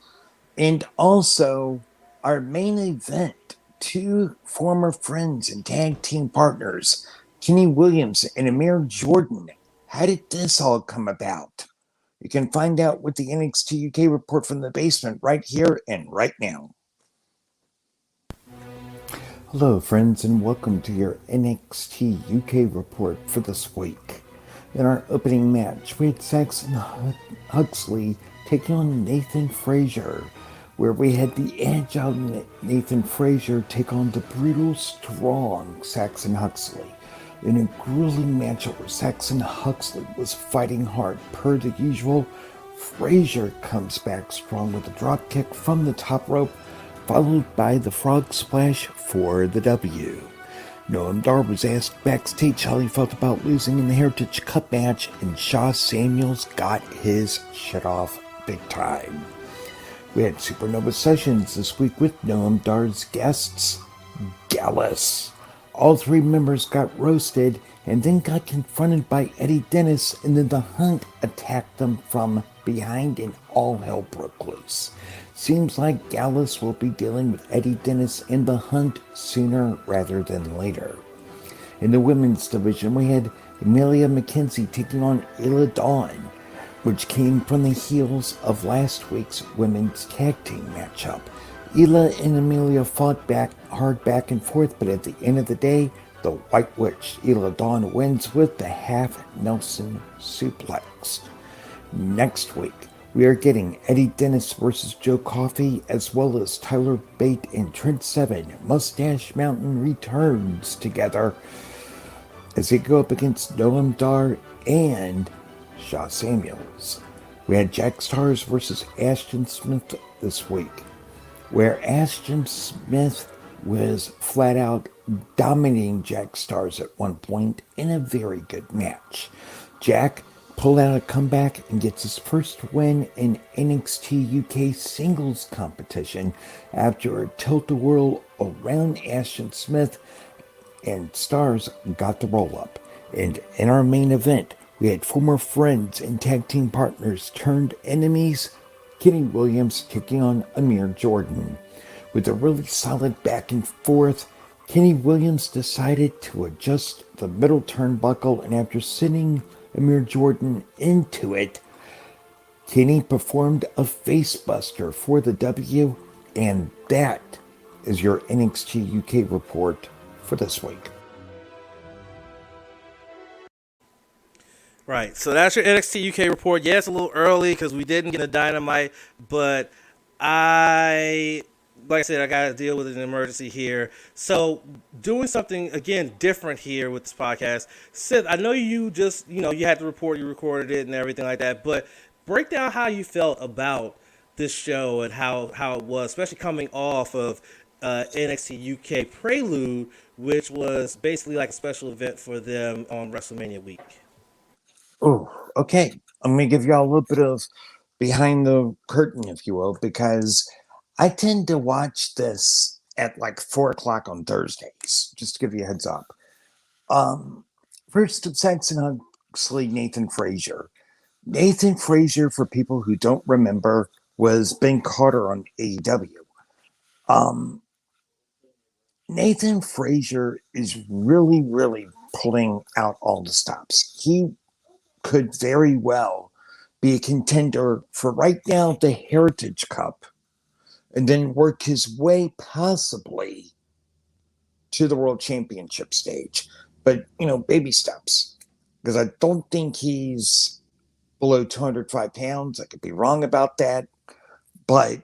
S4: And also, our main event, two former friends and tag team partners, Kenny Williams and Amir Jordan. How did this all come about? You can find out with the NXT UK report from the basement right here and right now. Hello, friends, and welcome to your NXT UK report for this week. In our opening match, we had Saxon Huxley taking on Nathan Frazier, where we had the agile Nathan Frazier take on the brutal, strong Saxon Huxley. In a grueling matchup where Saxon Huxley was fighting hard per the usual, Frazier comes back strong with a drop kick from the top rope, followed by the frog splash for the W. Noam Dar was asked backstage how he felt about losing in the Heritage Cup match, and Shaw Samuels got his shit off big time. We had Supernova Sessions this week with Noam Dar's guests, Gallus. All three members got roasted and then got confronted by Eddie Dennis, and then the Hunt attacked them from behind and all hell broke loose. Seems like Gallus will be dealing with Eddie Dennis and the Hunt sooner rather than later. In the women's division, we had Amelia McKenzie taking on Ayla Dawn, which came from the heels of last week's women's tag team matchup. Ayla and Amelia fought hard back and forth, but at the end of the day, the White Witch, Ayla Dawn, wins with the half Nelson suplex. Next week, we are getting Eddie Dennis versus Joe Coffey, as well as Tyler Bate and Trent Seven. Mustache Mountain returns together as they go up against Noam Dar and Shaw Samuels. We had Jack Stars versus Ashton Smith this week, where Ashton Smith was flat out dominating Jack Stars at one point in a very good match. Jack pulled out a comeback and gets his first win in NXT UK singles competition after a tilt-a-whirl around Ashton Smith, and Stars got the roll-up. And in our main event, we had former friends and tag team partners turned enemies, Kenny Williams taking on Amir Jordan. With a really solid back and forth, Kenny Williams decided to adjust the middle turnbuckle, and after sending Amir Jordan into it, Kenny performed a facebuster for the W, and that is your NXT UK report for this week.
S1: Right, so that's your NXT UK report. Yeah, it's a little early because we didn't get a Dynamite, but like I said, I got to deal with an emergency here. So doing something, again, different here with this podcast. Seth, I know you just, you had the report, you recorded it and everything like that, but break down how you felt about this show and how it was, especially coming off of NXT UK Prelude, which was basically like a special event for them on WrestleMania week.
S4: Oh, okay. I'm going to give y'all a little bit of behind the curtain, if you will, because I tend to watch this at like 4 o'clock on Thursdays, just to give you a heads up. First, Saxon Huxley, Nathan Frazier. Nathan Frazier, for people who don't remember, was Ben Carter on AEW. Nathan Frazier is really, really pulling out all the stops. He could very well be a contender for right now the Heritage Cup, and then work his way possibly to the World Championship stage. But, baby steps. Because I don't think he's below 205 pounds. I could be wrong about that. But,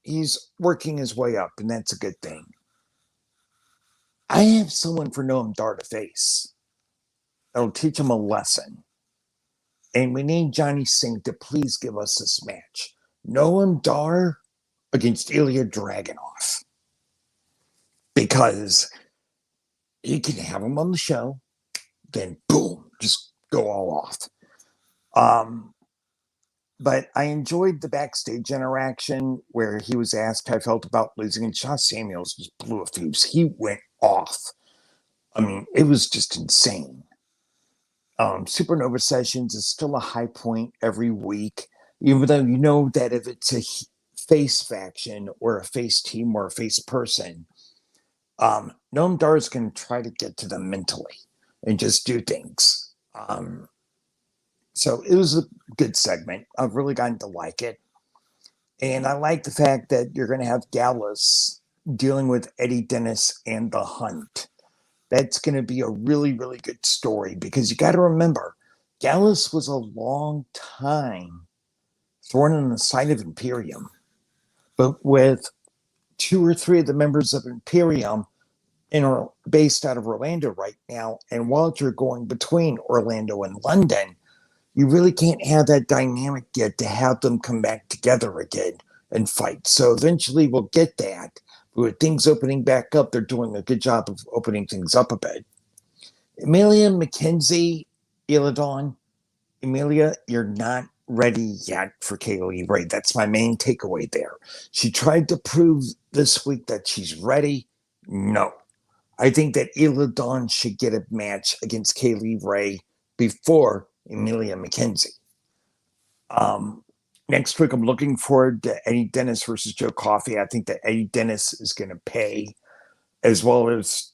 S4: he's working his way up, and that's a good thing. I have someone for Noam Dar to face. That'll teach him a lesson. And we need Johnny Singh to please give us this match. Noam Dar against Ilya Dragunov. Because you can have him on the show, then boom, just go all off. But I enjoyed the backstage interaction where he was asked how I felt about losing, and Shawn Samuels just blew a fuse. He went off. I mean, it was just insane. Supernova Sessions is still a high point every week, even though you know that if it's a face faction or a face team or a face person, Noam Dar is going to try to get to them mentally and just do things. So it was a good segment. I've really gotten to like it. And I like the fact that you're going to have Gallus dealing with Eddie Dennis and the Hunt. That's going to be a really, really good story because you got to remember, Gallus was a long time thorn in the side of Imperium. But with 2 or 3 of the members of Imperium based out of Orlando right now, and Walter going between Orlando and London, you really can't have that dynamic yet to have them come back together again and fight. So eventually we'll get that. But with things opening back up, they're doing a good job of opening things up a bit. Emilia McKenzie, Illidan, Emilia, you're not ready yet for Kaylee Ray. That's my main takeaway there. She tried to prove this week that she's ready. No. I think that Illidan should get a match against Kaylee Ray before Emilia McKenzie. Next week, I'm looking forward to Eddie Dennis versus Joe Coffey. I think that Eddie Dennis is going to pay, as well as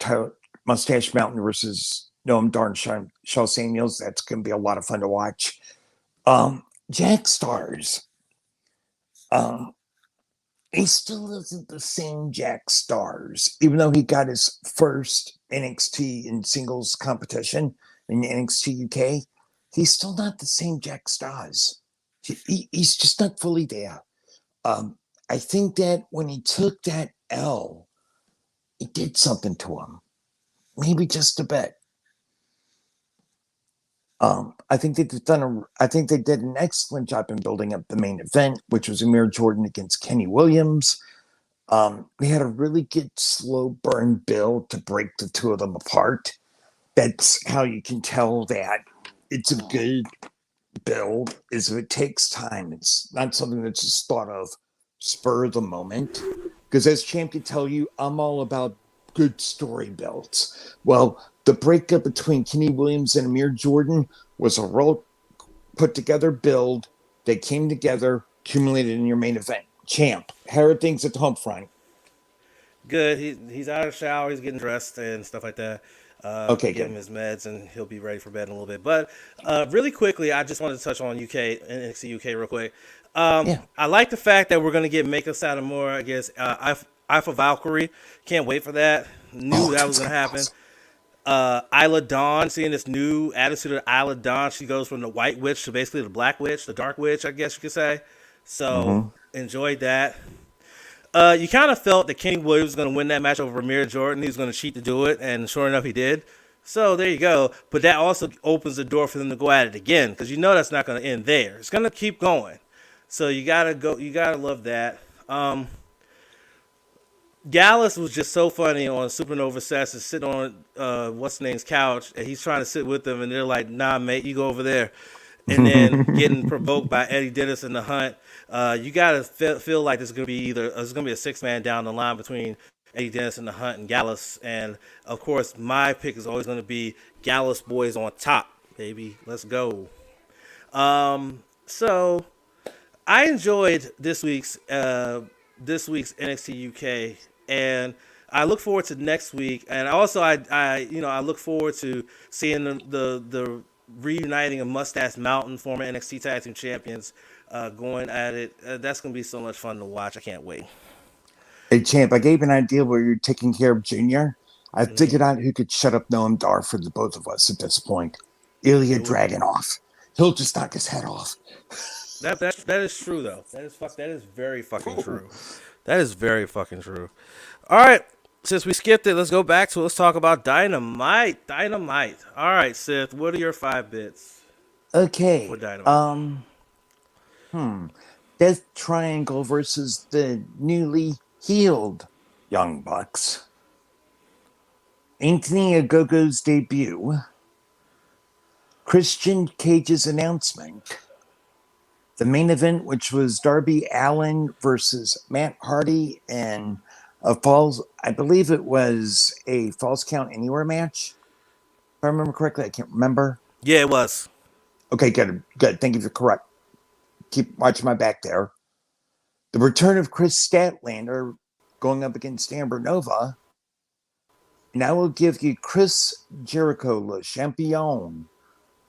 S4: Mustache Mountain versus Noam Dar and Shawn Samuels. That's going to be a lot of fun to watch. Jack Stars. He still isn't the same Jack Stars, even though he got his first NXT in singles competition in NXT UK. He's still not the same Jack Stars. He's just not fully there. I think that when he took that L, it did something to him. Maybe just a bit. I think they did an excellent job in building up the main event, which was Amir Jordan against Kenny Williams. They had a really good slow burn build to break the two of them apart. That's how you can tell that it's a good build, is if it takes time. It's not something that's just thought of spur of the moment. Because as Champ can tell you, I'm all about good story builds. Well, the breakup between Kenny Williams and Amir Jordan was a well put together build that came together, accumulated in your main event. Champ, how are things at the home front?
S1: Good. He's out of the shower. He's getting dressed and stuff like that.
S4: Okay,
S1: Give him
S4: good.
S1: his meds and he'll be ready for bed in a little bit. But really quickly, I just wanted to touch on NXT UK real quick.
S4: Yeah.
S1: I like the fact that we're going to get Meiko Satomura against Alpha Valkyrie. Can't wait for that. Knew that was going to happen. Isla Dawn, seeing this new attitude of Isla Dawn. She goes from the white witch to basically the black witch, the dark witch, I guess you could say. So enjoyed that. You kind of felt that Kenny Williams was going to win that match over Amir Jordan. He was going to cheat to do it, and sure enough, he did. So there you go. But that also opens the door for them to go at it again, because you know that's not going to end there. It's going to keep going. So you gotta go. You gotta love that. Gallus was just so funny on Supernova Sessions, sitting on what's the name's couch, and he's trying to sit with them, and they're like, "Nah, mate, you go over there." And then getting provoked by Eddie Dennis and the Hunt. You gotta feel like there's gonna be a 6-man down the line between Eddie Dennis and the Hunt and Gallus. And of course, my pick is always gonna be Gallus boys on top, baby. Let's go. So I enjoyed this week's NXT UK, and I look forward to next week. And also, I look forward to seeing the reuniting of Mustache Mountain, former NXT Tag Team Champions, going at it. That's going to be so much fun to watch. I can't wait.
S4: Hey, Champ, I gave an idea where you're taking care of Junior. I figured out who could shut up Noam Dar for the both of us at this point. Ilya Dragunov. He'll just knock his head off.
S1: That is true, though. That is very fucking true. That is very fucking true. All right. Since we skipped it, let's go back to it. Let's talk about Dynamite. All right, Seth, what are your 5 bits?
S4: Okay.
S1: For Dynamite?
S4: Death Triangle versus the newly healed Young Bucks. Anthony Ogogo's debut. Christian Cage's announcement. The main event, which was Darby Allin versus Matt Hardy in I believe it was a Falls Count Anywhere match. If I remember correctly, I can't remember.
S1: Yeah, it was.
S4: Okay, good. Thank you for correct. Keep watching my back there. The return of Chris Statlander going up against Amber Nova. And I will give you Chris Jericho, Le Champion,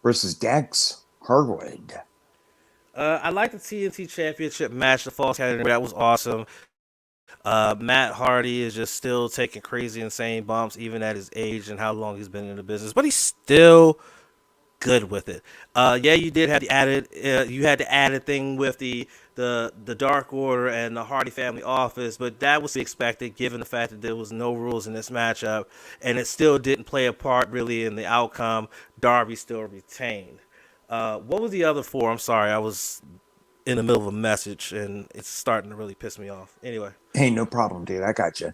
S4: versus Dax Harwood.
S1: I like the TNT Championship match, the Falls Count Anywhere. That was awesome. Matt Hardy is just still taking crazy, insane bumps, even at his age and how long he's been in the business. But he's still good with it. Yeah, you did have the added, you had the added thing with the Dark Order and the Hardy family office, but that was expected given the fact that there was no rules in this matchup, and it still didn't play a part really in the outcome. Darby still retained. What was the other four? I'm sorry, I was in the middle of a message and it's starting to really piss me off. Anyway.
S4: Hey, no problem, dude. I got you.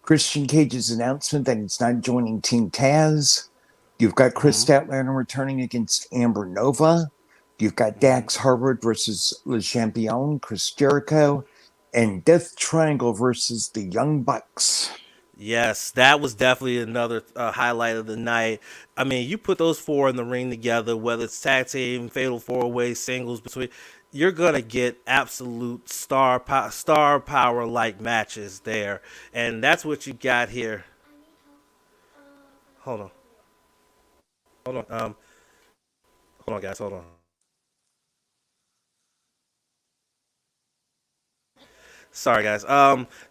S4: Christian Cage's announcement that he's not joining Team Taz. You've got Chris Statlander returning against Amber Nova. You've got Dax Harwood versus Le Champion, Chris Jericho, and Death Triangle versus the Young Bucks.
S1: Yes, that was definitely another highlight of the night. I mean, you put those four in the ring together, whether it's tag team, fatal four-way, singles between, you're gonna get absolute star power like matches there, and that's what you got here. Hold on, hold on, hold on, guys, hold on. Sorry, guys.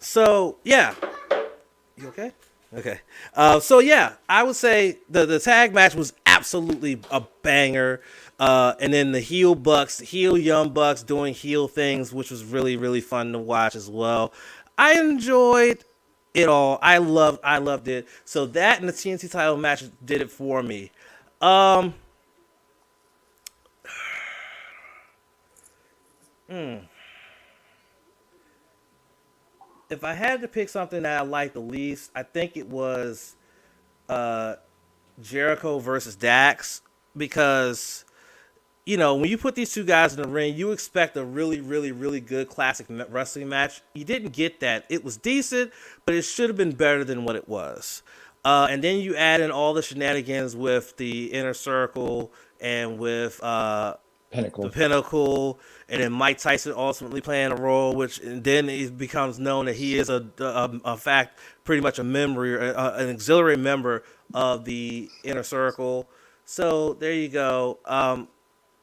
S1: So yeah. You okay? Okay. So yeah, I would say the tag match was absolutely a banger. And then the heel young bucks doing heel things, which was really, really fun to watch as well. I enjoyed it all. I loved it. So that and the TNT title match did it for me. If I had to pick something that I liked the least, I think it was Jericho versus Dax, because when you put these two guys in the ring, you expect a really, really, really good classic wrestling match. You didn't get that. It was decent, but it should have been better than what it was. And then you add in all the shenanigans with the Inner Circle and with the Pinnacle, and then Mike Tyson ultimately playing a role, and then it becomes known that he is a fact, pretty much a member, an auxiliary member of the Inner Circle. So there you go.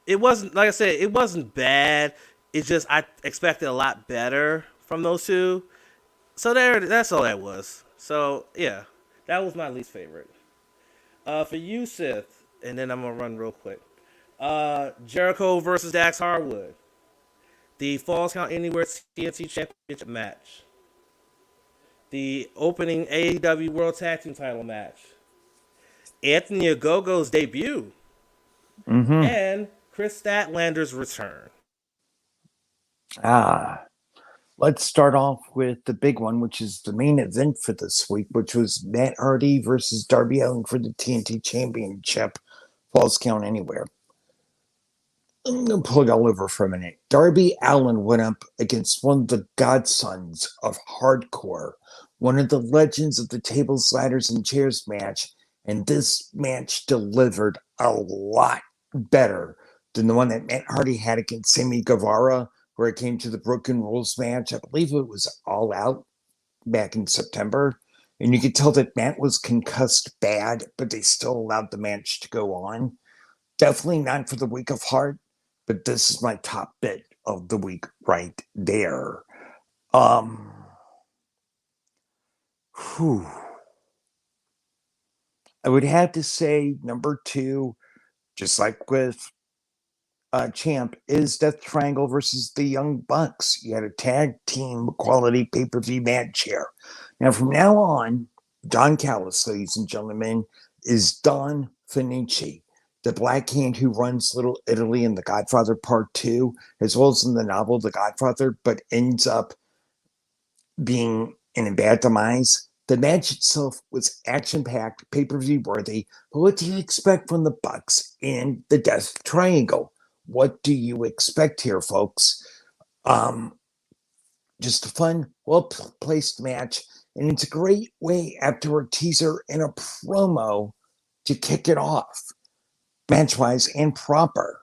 S1: It wasn't, like I said, it wasn't bad. It's just I expected a lot better from those two. So that's all that was. So yeah, that was my least favorite. For you, Sith, and then I'm gonna run real quick. Jericho versus Dax Harwood. The Falls Count Anywhere TNT Championship match. The opening AEW World Tag Team title match. Anthony Ogogo's debut. And Chris Statlander's return.
S4: Let's start off with the big one, which is the main event for this week, which was Matt Hardy versus Darby Allin for the TNT Championship. Falls Count Anywhere. I'm going to pull it all over for a minute. Darby Allin went up against one of the godsons of hardcore, one of the legends of the tables, ladders, and chairs match, and this match delivered a lot better than the one that Matt Hardy had against Sammy Guevara, where it came to the Broken Rules match. I believe it was All Out back in September, and you could tell that Matt was concussed bad, but they still allowed the match to go on. Definitely not for the weak of heart, but this is my top bit of the week right there. I would have to say number 2, just like with Champ, is Death Triangle versus the Young Bucks. You had a tag team quality pay-per-view match here. Now, from now on, Don Callis, ladies and gentlemen, is Don Finici, the Black Hand who runs Little Italy in The Godfather Part 2, as well as in the novel The Godfather, but ends up being in a bad demise. The match itself was action-packed, pay-per-view worthy, but what do you expect from the Bucks and the Death Triangle? what do you expect here, folks? Just a fun, well-placed match, and it's a great way after a teaser and a promo to kick it off, match-wise and proper.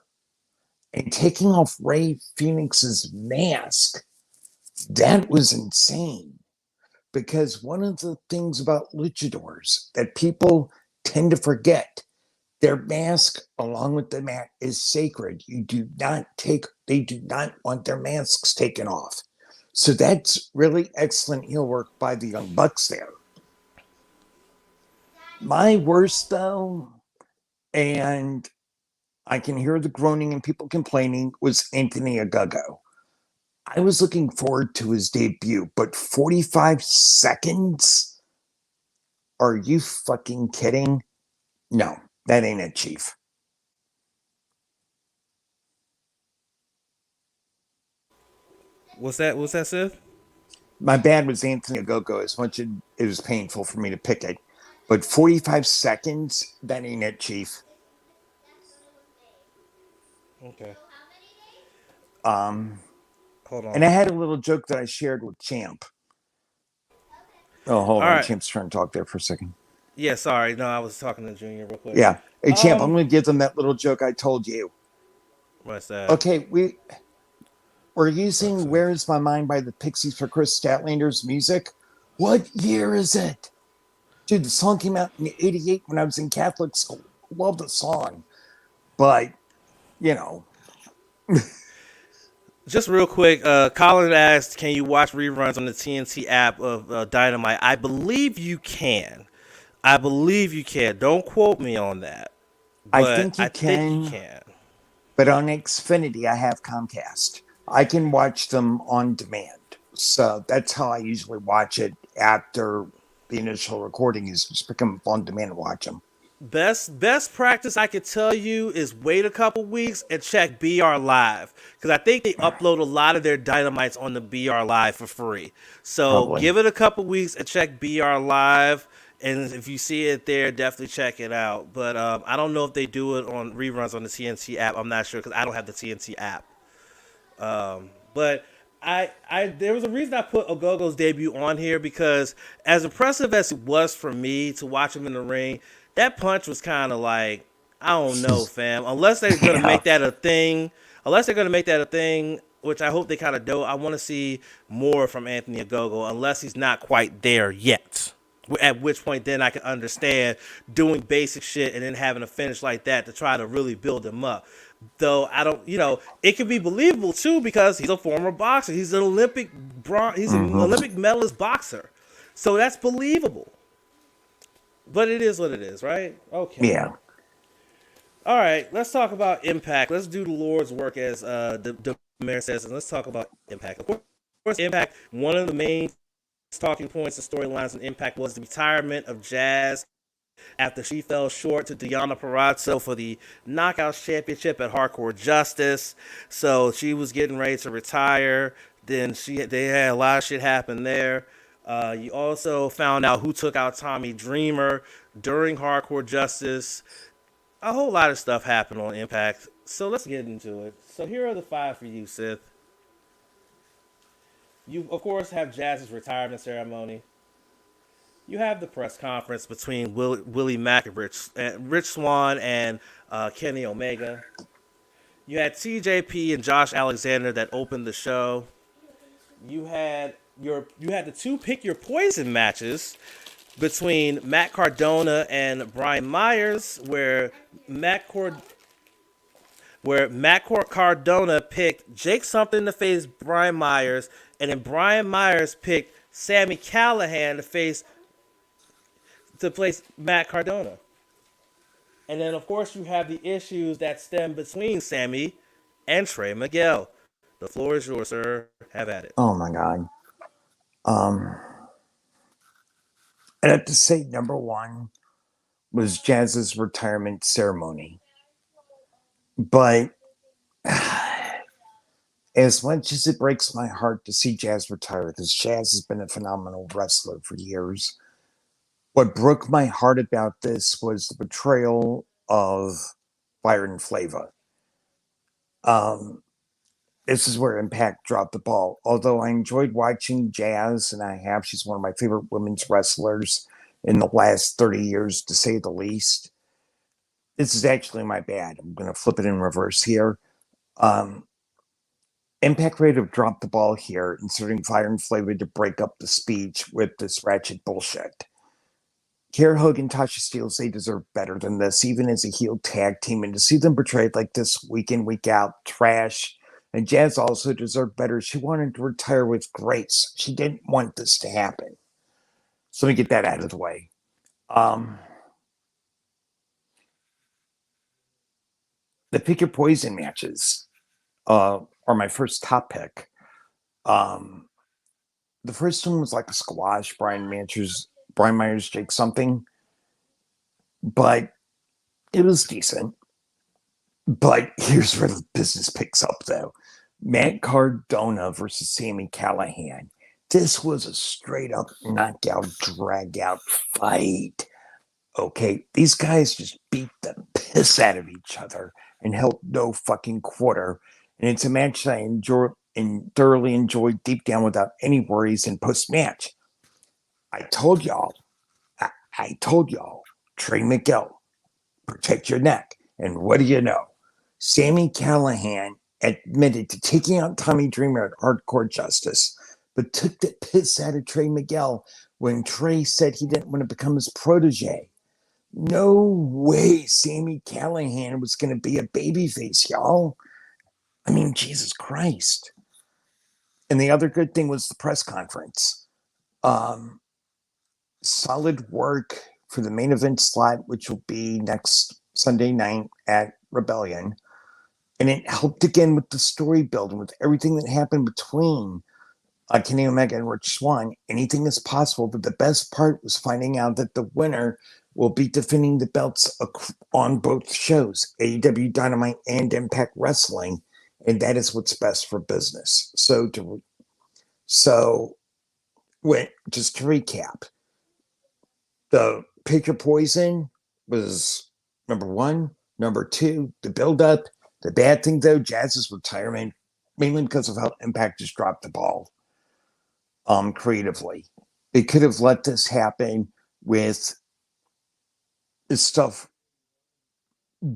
S4: And taking off Rey Fenix's mask, that was insane. Because one of the things about luchadors that people tend to forget, their mask along with the mat is sacred. They do not want their masks taken off. So that's really excellent heel work by the Young Bucks there. My worst, though, and I can hear the groaning and people complaining, was Anthony Ogogo. I was looking forward to his debut, but 45 seconds? Are you fucking kidding? No, that ain't it, Chief.
S1: What's that, Seth?
S4: My bad was Anthony Ogogo, as much as it was painful for me to pick it. But 45 seconds, that ain't it, Chief.
S1: Okay.
S4: Hold
S1: on.
S4: And I had a little joke that I shared with Champ. Oh, hold on. Right. Champ's trying to talk there for a second.
S1: Yeah, sorry. No, I was talking to Junior real quick.
S4: Yeah. Hey, Champ, I'm going to give them that little joke I told you.
S1: What's that?
S4: Okay, we're using Where's My Mind by the Pixies for Chris Statlander's music. What year is it? Dude, the song came out in 88 when I was in Catholic school. Love the song. But, you know.
S1: Just real quick, Colin asked, can you watch reruns on the TNT app of Dynamite? I believe you can. Don't quote me on that.
S4: I think you can. But on Xfinity, I have Comcast. I can watch them on demand. So that's how I usually watch it after the initial recording, is just pick them up on demand and watch them.
S1: Best practice I could tell you is wait a couple weeks and check BR Live, because I think they upload a lot of their Dynamites on the BR Live for free. So Probably. Give it a couple weeks and check BR Live, and if you see it there, definitely check it out. But I don't know if they do it on reruns on the TNT app. I'm not sure because I don't have the TNT app. But there was a reason I put Ogogo's debut on here, because as impressive as it was for me to watch him in the ring, that punch was kind of like, I don't know, fam. Unless they're going to make that a thing, which I hope they kind of do, I want to see more from Anthony Ogogo, unless he's not quite there yet. At which point, then I can understand doing basic shit and then having a finish like that to try to really build him up. Though I don't, it can be believable too, because he's a former boxer. He's an Olympic medalist boxer. So that's believable. But it is what it is, right? Okay.
S4: Yeah.
S1: All right, let's talk about Impact. Let's do the Lord's work, as the mayor says, and let's talk about Impact. Of course, Impact, one of the main talking points and storylines in Impact was the retirement of Jazz after she fell short to Deonna Purrazzo for the Knockouts Championship at Hardcore Justice. So she was getting ready to retire. Then they had a lot of shit happen there. You also found out who took out Tommy Dreamer during Hardcore Justice. A whole lot of stuff happened on Impact. So let's get into it. So here are the 5 for you, Sith. You, of course, have Jazz's retirement ceremony. You have the press conference between Willie Mack and Rich Swann and Kenny Omega. You had TJP and Josh Alexander that opened the show. You had the 2 pick your poison matches between Matt Cardona and Brian Myers, where Matt Cardona picked Jake Something to face Brian Myers, and then Brian Myers picked Sami Callihan to place Matt Cardona. And then, of course, you have the issues that stem between Sami and Trey Miguel. The floor is yours, sir. Have at it.
S4: Oh, my God. I'd have to say number 1 was Jazz's retirement ceremony. But as much as it breaks my heart to see Jazz retire, because Jazz has been a phenomenal wrestler for years, what broke my heart about this was the betrayal of Byron Flava. Um, this is where Impact dropped the ball. Although I enjoyed watching Jazz, and I have, she's one of my favorite women's wrestlers in the last 30 years, to say the least. This is actually my bad. I'm going to flip it in reverse here. Impact Rate have dropped the ball here, inserting Fire and Flavor to break up the speech with this ratchet bullshit. Kiera Hogan and Tasha Steelz, they deserve better than this, even as a heel tag team. And to see them portrayed like this week in, week out, trash. And Jazz also deserved better. She wanted to retire with grace. She didn't want this to happen. So let me get that out of the way. The Pick Your Poison matches are my first top pick. The first one was like a squash, Brian Myers, Jake something. But it was decent. But here's where the business picks up, though. Matt Cardona versus Sami Callihan. This was a straight up knockout, drag out fight. Okay, these guys just beat the piss out of each other and held no fucking quarter. And it's a match that I enjoy and thoroughly enjoyed deep down without any worries in post-match. I told y'all, Trey Miguel, protect your neck. And what do you know? Sami Callihan admitted to taking out Tommy Dreamer at Hardcore Justice, but took the piss out of Trey Miguel when Trey said he didn't want to become his protege. No way Sami Callihan was going to be a babyface, y'all. I mean, Jesus Christ. And the other good thing was the press conference. Solid work for the main event slot, which will be next Sunday night at Rebellion. And it helped again with the story building, with everything that happened between Kenny Omega and Rich Swann. Anything is possible, but the best part was finding out that the winner will be defending the belts on both shows, AEW Dynamite and Impact Wrestling, and that is what's best for business. So just to recap, the Pick Your Poison was number one. Number two, the build-up. The bad thing, though, Jazz's retirement, mainly because of how Impact just dropped the ball creatively. They could have let this happen with this stuff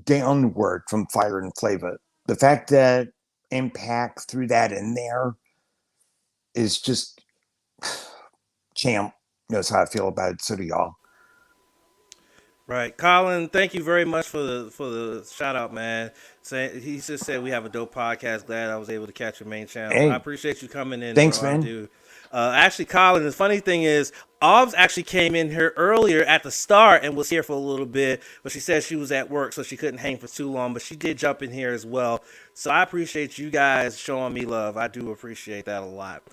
S4: downward from Fire and Flavor. The fact that Impact threw that in there is just Champ knows how I feel about it. So do y'all.
S1: Right, Colin. Thank you very much for the shout out, man. He just said we have a dope podcast. Glad I was able to catch your main channel.
S4: Hey,
S1: I appreciate you coming in.
S4: thanks,
S1: bro.
S4: man.
S1: I do. Actually, Colin, the funny thing is, Obs actually came in here earlier at the start and was here for a little bit, but she said she was at work, so she couldn't hang for too long, but she did jump in here as well. So I appreciate you guys showing me love. I do appreciate that a lot.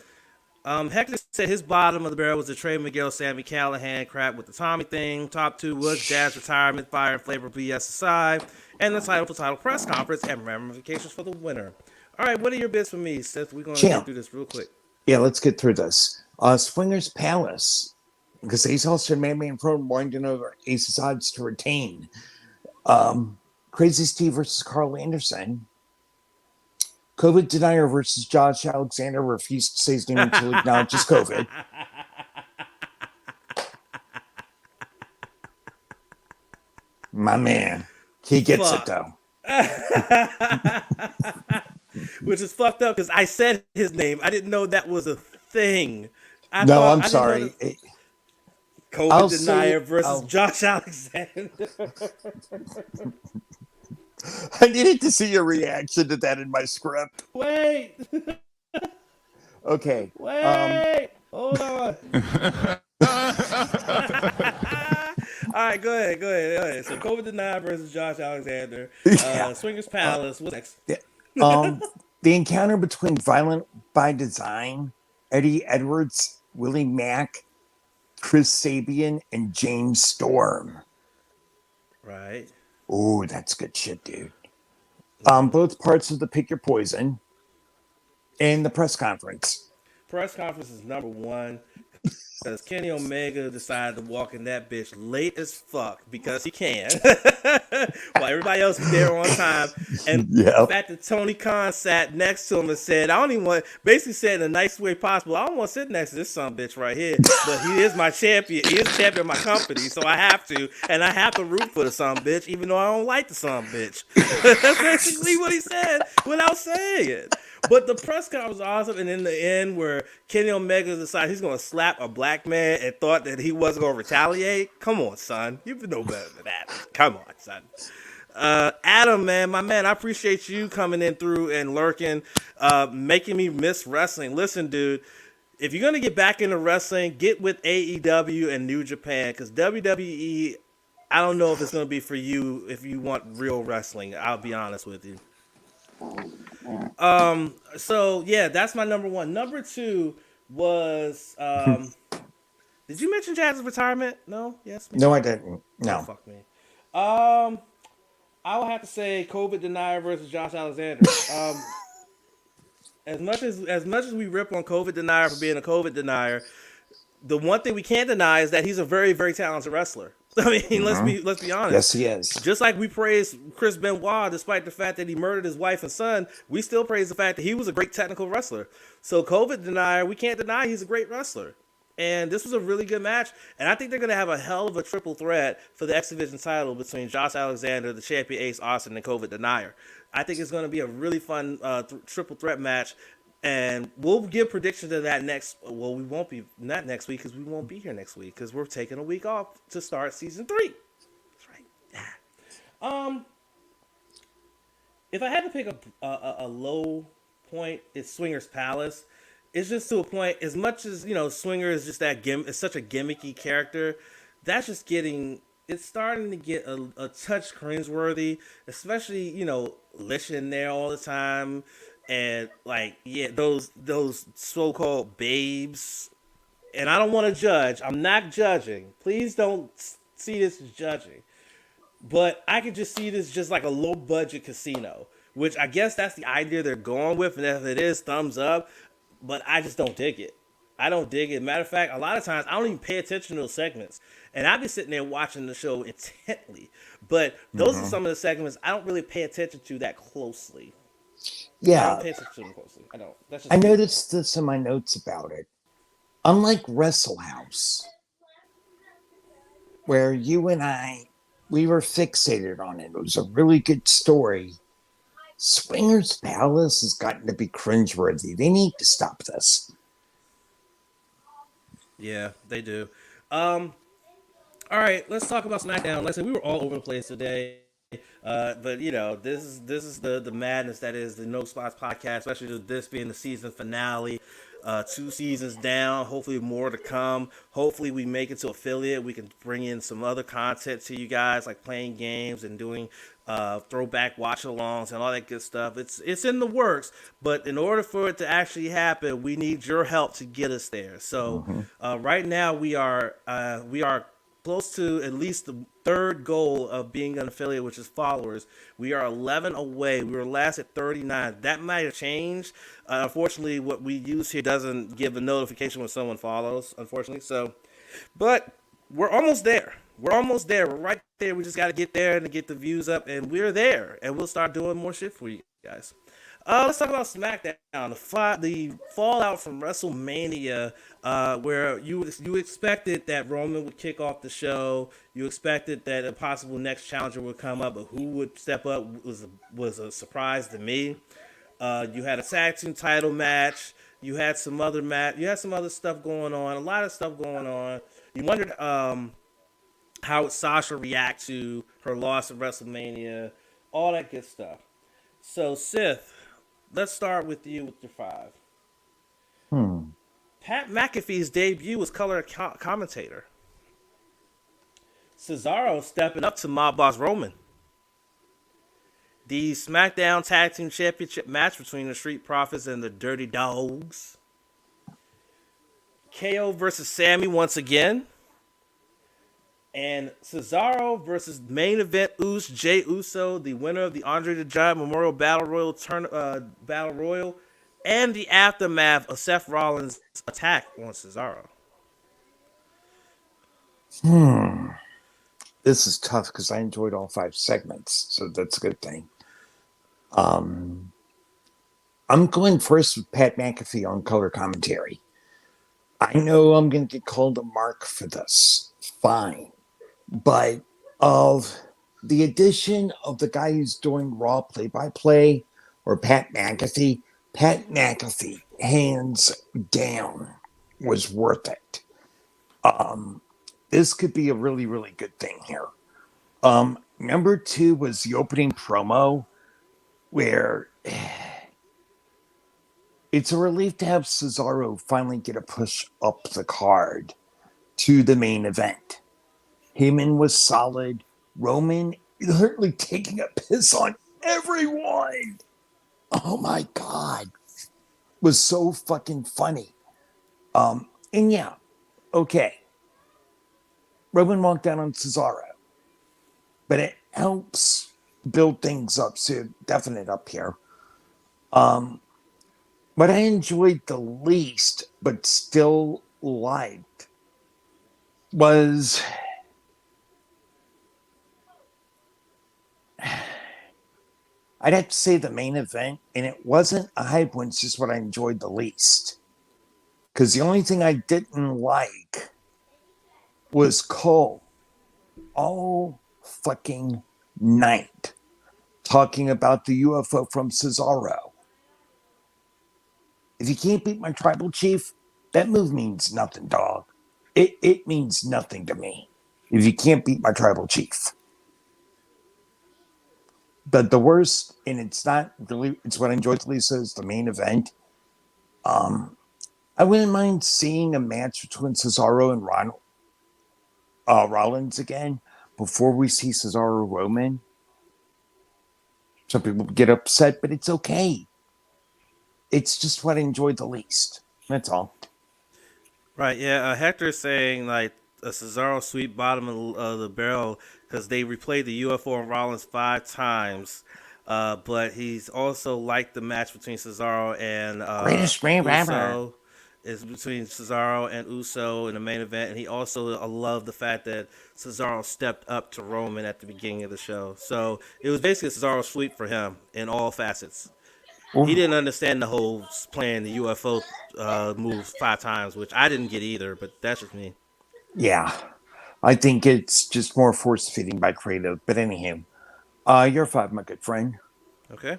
S1: Hector said his bottom of the barrel was the Trey Miguel, Sami Callihan crap with the Tommy thing. Top two was Jazz retirement, Fire and Flavor BS aside, and the title for title press conference and ramifications for the winner. All right, what are your bits for me, Seth? We're going to get through this real quick.
S4: Yeah, let's get through this. Swingers Palace, because Ace Holster and Madman Pro winding over Ace's odds to retain. Crazy Steve versus Carl Anderson. COVID denier versus Josh Alexander refused to say his name until he acknowledges COVID. My man. He gets it, though.
S1: Which is fucked up because I said his name. I didn't know that was a thing.
S4: I'm sorry.
S1: COVID denier versus Josh Alexander.
S4: I needed to see your reaction to that in my script.
S1: Wait.
S4: Okay.
S1: Hold on. All right, go ahead. So COVID denier versus Josh Alexander. Swingers Palace. What's next?
S4: The encounter between Violent by Design, Eddie Edwards, Willie Mack, Chris Sabian, and James Storm.
S1: Right.
S4: Oh, that's good shit, dude. Both parts of the Pick Your Poison and the press conference.
S1: Press conference is number one. Because Kenny Omega decided to walk in that bitch late as fuck because he can. While everybody else was there on time. And the
S4: Yep.
S1: fact that Tony Khan sat next to him and said, I don't even want, basically said in the nicest way possible, I don't want to sit next to this son of a bitch right here. But he is my champion. He is champion of my company. So I have to. And I have to root for the son of a bitch, even though I don't like the son of a bitch. That's basically what he said without saying it. But the press conference was awesome, and in the end, where Kenny Omega decided he's going to slap a black man and thought that he wasn't going to retaliate. Come on, son. You know better than that. Come on, son. Adam, man, my man, I appreciate you coming in through and lurking, making me miss wrestling. Listen, dude, if you're going to get back into wrestling, get with AEW and New Japan, because WWE, I don't know if it's going to be for you if you want real wrestling. I'll be honest with you. So yeah, that's my number one. Number two was did you mention Jazz's retirement? No? Yes? Maybe?
S4: No, I didn't. No.
S1: Oh, fuck me. I will have to say COVID denier versus Josh Alexander. As much as we rip on COVID denier for being a COVID denier, the one thing we can't deny is that he's a very, very talented wrestler. I mean, let's be honest.
S4: Yes, he is.
S1: Just like we praise Chris Benoit, despite the fact that he murdered his wife and son, we still praise the fact that he was a great technical wrestler. So COVID denier, we can't deny he's a great wrestler. And this was a really good match. And I think they're going to have a hell of a triple threat for the X Division title between Josh Alexander, the champion Ace Austin, and COVID denier. I think it's going to be a really fun triple threat match. And we'll give predictions of that next. Well, we won't be not next week because we won't be here next week because we're taking a week off to start season 3. That's right. Yeah. If I had to pick a low point, it's Swinger's Palace. It's just to a point. As much as Swinger is just it's such a gimmicky character. That's just getting. It's starting to get a touch cringeworthy, especially Lish in there all the time. And those so-called babes, and I don't want to judge. I'm not judging. Please don't see this as judging. But I could just see this just like a low-budget casino, which I guess that's the idea they're going with. And if it is, thumbs up. But I just don't dig it. I don't dig it. Matter of fact, a lot of times I don't even pay attention to those segments. And I'll be sitting there watching the show intently. But those are some of the segments I don't really pay attention to that closely.
S4: Yeah,
S1: I don't pay attention to them closely. I don't. That's just
S4: I noticed this in my notes about it. Unlike Wrestle House, where you and we were fixated on it. It was a really good story. Swinger's Palace has gotten to be cringeworthy. They need to stop this.
S1: Yeah, they do. All right, let's talk about SmackDown. Like I said, we were all over the place today. But this is the madness that is the No Spots podcast, especially this being the season finale. 2 seasons down, hopefully more to come. Hopefully we make it to affiliate. We can bring in some other content to you guys, like playing games and doing throwback watch-alongs and all that good stuff. It's in the works, but in order for it to actually happen, we need your help to get us there. So right now we are close to at least the third goal of being an affiliate, which is followers. We are 11 away. We were last at 39. That might have changed. Unfortunately, what we use here doesn't give a notification when someone follows, unfortunately. But we're almost there. We're right there. We just got to get there and get the views up, and we're there. And we'll start doing more shit for you guys. Let's talk about SmackDown. The fallout from WrestleMania, where you expected that Roman would kick off the show. You expected that a possible next challenger would come up, but who would step up was a surprise to me. You had a tag team title match. You had some other stuff going on. A lot of stuff going on. You wondered how would Sasha react to her loss at WrestleMania. All that good stuff. So Sith, let's start with you with your 5. Pat McAfee's debut was color commentator. Cesaro stepping up to Mob Boss Roman. The SmackDown Tag Team Championship match between the Street Profits and the Dirty Dogs. KO versus Sammy once again. And Cesaro versus main event Jey Uso, the winner of the Andre the Giant Memorial Battle Royal, and the aftermath of Seth Rollins' attack on Cesaro.
S4: This is tough because I enjoyed all 5 segments, so that's a good thing. I'm going first with Pat McAfee on color commentary. I know I'm going to get called a mark for this. Fine. But of the addition of the guy who's doing Raw play-by-play or Pat McAfee, hands down, was worth it. This could be a really, really good thing here. Number 2 was the opening promo where it's a relief to have Cesaro finally get a push up the card to the main event. Heyman was solid. Roman literally taking a piss on everyone. Oh my God. Was so fucking funny. And yeah, okay. Roman walked down on Cesaro. But it helps build things up. So definite up here. What I enjoyed the least, but still liked, was I'd have to say the main event, and it wasn't a hype one, it's just what I enjoyed the least. Because the only thing I didn't like was Cole all fucking night talking about the UFO from Cesaro. If you can't beat my tribal chief, that move means nothing, dog. It means nothing to me if you can't beat my tribal chief. But the worst, and it's not really, it's what I enjoyed the least, is the main event. I wouldn't mind seeing a match between Cesaro and Rollins again before we see Cesaro Roman. Some people get upset, but it's okay. It's just what I enjoyed the least. That's all.
S1: Right, yeah. Hector's saying like a Cesaro sweep bottom of the barrel because they replayed the UFO and Rollins 5 times. But he's also liked the match between Cesaro and
S4: Greatest man ever.
S1: Uso. Is between Cesaro and Uso in the main event, and he also loved the fact that Cesaro stepped up to Roman at the beginning of the show. So it was basically a Cesaro sweep for him in all facets. He didn't understand the whole playing the UFO moves 5 times, which I didn't get either, but that's just me.
S4: Yeah. I think it's just more force feeding by creative. But anywho, you're 5, my good friend.
S1: Okay.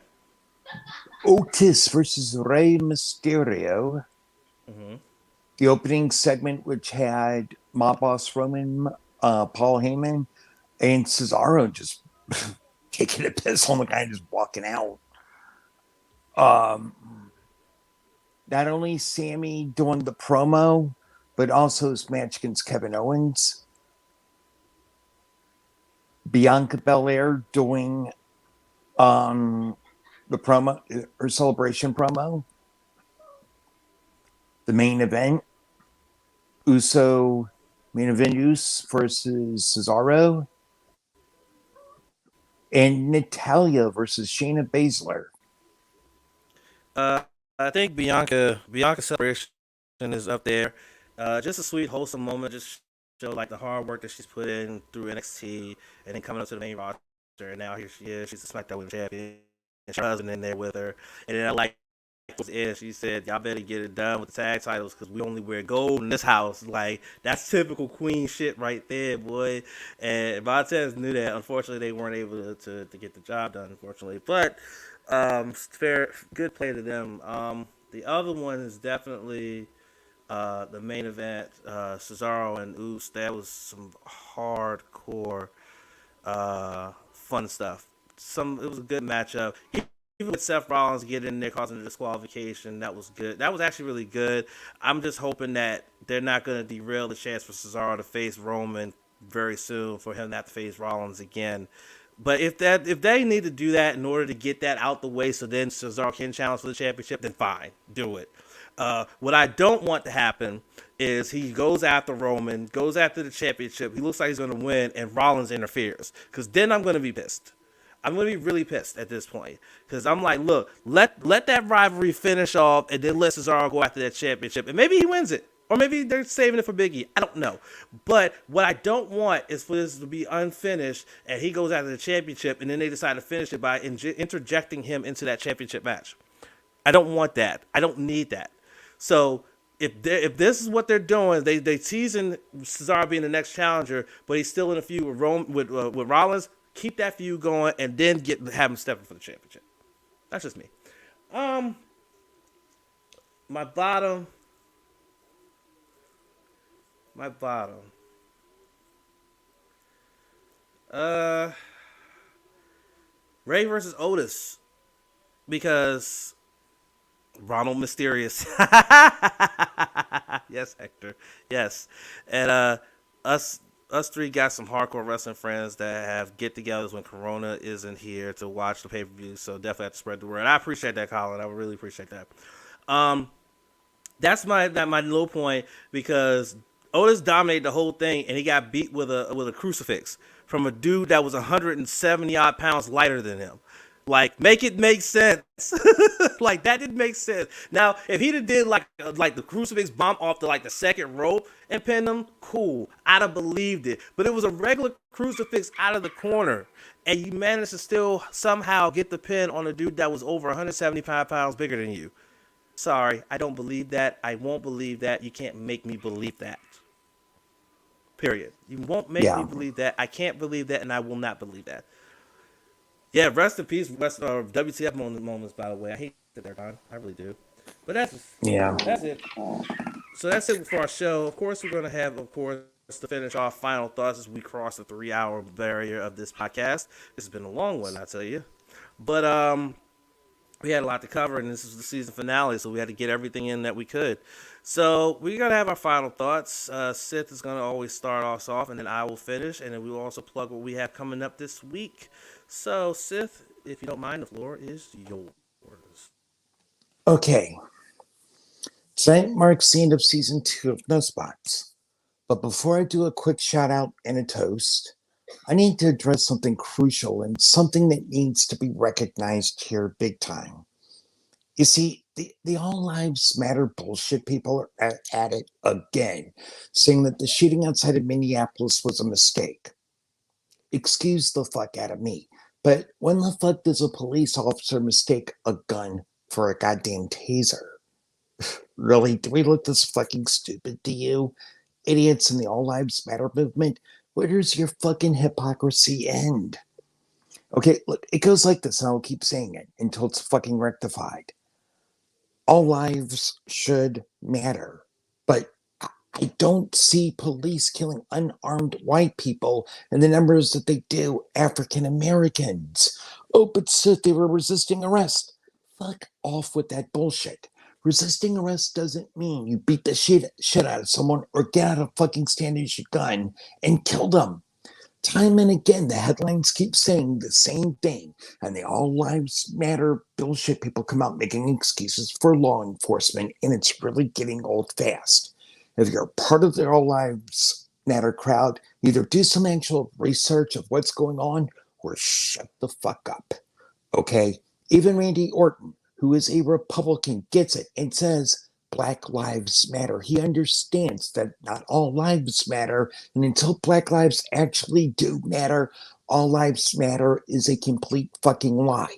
S4: Otis versus Rey Mysterio.
S1: Mm-hmm.
S4: The opening segment, which had Mob Boss Roman, Paul Heyman, and Cesaro just taking a piss on the guy and just walking out. Not only Sammy doing the promo, but also his match against Kevin Owens. Bianca Belair doing the promo, her celebration promo. The main event, main event Uso versus Cesaro. And Natalya versus Shayna Baszler.
S1: I think Bianca's celebration is up there. Just a sweet, wholesome moment. Just show like the hard work that she's put in through NXT, and then coming up to the main roster. And now here she is. She's the SmackDown Women's Champion. And her husband in there with her. And then I like she said, "Y'all better get it done with the tag titles because we only wear gold in this house." Like that's typical queen shit right there, boy. And Montez knew that. Unfortunately, they weren't able to get the job done. Unfortunately, but fair, good play to them. The other one is definitely the main event, Cesaro and Uso. That was some hardcore, fun stuff. It was a good matchup. Even with Seth Rollins getting in there causing a disqualification, that was good. That was actually really good. I'm just hoping that they're not going to derail the chance for Cesaro to face Roman very soon, for him not to face Rollins again. But if they need to do that in order to get that out the way, so then Cesaro can challenge for the championship, then fine, do it. What I don't want to happen is he goes after Roman, goes after the championship. He looks like he's going to win, and Rollins interferes, because then I'm going to be pissed. I'm going to be really pissed at this point, because I'm like, look, let that rivalry finish off, and then let Cesaro go after that championship, and maybe he wins it, Or maybe they're saving it for Big E. I don't know. But what I don't want is for this to be unfinished and he goes after the championship and then they decide to finish it by interjecting him into that championship match. I don't want that. I don't need that. So if this is what they're doing, they teasing Cesaro being the next challenger, but he's still in a feud with Rollins. Keep that feud going and then have him stepping for the championship. That's just me. My bottom. Ray versus Otis, because Ronald Mysterious. Yes, Hector. Yes, and us three got some hardcore wrestling friends that have get-togethers when Corona isn't here to watch the pay-per-view. So definitely have to spread the word. I appreciate that, Colin. I would really appreciate that. That's my low point, because Otis dominated the whole thing, and he got beat with a crucifix from a dude that was 170 odd pounds lighter than him. Like, make it make sense. Like, that didn't make sense. Now, if he'd have did like the crucifix bomb off the second rope and pinned him, cool, I'd have believed it. But it was a regular crucifix out of the corner, and you managed to still somehow get the pin on a dude that was over 175 pounds bigger than you. Sorry, I don't believe that. I won't believe that. You can't make me believe that. Period. You won't make me believe that. I can't believe that, and I will not believe that. Yeah, rest in peace, WTF moments, by the way. I hate that they're gone. I really do. But that's it. So that's it for our show. Of course, we're going to have, to finish off final thoughts as we cross the 3-hour barrier of this podcast. This has been a long one, I tell you. But we had a lot to cover, and this is the season finale, so we had to get everything in that we could. So we're going to have our final thoughts. Sith is going to always start us off, and then I will finish, and then we will also plug what we have coming up this week. So, Sith, if you don't mind, the floor is yours.
S4: Okay. Tonight marks the end of season 2 of No Spots. But before I do a quick shout out and a toast, I need to address something crucial and something that needs to be recognized here big time. You see, the All Lives Matter bullshit people are at it again, saying that the shooting outside of Minneapolis was a mistake. Excuse the fuck out of me, but when the fuck does a police officer mistake a gun for a goddamn taser? Really? Do we look this fucking stupid to you? Idiots in the All Lives Matter movement? Where does your fucking hypocrisy end? Okay, look, it goes like this, and I'll keep saying it until it's fucking rectified. All lives should matter, but I don't see police killing unarmed white people in the numbers that they do African Americans. Oh, but Sith, they were resisting arrest. Fuck off with that bullshit. Resisting arrest doesn't mean you beat the shit out of someone or get out of fucking standing your gun and kill them. Time and again, the headlines keep saying the same thing, and the All Lives Matter bullshit people come out making excuses for law enforcement, and it's really getting old fast. If you're part of the All Lives Matter crowd, either do some actual research of what's going on or shut the fuck up. Okay? Even Randy Orton, who is a Republican, gets it and says Black Lives Matter. He understands that not all lives matter, and until Black lives actually do matter, all lives matter is a complete fucking lie.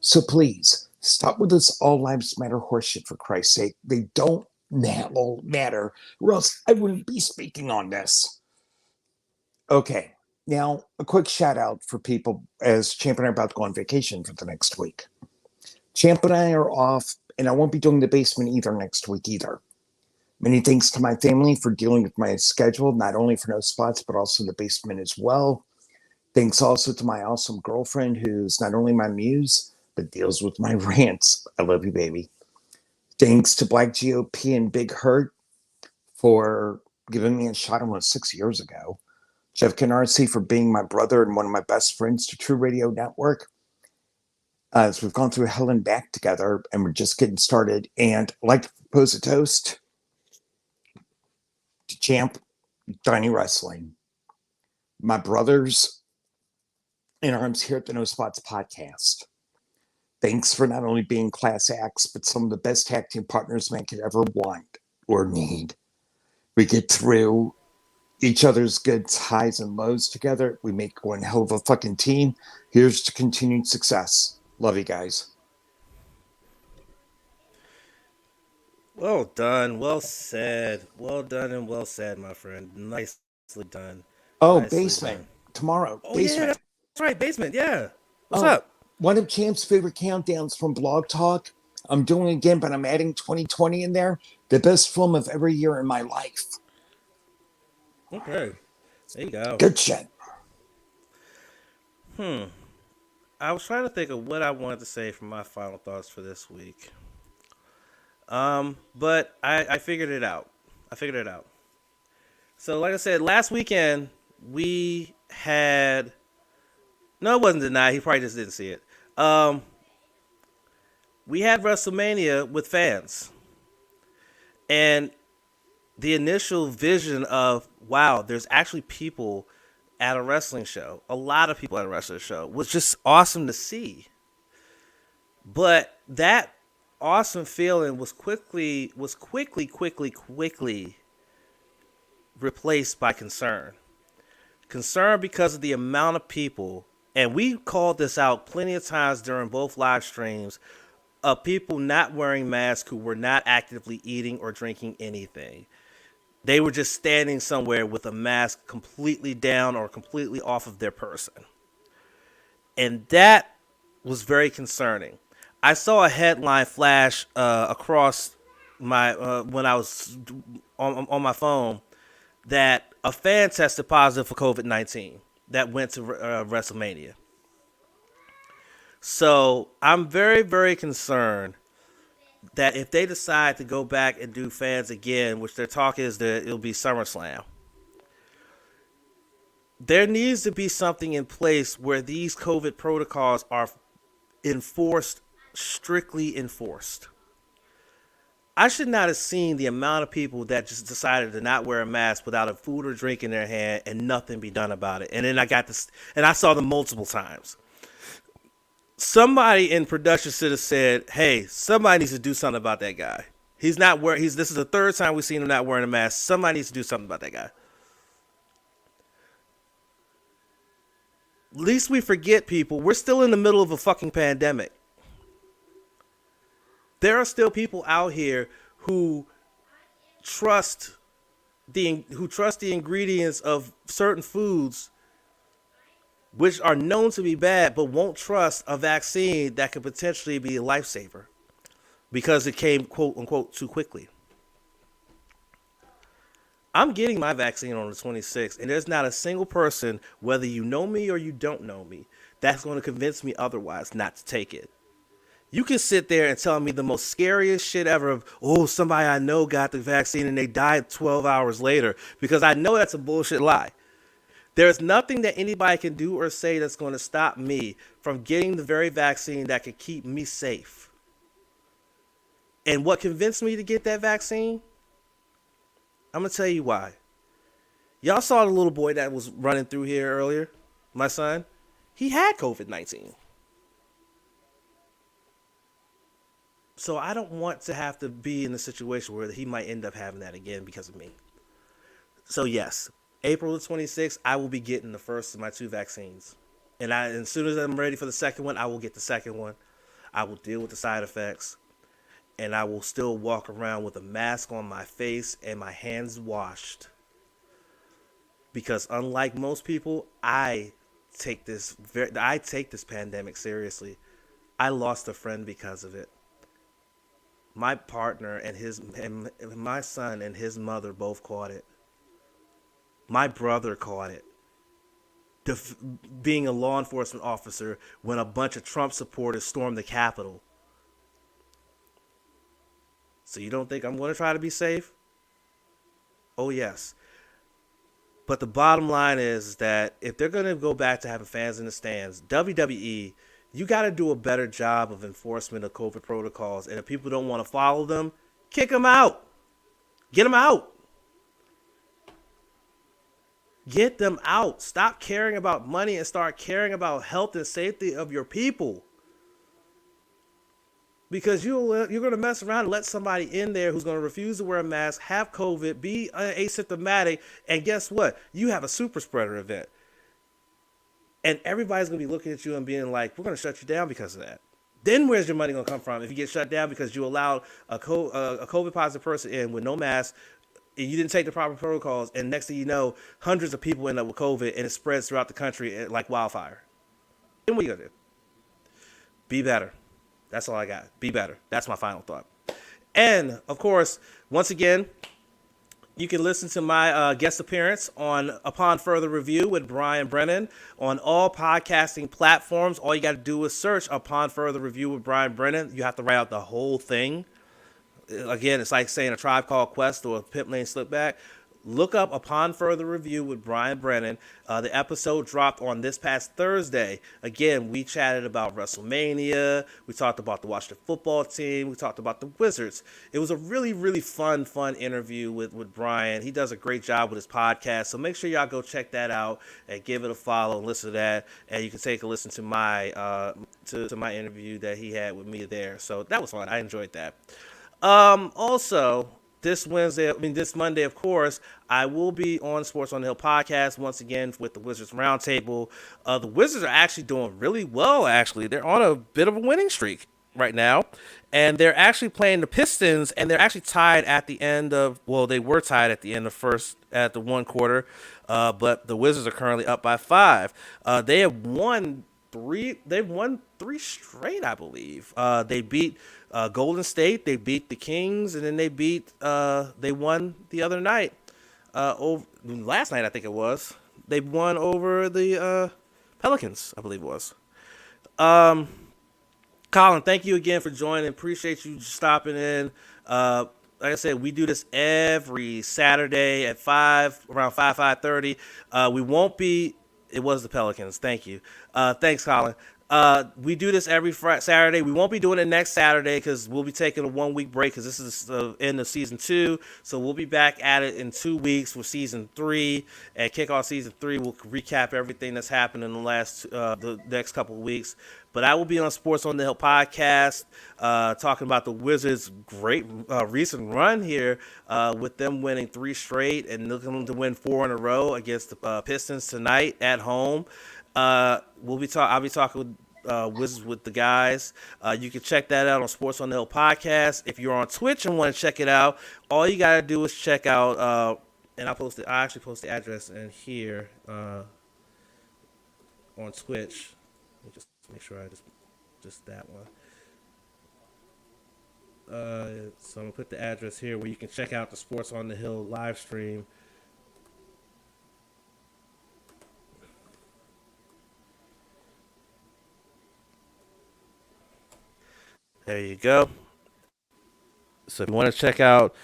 S4: So please, stop with this all lives matter horseshit, for Christ's sake. They don't matter, or else I wouldn't be speaking on this. Okay, now a quick shout out for people, as Champ and I are about to go on vacation for the next week. Champ and I are off, and I won't be doing the basement either next week either. Many thanks to my family for dealing with my schedule, not only for No Spots, but also the basement as well. Thanks also to my awesome girlfriend, who's not only my muse, but deals with my rants. I love you, baby. Thanks to Black GOP and Big Hurt for giving me a shot almost 6 years ago. Jeff Canarsie for being my brother and one of my best friends to True Radio Network. As we've gone through hell and back together, and we're just getting started. And I'd like to propose a toast to Champ, Tiny Wrestling, my brothers in arms here at the No Spots podcast. Thanks for not only being class acts, but some of the best tag team partners man could ever want or need. We get through each other's good highs and lows together. We make one hell of a fucking team. Here's to continued success. Love you guys.
S1: Well done. Well said. Well done and well said, my friend. Nicely done.
S4: Oh,
S1: Nicely
S4: basement.
S1: done.
S4: Tomorrow.
S1: Oh, yeah,
S4: Basement.
S1: that's right. Basement. Yeah. What's
S4: Oh,
S1: up?
S4: one of Champ's favorite countdowns from Blog Talk. I'm doing it again, but I'm adding 2020 in there. The best film of every year in my life.
S1: Okay. There you go.
S4: Good shit.
S1: I was trying to think of what I wanted to say for my final thoughts for this week. But I figured it out. So, like I said, last weekend we had. No, it wasn't denied. He probably just didn't see it. We had WrestleMania with fans, and the initial vision of wow, there's actually people at a wrestling show. A lot of people at a wrestling show was just awesome to see. But that awesome feeling was quickly replaced by concern. Concern because of the amount of people, and we called this out plenty of times during both live streams, of people not wearing masks who were not actively eating or drinking anything. They were just standing somewhere with a mask completely down or completely off of their person. And that was very concerning. I saw a headline flash across my when I was on my phone that a fan tested positive for COVID-19 that went to WrestleMania. So I'm very, very concerned that if they decide to go back and do fans again, which their talk is that it'll be SummerSlam, there needs to be something in place where these COVID protocols are strictly enforced. I should not have seen the amount of people that just decided to not wear a mask without a food or drink in their hand and nothing be done about it. And then I got this, and I saw them multiple times. Somebody in production should have said, "Hey, somebody needs to do something about that guy. He's not wearing. This is the third time we've seen him not wearing a mask. Somebody needs to do something about that guy." Least we forget, people, we're still in the middle of a fucking pandemic. There are still people out here who trust the ingredients of certain foods which are known to be bad, but won't trust a vaccine that could potentially be a lifesaver because it came, quote unquote, too quickly. I'm getting my vaccine on the 26th, and there's not a single person, whether you know me or you don't know me, that's going to convince me otherwise not to take it. You can sit there and tell me the most scariest shit ever of, oh, somebody I know got the vaccine and they died 12 hours later, because I know that's a bullshit lie. There's nothing that anybody can do or say that's going to stop me from getting the very vaccine that could keep me safe. And what convinced me to get that vaccine? I'm going to tell you why. Y'all saw the little boy that was running through here earlier, my son. He had COVID-19. So I don't want to have to be in a situation where he might end up having that again because of me. So yes, April the 26th, I will be getting the first of my 2 vaccines. And as soon as I'm ready for the second one, I will get the second one. I will deal with the side effects. And I will still walk around with a mask on my face and my hands washed. Because unlike most people, I take this pandemic seriously. I lost a friend because of it. My partner and my son and his mother both caught it. My brother caught it. Being a law enforcement officer when a bunch of Trump supporters stormed the Capitol. So you don't think I'm going to try to be safe? Oh, yes. But the bottom line is that if they're going to go back to having fans in the stands, WWE, you got to do a better job of enforcement of COVID protocols. And if people don't want to follow them, kick them out. Get them out. Get them out. Stop caring about money and start caring about health and safety of your people. because you're going to mess around and let somebody in there who's going to refuse to wear a mask, have COVID, be asymptomatic, and guess what? You have a super spreader event. And everybody's going to be looking at you and being like, we're going to shut you down because of that. Then where's your money going to come from if you get shut down because you allowed a COVID positive person in with no mask, and you didn't take the proper protocols, and next thing you know, hundreds of people end up with COVID, and it spreads throughout the country like wildfire. Then what are you going to do? Be better. That's all I got. Be better. That's my final thought. And, of course, once again, you can listen to my guest appearance on Upon Further Review with Brian Brennan on all podcasting platforms. All you got to do is search Upon Further Review with Brian Brennan. You have to write out the whole thing. Again, it's like saying A Tribe Called Quest or a Pimp Lane Slipback. Look up Upon Further Review with Brian Brennan. The episode dropped on this past Thursday. Again, we chatted about Wrestlemania. We talked about the Washington football team. We talked about the Wizards. It was a really, really fun interview with Brian. He does a great job with his podcast. So make sure y'all go check that out and give it a follow and listen to that. And you can take a listen to my to my interview that he had with me there. So that was fun. I enjoyed that. Also, this Monday, of course, I will be on Sports on the Hill podcast once again with the Wizards Roundtable. The Wizards are actually doing really well, actually. They're on a bit of a winning streak right now, and they're actually playing the Pistons, and they're actually tied at the end of, they were tied at the end of at the one quarter, but the Wizards are currently up by 5. They've won three straight, I believe. They beat Golden State, they beat the Kings, and then they won the other night. Last night, I think it was. They won over the Pelicans, I believe it was. Colin, thank you again for joining. Appreciate you stopping in. Like I said, we do this every Saturday at 5, around 5:30. We won't be. It was the Pelicans. Thank you. Thanks, Colin. We do this every Saturday. We won't be doing it next Saturday because we'll be taking a 1-week break because this is the end of season 2. So we'll be back at it in 2 weeks for season 3 and kick off season 3. We'll recap everything that's happened in the next couple of weeks. But I will be on Sports on the Hill podcast talking about the Wizards' great recent run here with them winning 3 straight and looking to win 4 in a row against the Pistons tonight at home. I'll be talking with Wizards with the guys. You can check that out on Sports on the Hill podcast. If you're on Twitch and want to check it out, all you gotta do is check out. And I actually post the address in here on Twitch. Let me just make sure I just that one. So I'm gonna put the address here where you can check out the Sports on the Hill live stream. There you go. So if you want to check out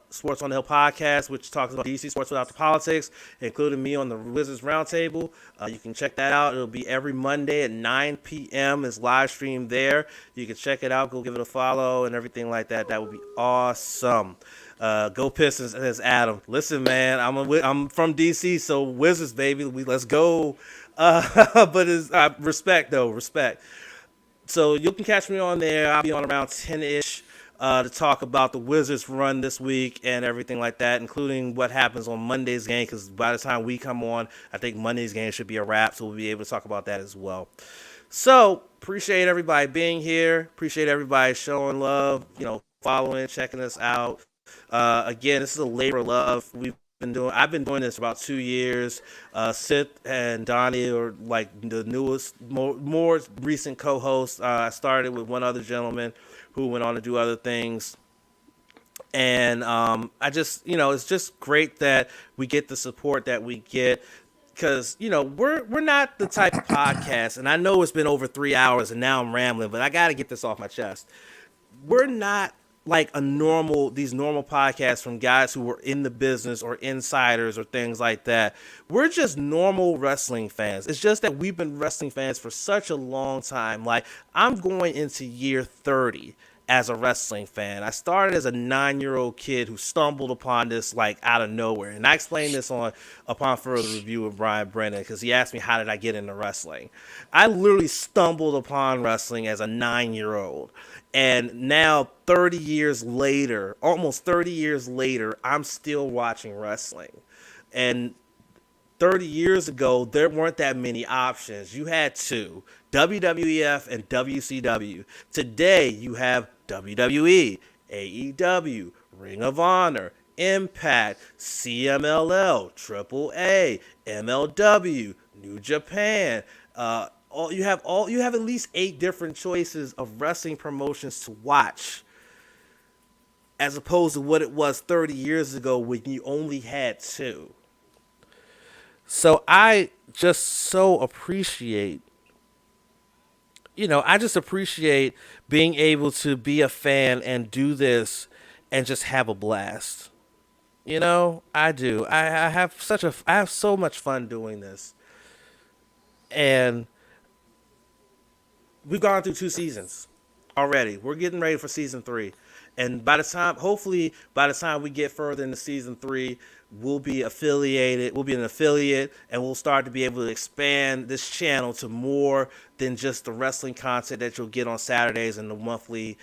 S1: Sports on the Hill podcast, which talks about DC sports without the politics, including me on the Wizards Roundtable, you can check that out. It'll be every Monday at 9 p.m. is live stream there. You can check it out. Go give it a follow and everything like that. That would be awesome. Go Pistons, says Adam. Listen, man, I'm from DC, so Wizards, baby. Let's go. But it's respect. So you can catch me on there. I'll be on around 10-ish to talk about the Wizards' run this week and everything like that, including what happens on Monday's game, because by the time we come on, I think Monday's game should be a wrap, so we'll be able to talk about that as well. So appreciate everybody being here. Appreciate everybody showing love, following, checking us out. Again, this is a labor of love. I've been doing this for about 2 years. Sith and Donnie are like the newest, more recent co-hosts. I started with one other gentleman who went on to do other things. And I just, it's just great that we get the support that we get. Because, we're not the type of podcast, and I know it's been over 3 hours and now I'm rambling, but I got to get this off my chest. We're not like these normal podcasts from guys who were in the business or insiders or things like that. We're just normal wrestling fans. It's just that we've been wrestling fans for such a long time. Like, I'm going into year 30 as a wrestling fan. I started as a 9-year-old kid who stumbled upon this like out of nowhere. And I explained this upon further review with Brian Brennan because he asked me how did I get into wrestling. I literally stumbled upon wrestling as a 9-year-old. And now 30 years later, almost 30 years later, I'm still watching wrestling. And 30 years ago, there weren't that many options. You had two, WWF and WCW. Today, you have WWE, AEW, Ring of Honor, Impact, CMLL, AAA, MLW, New Japan. You have at least 8 different choices of wrestling promotions to watch, as opposed to what it was 30 years ago when you only had 2. So I just so appreciate, I just appreciate being able to be a fan and do this and just have a blast. I do. I have so much fun doing this. And we've gone through 2 seasons already. We're getting ready for season 3. And hopefully by the time we get further into season 3, we'll be an affiliate, and we'll start to be able to expand this channel to more than just the wrestling content that you'll get on Saturdays and the monthly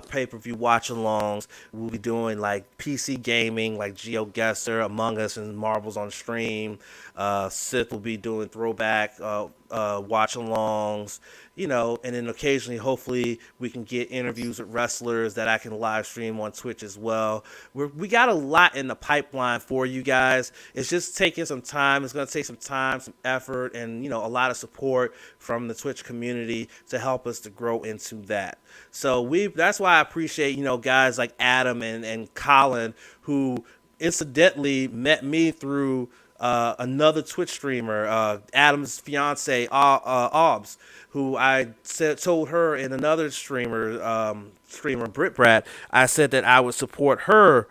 S1: pay-per-view watch-alongs. We'll be doing like PC gaming, like GeoGuessr, Among Us, and Marbles on Stream. Sith will be doing throwback watch-alongs, and then occasionally, hopefully, we can get interviews with wrestlers that I can live stream on Twitch as well. We got a lot in the pipeline for you guys. It's just taking some time. It's going to take some time, some effort, and, a lot of support from the Twitch community to help us to grow into that. So that's why I appreciate, guys like Adam and Colin, who incidentally met me through another Twitch streamer, Adam's fiance, Obs, who I told her in another streamer, Brit Brat, I said that I would support her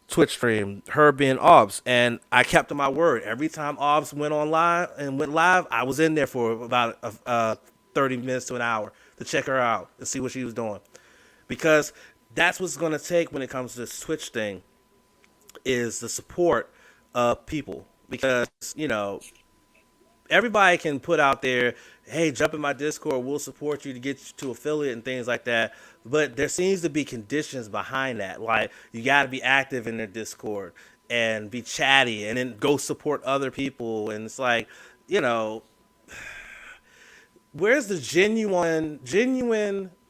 S1: Twitch stream, her being Obs, and I kept to my word. Every time Obs went live, I was in there for about 30 minutes to an hour to check her out and see what she was doing, because that's what's going to take when it comes to this Twitch thing, is the support of people. Because, everybody can put out there, hey, jump in my Discord, we'll support you to get you to affiliate and things like that. But there seems to be conditions behind that. Like, you got to be active in their Discord and be chatty and then go support other people. And it's like, where's the genuine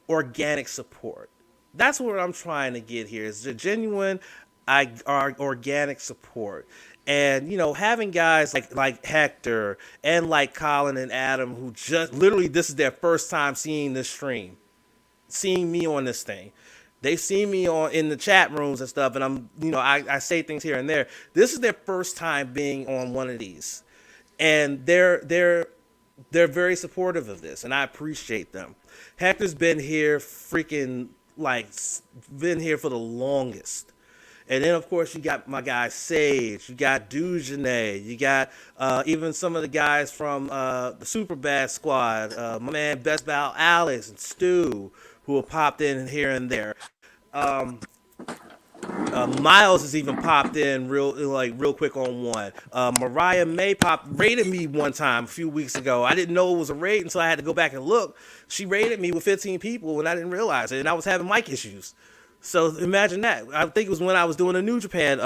S1: organic support? That's what I'm trying to get here, is the genuine organic support. And, having guys like Hector and like Colin and Adam, who just literally, this is their first time seeing this stream, seeing me on this thing. They've seen me in the chat rooms and stuff, and I'm, I say things here and there. This is their first time being on one of these, and they're very supportive of this, and I appreciate them. Hector's been here been here for the longest. And then, of course, you got my guy Sage, you got Dujanay, you got even some of the guys from the Superbad Squad, my man Best Val Alex and Stu, who have popped in here and there. Miles has even popped in real quick on one. Mariah May raided me one time a few weeks ago. I didn't know it was a raid until I had to go back and look. She raided me with 15 people and I didn't realize it, and I was having mic issues. So imagine that. I think it was when I was doing a New Japan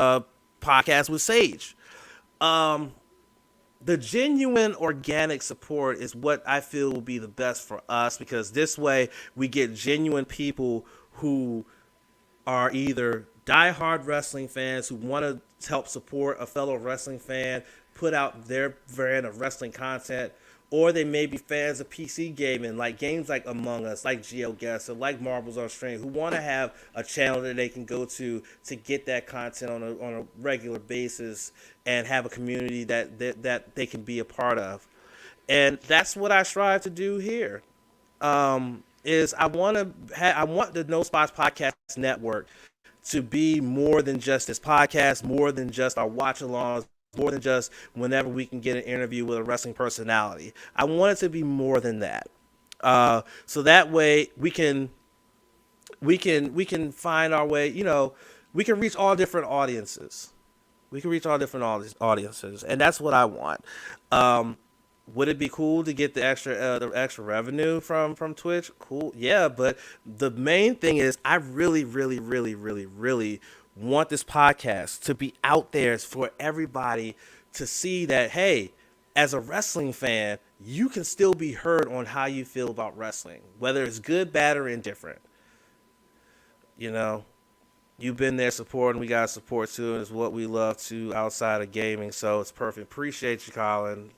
S1: podcast with Sage. The genuine organic support is what I feel will be the best for us, because this way we get genuine people who are either diehard wrestling fans who want to help support a fellow wrestling fan, put out their brand of wrestling content, or they may be fans of PC gaming, like games like Among Us, like GeoGuessr, like Marbles on Stream, who want to have a channel that they can go to get that content on a regular basis and have a community that they can be a part of. And that's what I strive to do here. Is I want the No Spots Podcast Network to be more than just this podcast, more than just our watch-alongs, more than just whenever we can get an interview with a wrestling personality. I want it to be more than that. So that way we can we can find our way. We can reach all different audiences. We can reach all different audiences, and that's what I want. Um, would it be cool to get the extra revenue from Twitch? Cool, yeah. But the main thing is, I really, really, really, really, really want this podcast to be out there for everybody to see that. Hey, as a wrestling fan, you can still be heard on how you feel about wrestling, whether it's good, bad, or indifferent. You know, you've been there supporting. We got support too, and it's what we love to outside of gaming. So it's perfect. Appreciate you, Colin.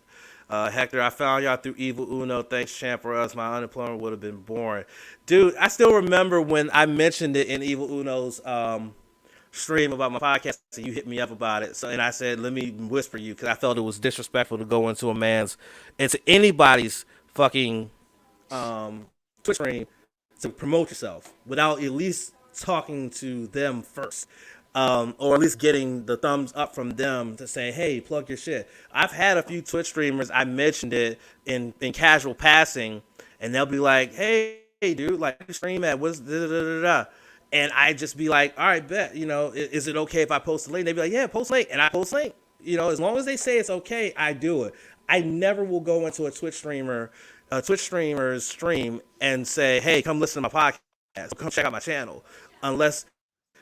S1: Hector, I found y'all through Evil Uno. Thanks, champ, or else my unemployment would have been boring. Dude, I still remember when I mentioned it in Evil Uno's stream about my podcast, and you hit me up about it. So, and I said, let me whisper you, because I felt it was disrespectful to go into anybody's fucking Twitch stream to promote yourself without at least talking to them first. Or at least getting the thumbs up from them to say, hey, plug your shit. I've had a few Twitch streamers, I mentioned it in casual passing, and they'll be like, hey, dude, like, you stream at what's da da da da. And I just be like, all right, bet, is it okay if I post a link? They'd be like, yeah, post link. And I post link. As long as they say it's okay, I do it. I never will go into a Twitch streamer's stream and say, hey, come listen to my podcast, come check out my channel, unless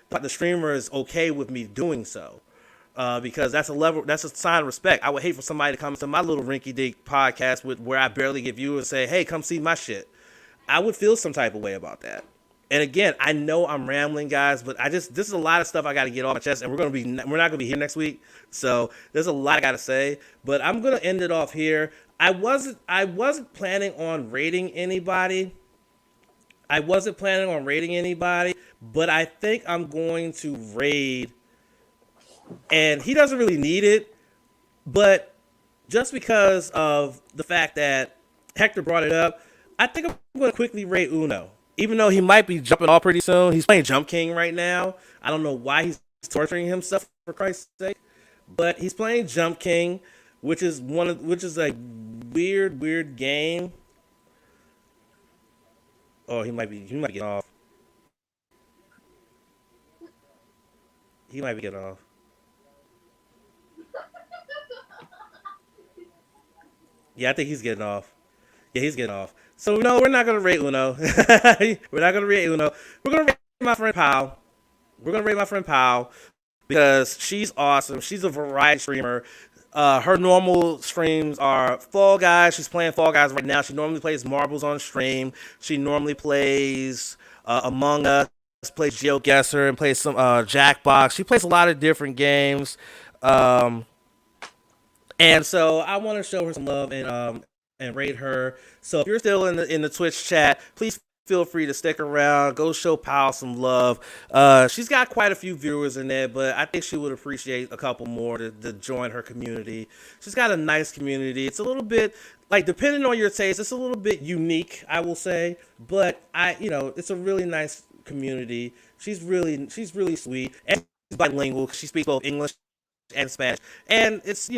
S1: the streamer is okay with me doing so, because that's a sign of respect. I would hate for somebody to come to my little rinky-dink podcast where I barely get viewers and say, hey, come see my shit. I would feel some type of way about that. And again, I know I'm rambling, guys, but this is a lot of stuff I got to get off my chest, and we're not going to be here next week, so there's a lot I got to say. But I'm going to end it off here. I wasn't planning on rating anybody. But I think I'm going to raid, and he doesn't really need it, but just because of the fact that Hector brought it up, I think I'm going to quickly raid Uno. Even though he might be jumping off pretty soon, he's playing Jump King right now. I don't know why he's torturing himself, for Christ's sake, but he's playing Jump King, which is a weird game. Oh, he might be getting off. He might be getting off. Yeah, I think he's getting off. Yeah, he's getting off. So no, we're not gonna rate Uno. We're not gonna rate Uno. We're gonna rate my friend Pal. Because she's awesome. She's a variety streamer. Her normal streams are Fall Guys. She's playing Fall Guys right now. She normally plays Marbles on stream. She normally plays Among Us, plays GeoGuessr, and plays some Jackbox. She plays a lot of different games. And so I want to show her some love and rate her. So if you're still in the Twitch chat, please feel free to stick around. Go show Pal some love. She's got quite a few viewers in there, but I think she would appreciate a couple more to join her community. She's got a nice community. It's a little bit, like, depending on your taste, it's a little bit unique, I will say. But it's a really nice community. She's really sweet, and she's bilingual. She speaks both English and Spanish, and it's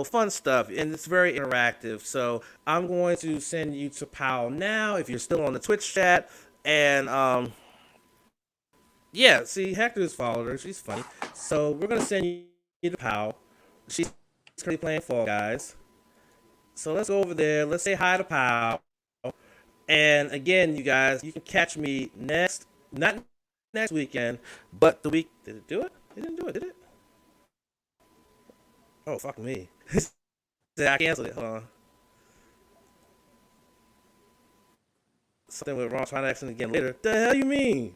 S1: fun stuff, and it's very interactive. So I'm going to send you to Pal now if you're still on the Twitch chat. And yeah, see, Hector's followed her. She's funny. So we're gonna send you to Pal. She's currently playing Fall Guys. So let's go over there. Let's say hi to Pal. And again, you guys, you can catch me not next weekend, but the week. Did it do it? It didn't do it, did it? Oh, fuck me. I canceled it. Hold on. Something went wrong. Trying to action again later. The hell you mean?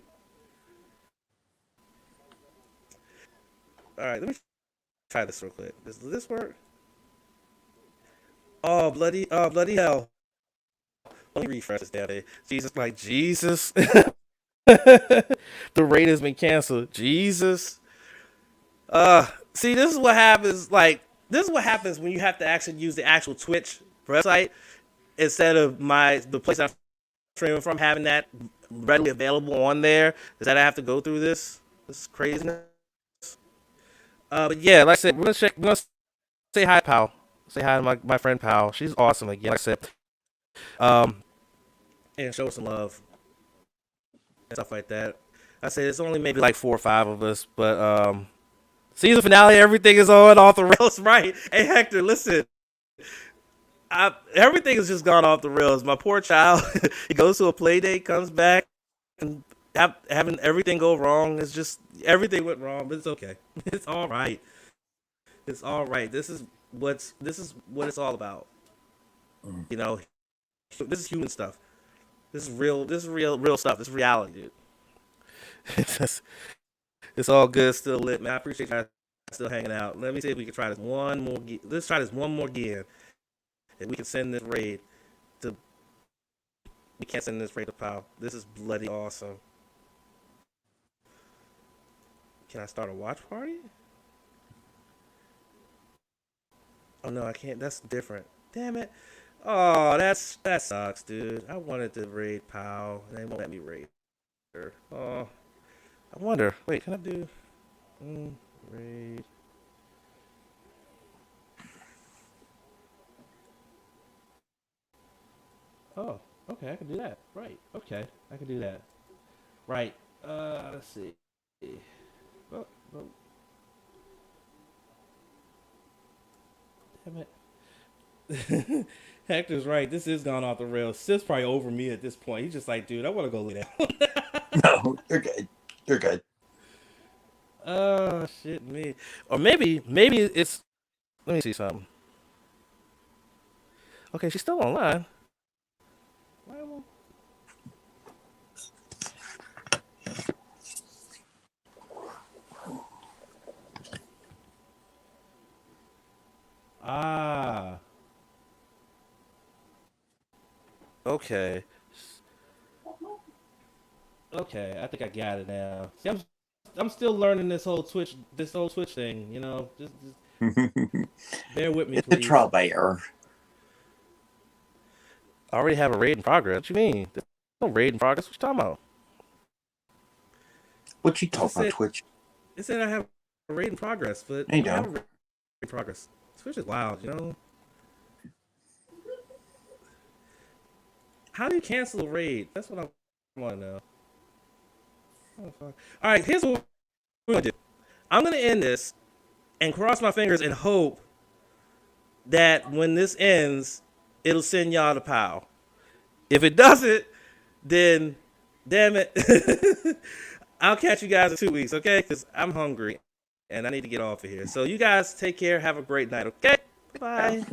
S1: Alright, let me try this real quick. Does this work? Oh, bloody hell. Let me refresh this damn thing. Jesus. The raid has been canceled. Jesus. See, this is what happens. This is what happens when you have to actually use the actual Twitch website instead of the place I'm streaming from, having that readily available on there. Is that I have to go through this? This is craziness. But yeah, like I said, we're gonna say hi, Pal. Say hi to my friend Pal. She's awesome again. Like I said, and show some love. stuff like that. I say it's only maybe like 4 or 5 of us, but season finale, everything is on off the rails, right? Hey Hector, listen, everything has just gone off the rails. My poor child, he goes to a play date, comes back, and having everything go wrong. It's just everything went wrong, but it's okay. It's all right. It's all right. This is what it's all about. You know, this is human stuff. This is real. This is real stuff. This is reality, dude. It's all good. Still lit, man. I appreciate you guys still hanging out. Let me see if we can try this one more. Let's try this one more again. If we can send this raid to, we can't send this raid to Pal. This is bloody awesome. Can I start a watch party? Oh no, I can't. That's different. Damn it. Oh, that sucks, dude. I wanted to raid Pal, and they won't let me raid her. Oh, I wonder. Wait, can I do raid? Oh, okay, I can do that. Right. Okay, I can do that. Right. Let's see. Oh, oh. Damn it. Hector's right. This is gone off the rails. Sith's probably over me at this point. He's just like, dude, I want to go lay down.
S2: No, you're good. You're good.
S1: Oh, shit, me. Or maybe it's. Let me see something. Okay, she's still online. Why am Ah. Okay. Okay, I think I got it now. See, I'm still learning this whole Twitch thing. You know, just bear with me,
S2: It's
S1: please.
S2: a trial by error.
S1: I already have a raid in progress. What you mean? There's no raid in progress. What you talking about?
S2: What you talking about, Twitch?
S1: It said I have a raid in progress, but
S2: Hey,
S1: I don't have a
S2: don't.
S1: raid in progress. Twitch is wild, you know. How do you cancel a raid? That's what I want to know. Oh, fuck. All right, here's what we're gonna do. I'm gonna end this and cross my fingers and hope that when this ends, it'll send y'all to POW. If it doesn't, then damn it, I'll catch you guys in 2 weeks, okay? Because I'm hungry and I need to get off of here. So you guys take care. Have a great night, okay? Bye.